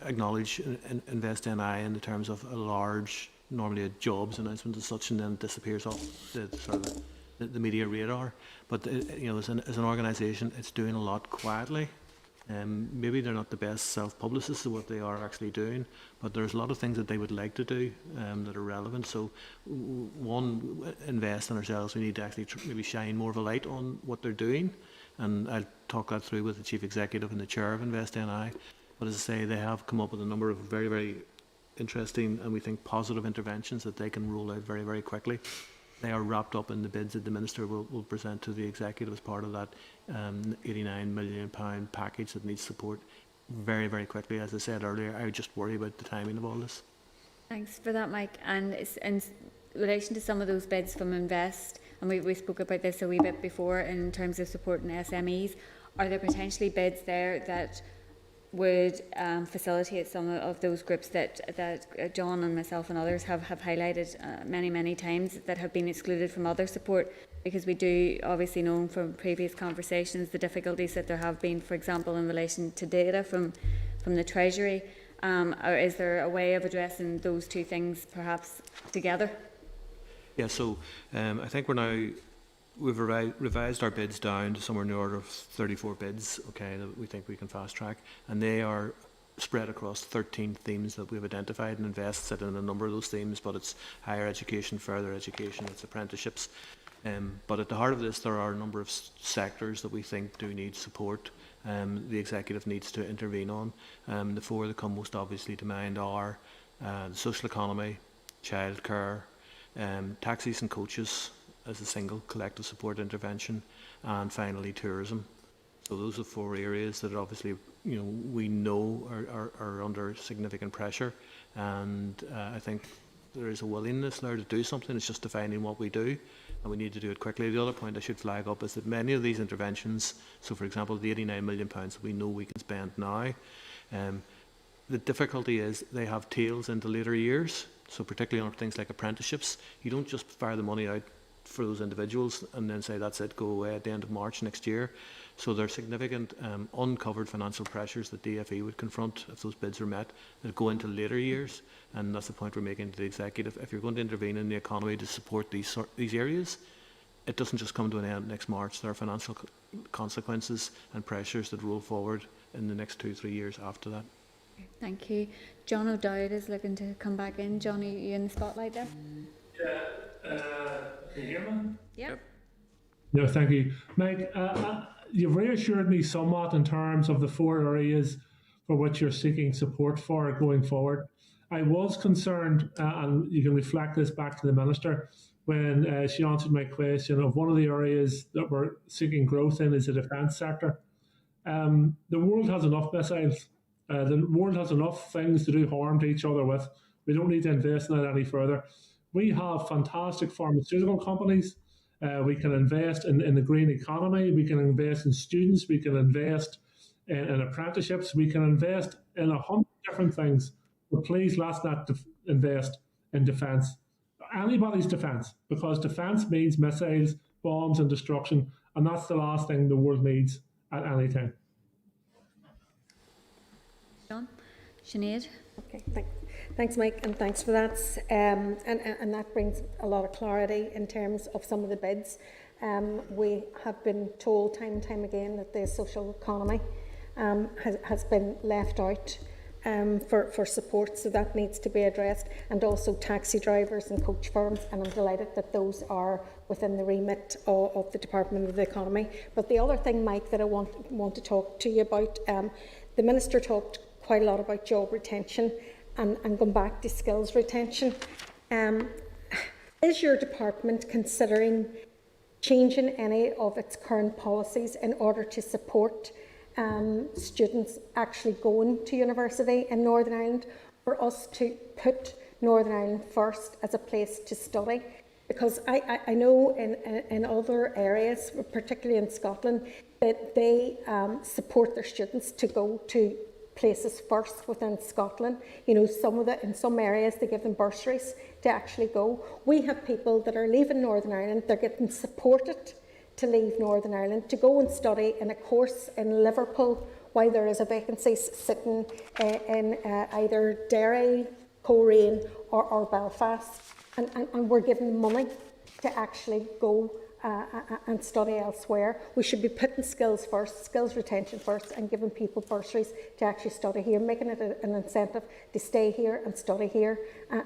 acknowledge Invest NI in the terms of a large, normally a jobs announcement as such, and then it disappears off the media radar. But as an organisation, it's doing a lot quietly. Maybe they're not the best self-publicists of what they are actually doing, but there's a lot of things that they would like to do that are relevant. So, one, invest in ourselves. We need to actually maybe shine more of a light on what they're doing, and I'll talk that through with the Chief Executive and the Chair of Invest NI. But as I say, they have come up with a number of very, very interesting and we think positive interventions that they can roll out very, very quickly. They are wrapped up in the bids that the Minister will present to the Executive as part of that £89 million package that needs support very, very quickly. As I said earlier, I would just worry about the timing of all this. Thanks for that, Mike. And in relation to some of those bids from Invest, and we spoke about this a wee bit before in terms of supporting SMEs, are there potentially bids there that would facilitate some of those groups that John and myself and others have highlighted many times that have been excluded from other support? Because we do obviously know from previous conversations the difficulties that there have been, for example, in relation to data from the Treasury. Or is there a way of addressing those two things perhaps together? Yeah, so I think we've revised our bids down to somewhere in the order of 34 bids, okay, that we think we can fast track, and they are spread across 13 themes that we've identified, and Invest sit in a number of those themes, but it's higher education, further education, it's apprenticeships. But at the heart of this, there are a number of sectors that we think do need support. The Executive needs to intervene on. The four that come most obviously to mind are the social economy, childcare, taxis and coaches as a single collective support intervention, and finally tourism. So those are four areas that obviously we know are under significant pressure, and I think there is a willingness there to do something. It's just defining what we do, and we need to do it quickly. The other point I should flag up is that many of these interventions, so for example the £89 million that we know we can spend now, the difficulty is they have tails into later years. So particularly on things like apprenticeships, you don't just fire the money out for those individuals and then say that's it, go away at the end of March next year. So there are significant uncovered financial pressures that DFE would confront if those bids are met that go into later years, and that's the point we're making to the executive. If you're going to intervene in the economy to support these areas, it doesn't just come to an end next March. There are financial consequences and pressures that roll forward in the next 2-3 years after that. Thank you. John O'Dowd is looking to come back in. John, are you in the spotlight there? Yeah, can you hear me? Yep. No, thank you. Mike, you've reassured me somewhat in terms of the 4 areas for which you're seeking support for going forward. I was concerned, and you can reflect this back to the Minister, when she answered my question of one of the areas that we're seeking growth in is the defence sector. The world has enough missiles. The world has enough things to do harm to each other with. We don't need to invest in it any further. We have fantastic pharmaceutical companies. We can invest in the green economy. We can invest in students. We can invest in apprenticeships. We can invest in 100 different things. But please, let's not invest in defence. Anybody's defence, because defence means missiles, bombs and destruction, and that's the last thing the world needs at any time. John? Sinead? Okay, thanks Mike, and thanks for that. And that brings a lot of clarity in terms of some of the bids. We have been told time and time again that the social economy has been left out for support, so that needs to be addressed, and also taxi drivers and coach firms, and I'm delighted that those are within the remit of the Department of the Economy. But the other thing, Mike, that I want to talk to you about, the Minister talked quite a lot about job retention and going back to skills retention. Is your department considering changing any of its current policies in order to support students actually going to university in Northern Ireland, for us to put Northern Ireland first as a place to study? Because I know in other areas, particularly in Scotland, that they support their students to go to places first within Scotland. You know, in some areas they give them bursaries to actually go. We have people that are leaving Northern Ireland, they're getting supported to leave Northern Ireland to go and study in a course in Liverpool while there is a vacancy sitting in either Derry, Coleraine or Belfast, and we're giving them money to actually go and study elsewhere. We should be putting skills first, skills retention first, and giving people bursaries to actually study here, making it an incentive to stay here and study here,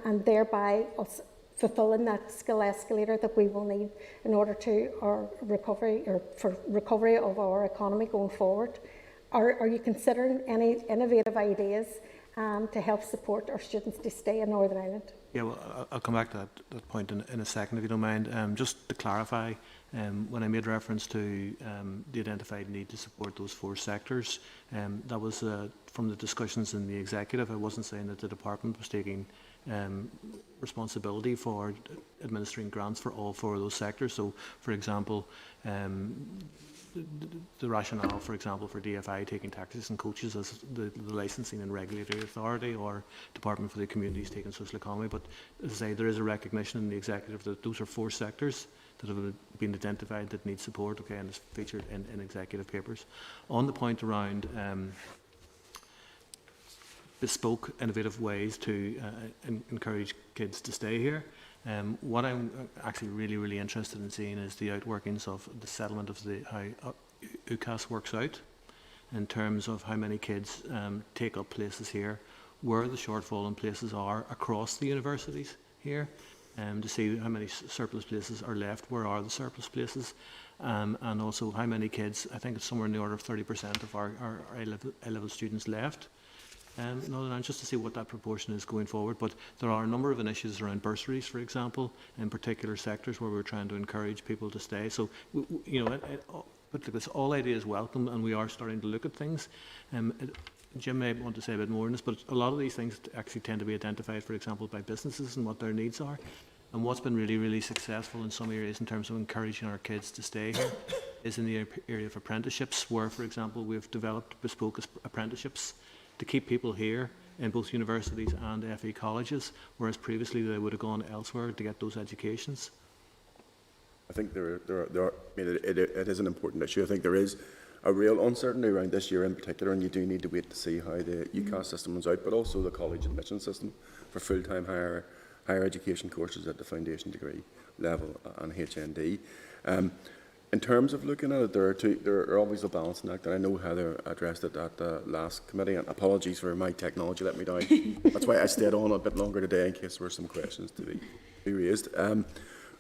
and thereby us fulfilling that skill escalator that we will need in order to our recovery, or for recovery of our economy going forward. Are you considering any innovative ideas to help support our students to stay in Northern Ireland? Yeah, well, I'll come back to that point in a second, if you don't mind. Just to clarify, when I made reference to the identified need to support those 4 sectors, that was from the discussions in the executive. I wasn't saying that the department was taking responsibility for administering grants for all 4 of those sectors. So, for example, the rationale, for example, for DFI taking taxis and coaches as the licensing and regulatory authority, or Department for the Communities taking social economy. But as I say, there is a recognition in the executive that those are 4 sectors that have been identified that need support, okay, and it's featured in executive papers. On the point around bespoke, innovative ways to encourage kids to stay here, what I'm actually really interested in seeing is the outworkings of the settlement of how UCAS works out, in terms of how many kids take up places here, where the shortfall in places are across the universities here, to see how many surplus places are left, where are the surplus places, and also how many kids, I think it's somewhere in the order of 30% of our A-level students left. Just to see what that proportion is going forward. But there are a number of initiatives around bursaries, for example, in particular sectors where we're trying to encourage people to stay. So, all ideas welcome, and we are starting to look at things. Jim may want to say a bit more on this, but a lot of these things actually tend to be identified, for example, by businesses and what their needs are. And what's been really successful in some areas in terms of encouraging our kids to stay here is in the area of apprenticeships, where, for example, we've developed bespoke apprenticeships to keep people here in both universities and FE colleges, whereas previously they would have gone elsewhere to get those educations? I think it is an important issue. I think there is a real uncertainty around this year in particular, and you do need to wait to see how the UCAS system runs out, but also the college admission system for full-time higher education courses at the foundation degree level and HND. In terms of looking at it, there are always a balancing act, and I know Heather addressed it at the last committee, and apologies for my technology let me down. That's why I stayed on a bit longer today in case there were some questions to be raised.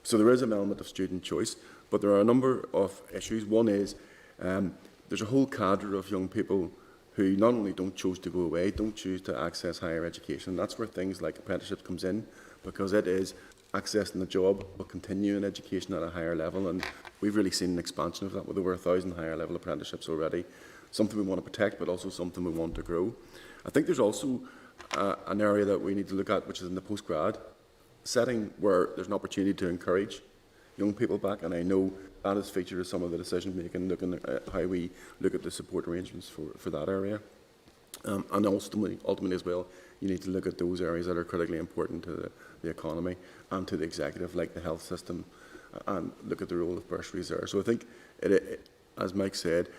So there is an element of student choice, but there are a number of issues. One is there's a whole cadre of young people who not only don't choose to go away, don't choose to access higher education. That's where things like apprenticeships comes in, because it is accessing the job but continuing education at a higher level, and we've really seen an expansion of that with over 1,000 higher level apprenticeships already. Something we want to protect, but also something we want to grow. I think there's also an area that we need to look at, which is in the postgrad setting, where there's an opportunity to encourage young people back, and I know that is featured as some of the decision making, looking at how we look at the support arrangements for that area. And ultimately as well, you need to look at those areas that are critically important to the economy and to the executive, like the health system, and look at the role of bursaries there. So I think, as Mike said,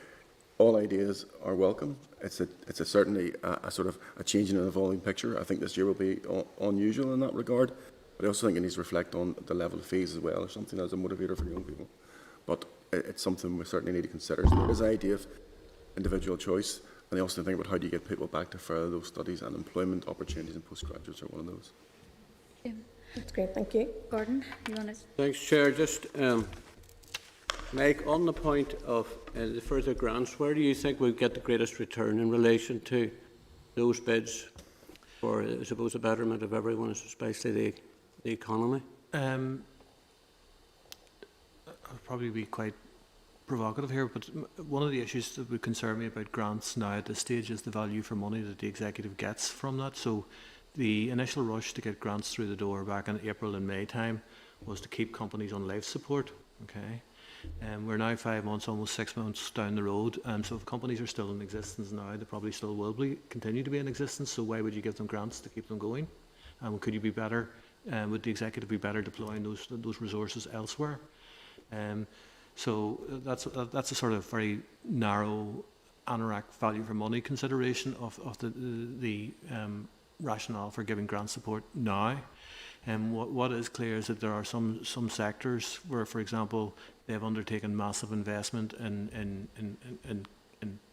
all ideas are welcome. It's certainly a sort of a change in an evolving picture. I think this year will be unusual in that regard, but I also think it needs to reflect on the level of fees as well, or something as a motivator for young people. But it's something we certainly need to consider. So there is an idea of individual choice, and I also think about how do you get people back to further those studies, and employment opportunities and postgraduates are one of those. That's great, thank you. Gordon, you want to? Thanks, Chair. Just Mike, on the point of the further grants, where do you think we'll get the greatest return in relation to those bids for, I suppose, the betterment of everyone, especially the economy? I'll probably be quite provocative here, but one of the issues that would concern me about grants now at this stage is the value for money that the executive gets from that. So the initial rush to get grants through the door back in April and May time was to keep companies on life support. Okay, we're now 5 months, almost 6 months down the road, so if companies are still in existence now, they probably still will continue to be in existence. So why would you give them grants to keep them going? Could you be better? Would the executive be better deploying those resources elsewhere? So that's a sort of very narrow anorak value for money consideration of the rationale for giving grant support now. And what is clear is that there are some sectors where, for example, they have undertaken massive investment in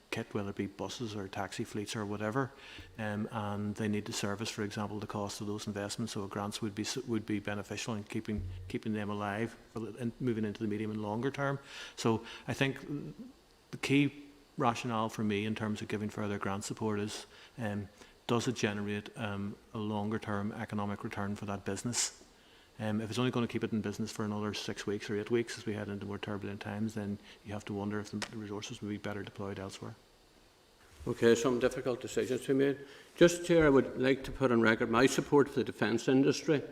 kit, whether it be buses or taxi fleets or whatever, and they need to service, for example, the cost of those investments. So grants would be beneficial in keeping them alive and moving into the medium and longer term. So I think the key rationale for me in terms of giving further grant support is, does it generate a longer term economic return for that business? If it's only going to keep it in business for another 6 weeks or 8 weeks as we head into more turbulent times, then you have to wonder if the resources would be better deployed elsewhere. Okay, some difficult decisions to be made. Just here, I would like to put on record my support for the defence industry.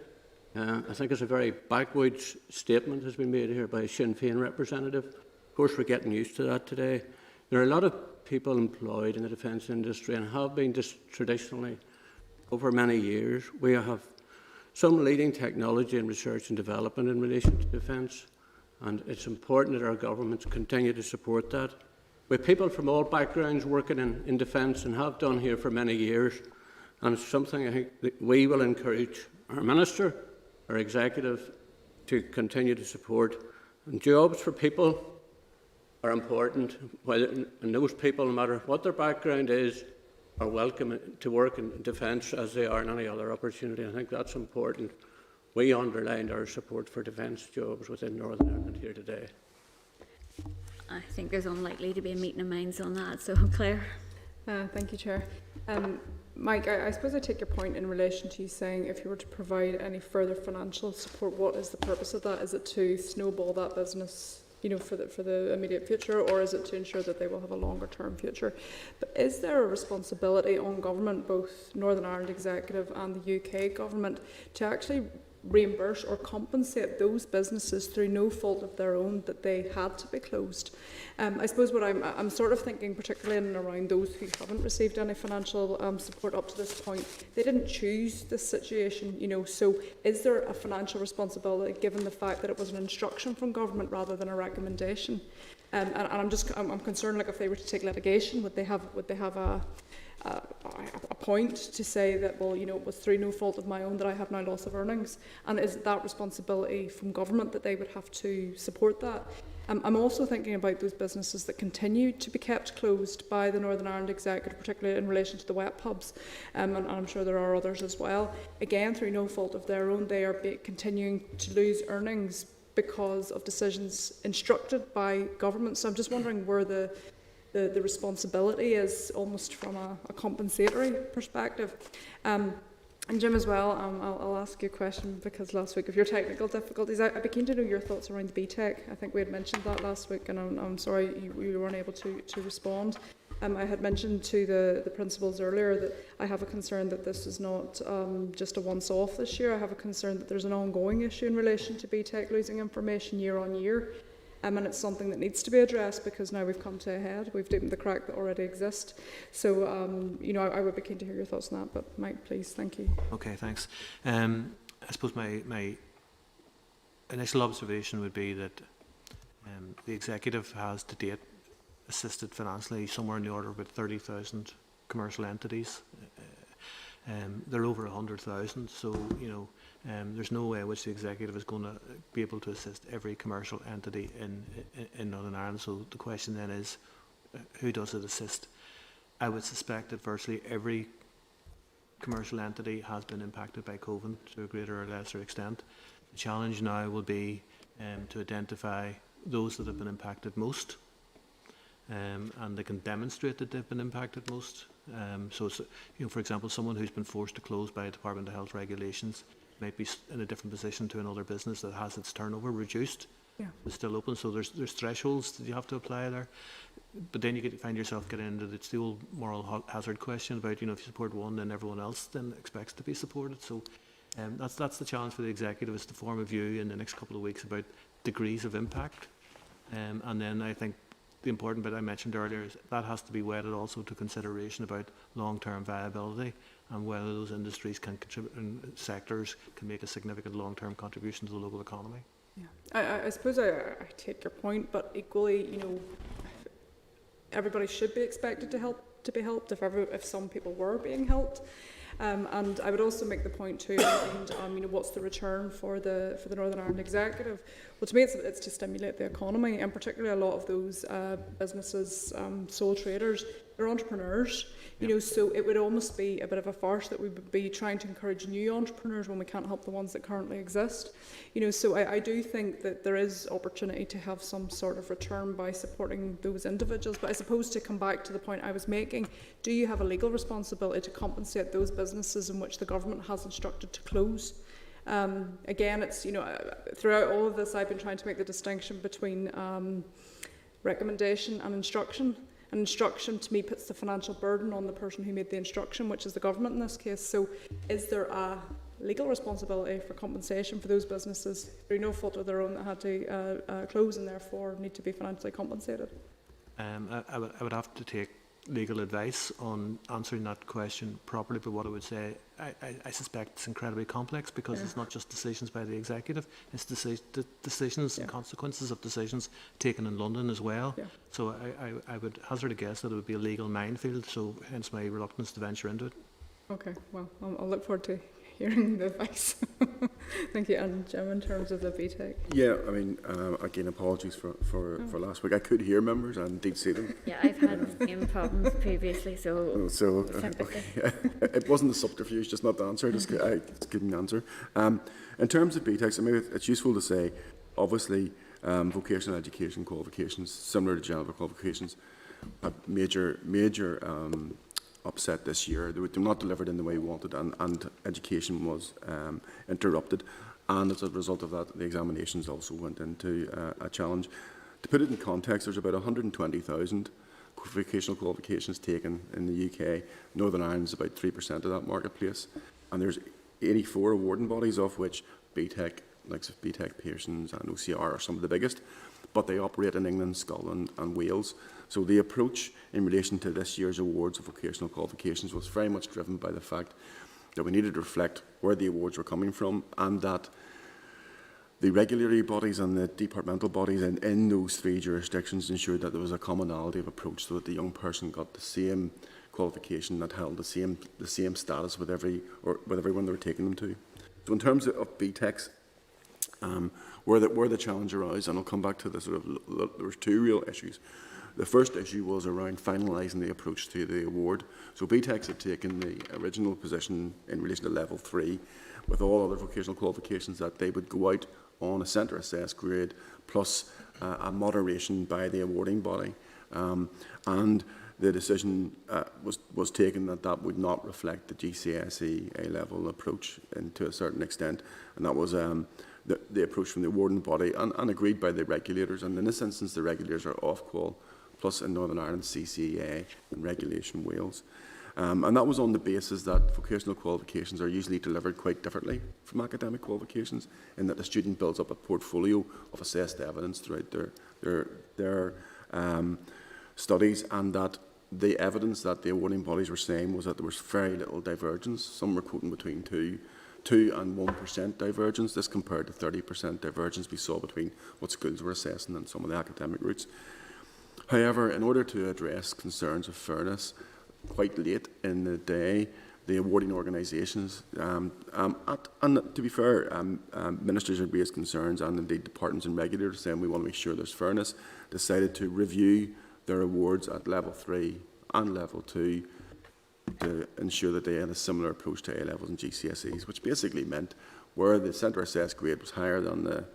I think it's a very backwards statement has been made here by a Sinn Féin representative. Of course, we're getting used to that today. There are a lot of people employed in the defence industry and have been traditionally over many years. We have some leading technology and research and development in relation to defence, and it's important that our governments continue to support that. We have people from all backgrounds working in defence and have done here for many years, and it's something I think that we will encourage our Minister, our Executive, to continue to support. And jobs for people are important, and those people, no matter what their background is, are welcome to work in defence as they are in any other opportunity. I think that's important. We underlined our support for defence jobs within Northern Ireland here today. I think there's unlikely to be a meeting of minds on that, so Claire. Thank you, Chair. Mike, I suppose I take your point in relation to you saying if you were to provide any further financial support, what is the purpose of that? Is it to snowball that business, for the immediate future, or is it to ensure that they will have a longer term future? But is there a responsibility on government, both Northern Ireland Executive and the UK government, to actually reimburse or compensate those businesses through no fault of their own that they had to be closed. I suppose what I'm sort of thinking, particularly in and around those who haven't received any financial support up to this point, they didn't choose this situation, you know, so is there a financial responsibility given the fact that it was an instruction from government rather than a recommendation? And I'm concerned, like, if they were to take litigation, would they have a point to say that, well, you know, it was through no fault of my own that I have now loss of earnings? And is that responsibility from government that they would have to support that? I'm also thinking about those businesses that continue to be kept closed by the Northern Ireland Executive, particularly in relation to the wet pubs, and I'm sure there are others as well. Again, through no fault of their own, they are continuing to lose earnings because of decisions instructed by government. So I'm just wondering where the responsibility is, almost from a compensatory perspective. And Jim as well, I'll ask you a question, because last week of your technical difficulties, I'd be keen to know your thoughts around the BTEC. I think we had mentioned that last week, and I'm sorry you weren't able to respond. I had mentioned to the principals earlier that I have a concern that this is not just a once-off this year. I have a concern that there's an ongoing issue in relation to BTEC losing information year on year. And it's something that needs to be addressed, because now we've come to a head. We've deepened the crack that already exists. So, you know, I would be keen to hear your thoughts on that. But Mike, please, thank you. Okay, thanks. I suppose my initial observation would be that the executive has to date assisted financially somewhere in the order of about 30,000 commercial entities. They're over 100,000, so, you know, there's no way in which the executive is going to be able to assist every commercial entity in Northern Ireland. So the question then is, who does it assist? I would suspect that virtually every commercial entity has been impacted by COVID to a greater or lesser extent. The challenge now will be to identify those that have been impacted most, and they can demonstrate that they've been impacted most. So, you know, for example, someone who's been forced to close by Department of Health regulations might be in a different position to another business that has its turnover reduced. Yeah. It's still open, so there's thresholds that you have to apply there. But then you find yourself getting into the old moral hazard question about, you know, if you support one, then everyone else then expects to be supported. So that's the challenge for the executive, is to form a view in the next couple of weeks about degrees of impact. And then I think the important bit I mentioned earlier is that has to be wedded also to consideration about long-term viability and whether those industries can contribute and sectors can make a significant long-term contribution to the local economy. Yeah, I suppose I take your point, but equally, you know, everybody should be expected to be helped if some people were being helped. And I would also make the point too, you know, what's the return for the Northern Ireland Executive? Well, to me, it's to stimulate the economy, and particularly a lot of those businesses, sole traders, they're entrepreneurs. You know, so it would almost be a bit of a farce that we would be trying to encourage new entrepreneurs when we can't help the ones that currently exist. You know, so I do think that there is opportunity to have some sort of return by supporting those individuals. But I suppose, to come back to the point I was making, do you have a legal responsibility to compensate those businesses in which the government has instructed to close? Again, it's, you know, throughout all of this, I've been trying to make the distinction between recommendation and instruction. And instruction, to me, puts the financial burden on the person who made the instruction, which is the government in this case. So is there a legal responsibility for compensation for those businesses through no fault of their own that had to close and therefore need to be financially compensated? I would have to take legal advice on answering that question properly, but what I would say, I suspect it's incredibly complex, because it's not just decisions by the executive, it's decisions and consequences of decisions taken in London as well. So I would hazard a guess that it would be a legal minefield, so hence my reluctance to venture into it. Okay, well, I'll look forward to hearing the advice. Thank you. And Jim, in terms of the BTEC? Yeah, I mean, again, apologies for last week. I could hear members and did see them. Yeah, I've had the same problems previously, so it wasn't a subterfuge, just not the answer, just I couldn't answer. In terms of BTECs, I mean, it's useful to say, obviously, vocational education qualifications, similar to general qualifications, a major upset this year. They were not delivered in the way we wanted, and education was interrupted, and as a result of that, the examinations also went into a challenge. To put it in context, there's about 120,000 vocational qualifications taken in the UK. Northern Ireland is about 3% of that marketplace, and there's 84 awarding bodies, of which BTEC, likes of BTEC, Pearson's and OCR are some of the biggest, but they operate in England, Scotland and Wales. So the approach in relation to this year's awards of vocational qualifications was very much driven by the fact that we needed to reflect where the awards were coming from, and that the regulatory bodies and the departmental bodies in those three jurisdictions ensured that there was a commonality of approach, so that the young person got the same qualification that held the same status with everyone they were taking them to. So in terms of BTECs, where the challenge arose, and I'll come back to the there was two real issues. The first issue was around finalising the approach to the award. So BTECs had taken the original position in relation to level 3, with all other vocational qualifications, that they would go out on a centre assessed grade plus a moderation by the awarding body. And the decision was taken that would not reflect the GCSE A-level approach to a certain extent, and that was the approach from the awarding body and agreed by the regulators. And in this instance, the regulators are Ofqual, plus in Northern Ireland CCA and Regulation Wales. And that was on the basis that vocational qualifications are usually delivered quite differently from academic qualifications, in that the student builds up a portfolio of assessed evidence throughout their studies, and that the evidence that the awarding bodies were saying was that there was very little divergence. Some were quoting between 2 and 1% divergence. This compared to 30% divergence we saw between what schools were assessing and some of the academic routes. However, in order to address concerns of fairness, quite late in the day, the awarding organisations, and to be fair, ministers have raised concerns, and indeed departments and regulators saying we want to make sure there's fairness, decided to review their awards at level 3 and level 2 to ensure that they had a similar approach to A-levels and GCSEs, which basically meant where the centre assessed grade was higher than the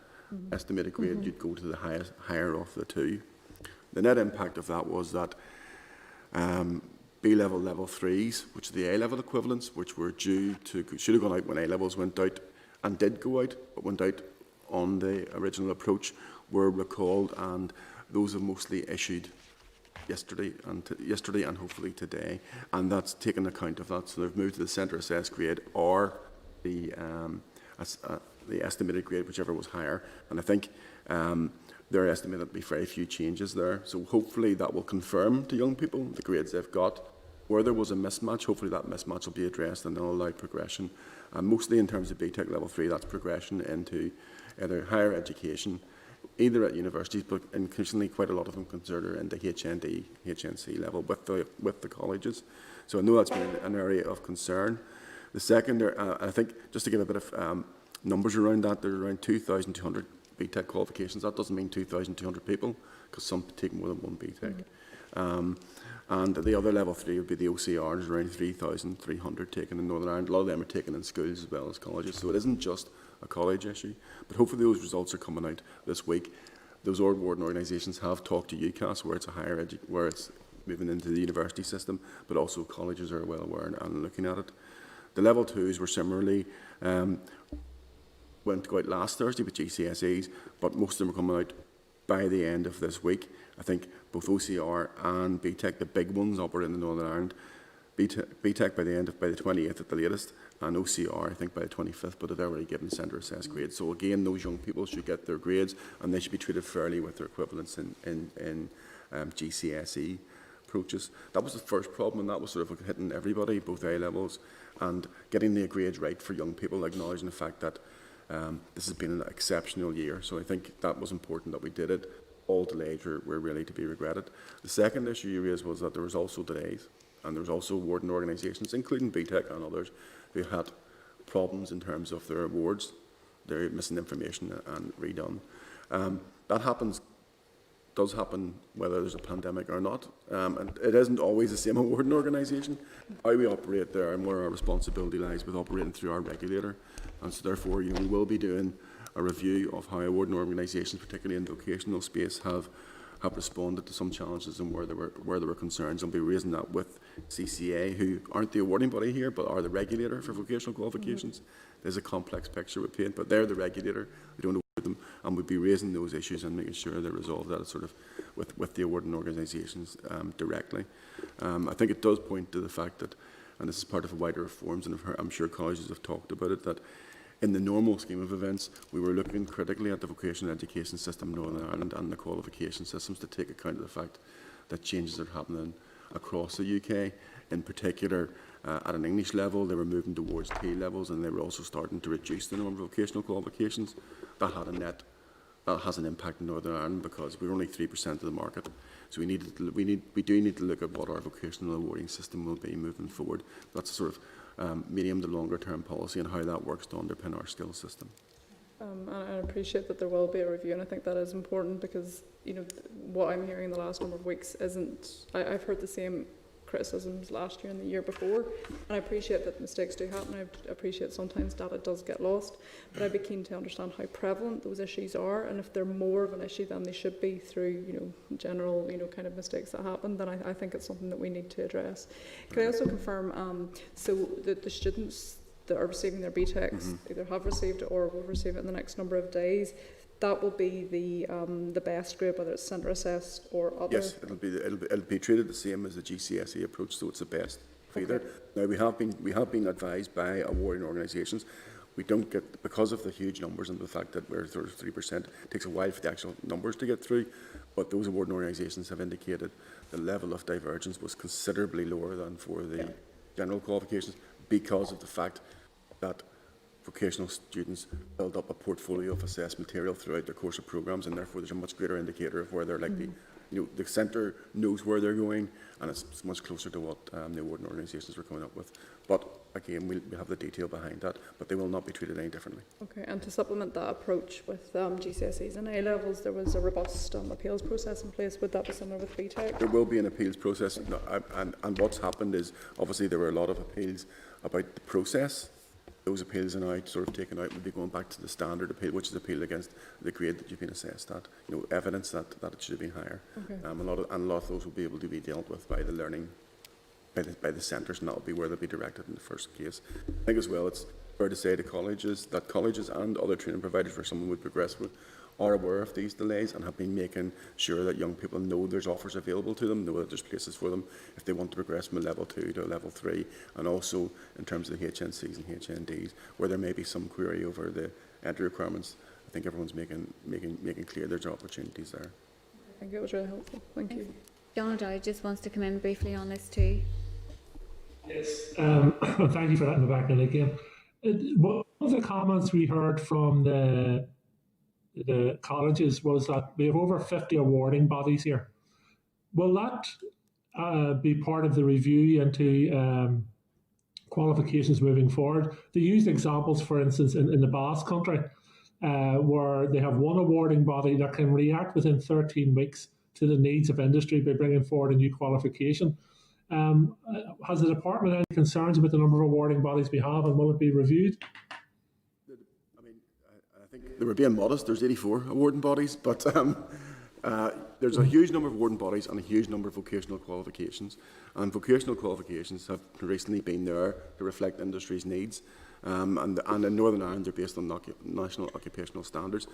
estimated grade, you'd go to the higher of the two. The net impact of that was that B-level level 3s, which are the A-level equivalents, which were should have gone out when A-levels went out and did go out, but went out on the original approach, were recalled, and those have mostly issued yesterday and hopefully today, and that's taken account of that. So they've moved to the centre assessed grade or the estimated grade, whichever was higher, and I think they're estimated to be very few changes there. So hopefully that will confirm to young people the grades they've got. Where there was a mismatch, hopefully that mismatch will be addressed and they'll allow progression. And mostly in terms of BTEC level 3, that's progression into either higher education, either at universities, but increasingly quite a lot of them consider into HND, HNC level with the colleges. So I know that's been an area of concern. The second, I think, just to give a bit of numbers around that, there's around 2,200 BTEC qualifications. That doesn't mean 2,200 people, because some take more than one BTEC. And the other level 3 would be the OCR, there's around 3,300 taken in Northern Ireland. A lot of them are taken in schools as well as colleges, so it isn't just a college issue. But hopefully those results are coming out this week. Those awarding organisations have talked to UCAS, where it's a where it's moving into the university system, but also colleges are well aware and looking at it. The level 2s were similarly went to go out last Thursday with GCSEs, but most of them are coming out by the end of this week. I think both OCR and BTEC, the big ones operating in Northern Ireland, BTEC by the 28th at the latest, and OCR I think by the 25th, but they've already given centre assessed grades. So again, those young people should get their grades, and they should be treated fairly with their equivalents in GCSE approaches. That was the first problem, and that was sort of hitting everybody, both A-levels, and getting the grades right for young people, acknowledging the fact that this has been an exceptional year. So I think that was important that we did it. All delays were really to be regretted. The second issue you raised was that there was also delays, and there was also awarding organisations, including BTEC and others, who had problems in terms of their awards. They're missing information and redone. That does happen whether there's a pandemic or not, and it isn't always the same awarding organisation. How we operate there and where our responsibility lies with operating through our regulator, and so therefore we will be doing a review of how awarding organisations, particularly in the vocational space, have responded to some challenges and where there were concerns, and be raising that with CCA, who aren't the awarding body here but are the regulator for vocational qualifications. There's a complex picture with paint, but they're the regulator. We don't award them, and we'd be raising those issues and making sure they're resolved at sort of with the awarding organisations directly. I think it does point to the fact that, and this is part of a wider reforms, and I'm sure colleges have talked about it, that in the normal scheme of events, we were looking critically at the vocational education system in Northern Ireland and the qualification systems to take account of the fact that changes are happening across the UK. In particular, at an English level, they were moving towards T levels, and they were also starting to reduce the number of vocational qualifications. That has an impact in Northern Ireland because we're only 3% of the market. So we do need to look at what our vocational awarding system will be moving forward. That's a sort of medium to longer term policy and how that works to underpin our skills system. And I appreciate that there will be a review, and I think that is important because, you know, what I'm hearing in the last number of weeks isn't, I've heard the same criticisms last year and the year before, and I appreciate that mistakes do happen. I appreciate sometimes data does get lost, but I'd be keen to understand how prevalent those issues are, and if they're more of an issue than they should be through, you know, general, you know, kind of mistakes that happen, then I think it's something that we need to address. Can I also confirm, so that the students that are receiving their BTECs either have received it or will receive it in the next number of days, that will be the best grade, whether it's centre assessed or other? Yes, it'll be treated the same as the GCSE approach, so it's the best for either. Now we have been advised by awarding organisations, we don't get, because of the huge numbers and the fact that we're sort of 3%, it takes a while for the actual numbers to get through, but those awarding organisations have indicated the level of divergence was considerably lower than for the general qualifications because of the fact that vocational students build up a portfolio of assessed material throughout their course of programmes, and therefore there's a much greater indicator of where they're likely. You know, the centre knows where they're going, and it's much closer to what the awarding organisations were coming up with. But again, we'll have the detail behind that, but they will not be treated any differently. Okay, and to supplement that approach with GCSEs and A-levels, there was a robust appeals process in place. Would that be similar with BTEC? There will be an appeals process, and what's happened is obviously there were a lot of appeals about the process. Those appeals are now sort of taken out and will be going back to the standard appeal, which is appeal against the grade that you've been assessed at. You know, evidence that it should have been higher. Okay. A lot of those will be able to be dealt with by the learning, by the centres, and that will be where they'll be directed in the first case. I think as well it's fair to say to colleges that colleges and other training providers where someone would progress with are aware of these delays and have been making sure that young people know there's offers available to them, know that there's places for them if they want to progress from a level 2 to a level 3, and also in terms of the HNCs and HNDs where there may be some query over the entry requirements. I think everyone's making clear there's opportunities there. I think it was really helpful. Thank you. Donald Dowd just wants to come in briefly on this too. Yes, thank you for that in the back end again. One of the comments we heard from the colleges was that we have over 50 awarding bodies here. Will that be part of the review into qualifications moving forward? They used examples, for instance, in the Basque Country, where they have one awarding body that can react within 13 weeks to the needs of industry by bringing forward a new qualification. Has the department any concerns about the number of awarding bodies we have, and will it be reviewed? I think they were being modest. There's 84 awarding bodies, but there's a huge number of awarding bodies and a huge number of vocational qualifications. And vocational qualifications have recently been there to reflect industry's needs. And in Northern Ireland, they're based on national occupational standards,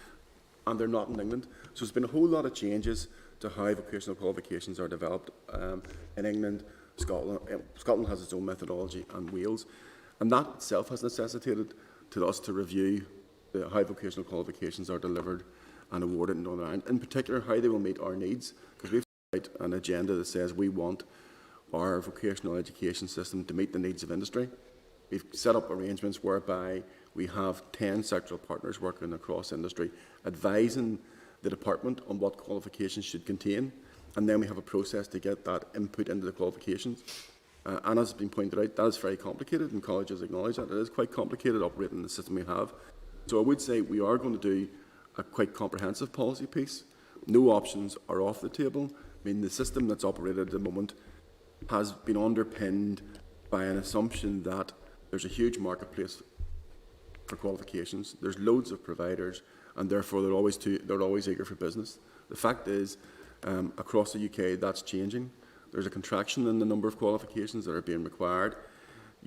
and they're not in England. So there's been a whole lot of changes to how vocational qualifications are developed in England. Scotland has its own methodology, and Wales, and that itself has necessitated to us to review how vocational qualifications are delivered and awarded in Northern Ireland, in particular how they will meet our needs, because we've set out an agenda that says we want our vocational education system to meet the needs of industry. We've set up arrangements whereby we have 10 sectoral partners working across industry, advising the department on what qualifications should contain, and then we have a process to get that input into the qualifications. And as has been pointed out, that is very complicated, and colleges acknowledge that. It is quite complicated operating the system we have. So I would say we are going to do a quite comprehensive policy piece. No options are off the table. I mean, the system that's operated at the moment has been underpinned by an assumption that there's a huge marketplace for qualifications. There's loads of providers, and therefore they're always eager for business. The fact is, across the UK, that's changing. There's a contraction in the number of qualifications that are being required.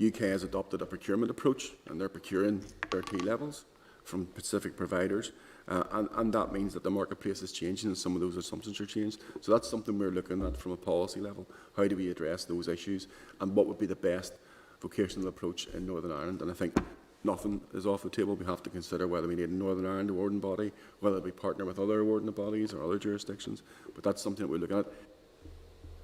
UK has adopted a procurement approach, and they're procuring their T levels from specific providers, and that means that the marketplace is changing and some of those assumptions are changed. So that's something we're looking at from a policy level. How do we address those issues, and what would be the best vocational approach in Northern Ireland? And I think nothing is off the table. We have to consider whether we need a Northern Ireland awarding body, whether we partner with other awarding bodies or other jurisdictions. But that's something that we look at.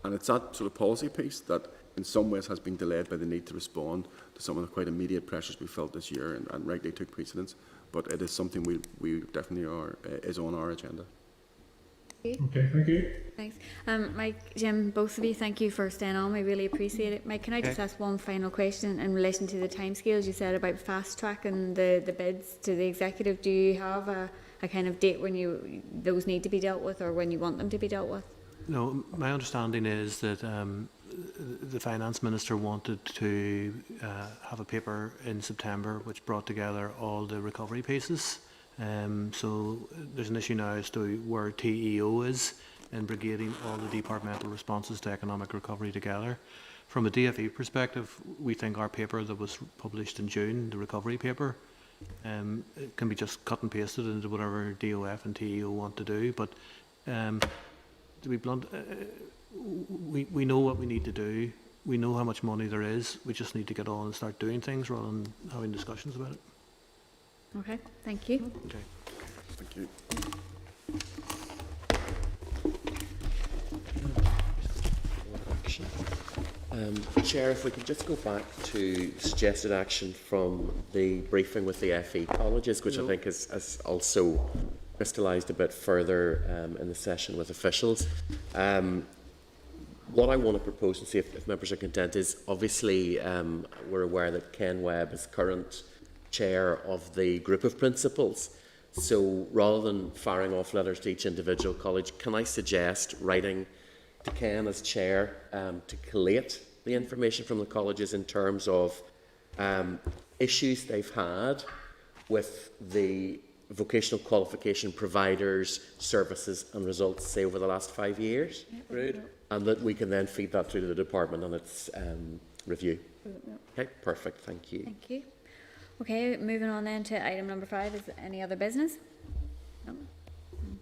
And it's that sort of policy piece that in some ways has been delayed by the need to respond to some of the quite immediate pressures we felt this year and rightly took precedence. But it is something we definitely is on our agenda. Okay, thank you. Thanks. Mike, Jim, both of you, thank you for staying on. We really appreciate it. Mike, can I just ask one final question in relation to the timescales you said about fast tracking the bids to the executive? Do you have a kind of date when those need to be dealt with, or when you want them to be dealt with? No, my understanding is that the Finance Minister wanted to have a paper in September which brought together all the recovery pieces. So there's an issue now as to where TEO is in brigading all the departmental responses to economic recovery together. From a DFE perspective, we think our paper that was published in June, the recovery paper, it can be just cut and pasted into whatever DOF and TEO want to do. But to be blunt, we know what we need to do. We know how much money there is. We just need to get on and start doing things rather than having discussions about it. Okay, thank you. Okay. Thank you. Chair, if we could just go back to suggested action from the briefing with the FE colleges, which I think has also crystallised a bit further in the session with officials. What I want to propose and see if members are content is, obviously we're aware that Ken Webb is current chair of the group of principals. So rather than firing off letters to each individual college, can I suggest writing to Ken as chair to collate the information from the colleges in terms of issues they've had with the vocational qualification providers, services and results, say, over the last 5 years? Great. And that we can then feed that through to the department on its review. Okay, perfect, thank you. Thank you. Okay, moving on then to item number 5. Is there any other business? No.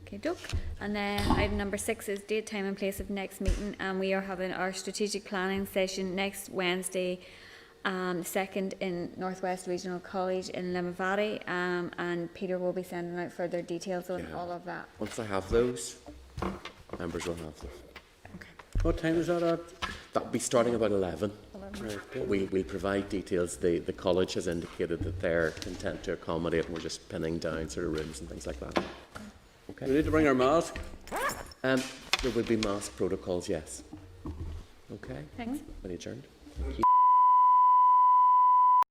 Okay, doke. And then item number 6 is date, time and place of next meeting, and we are having our strategic planning session next Wednesday, 2nd in Northwest Regional College in Limavady, and Peter will be sending out further details on all of that. Once I have those, members will have them. Okay. What time is that at? That'll be starting about 11. We'll provide details. The college has indicated that they're content to accommodate, and we're just pinning down sort of rooms and things like that. Okay. We need to bring our mask. There will be mask protocols, yes. Okay. Thanks. When adjourned. Thank you.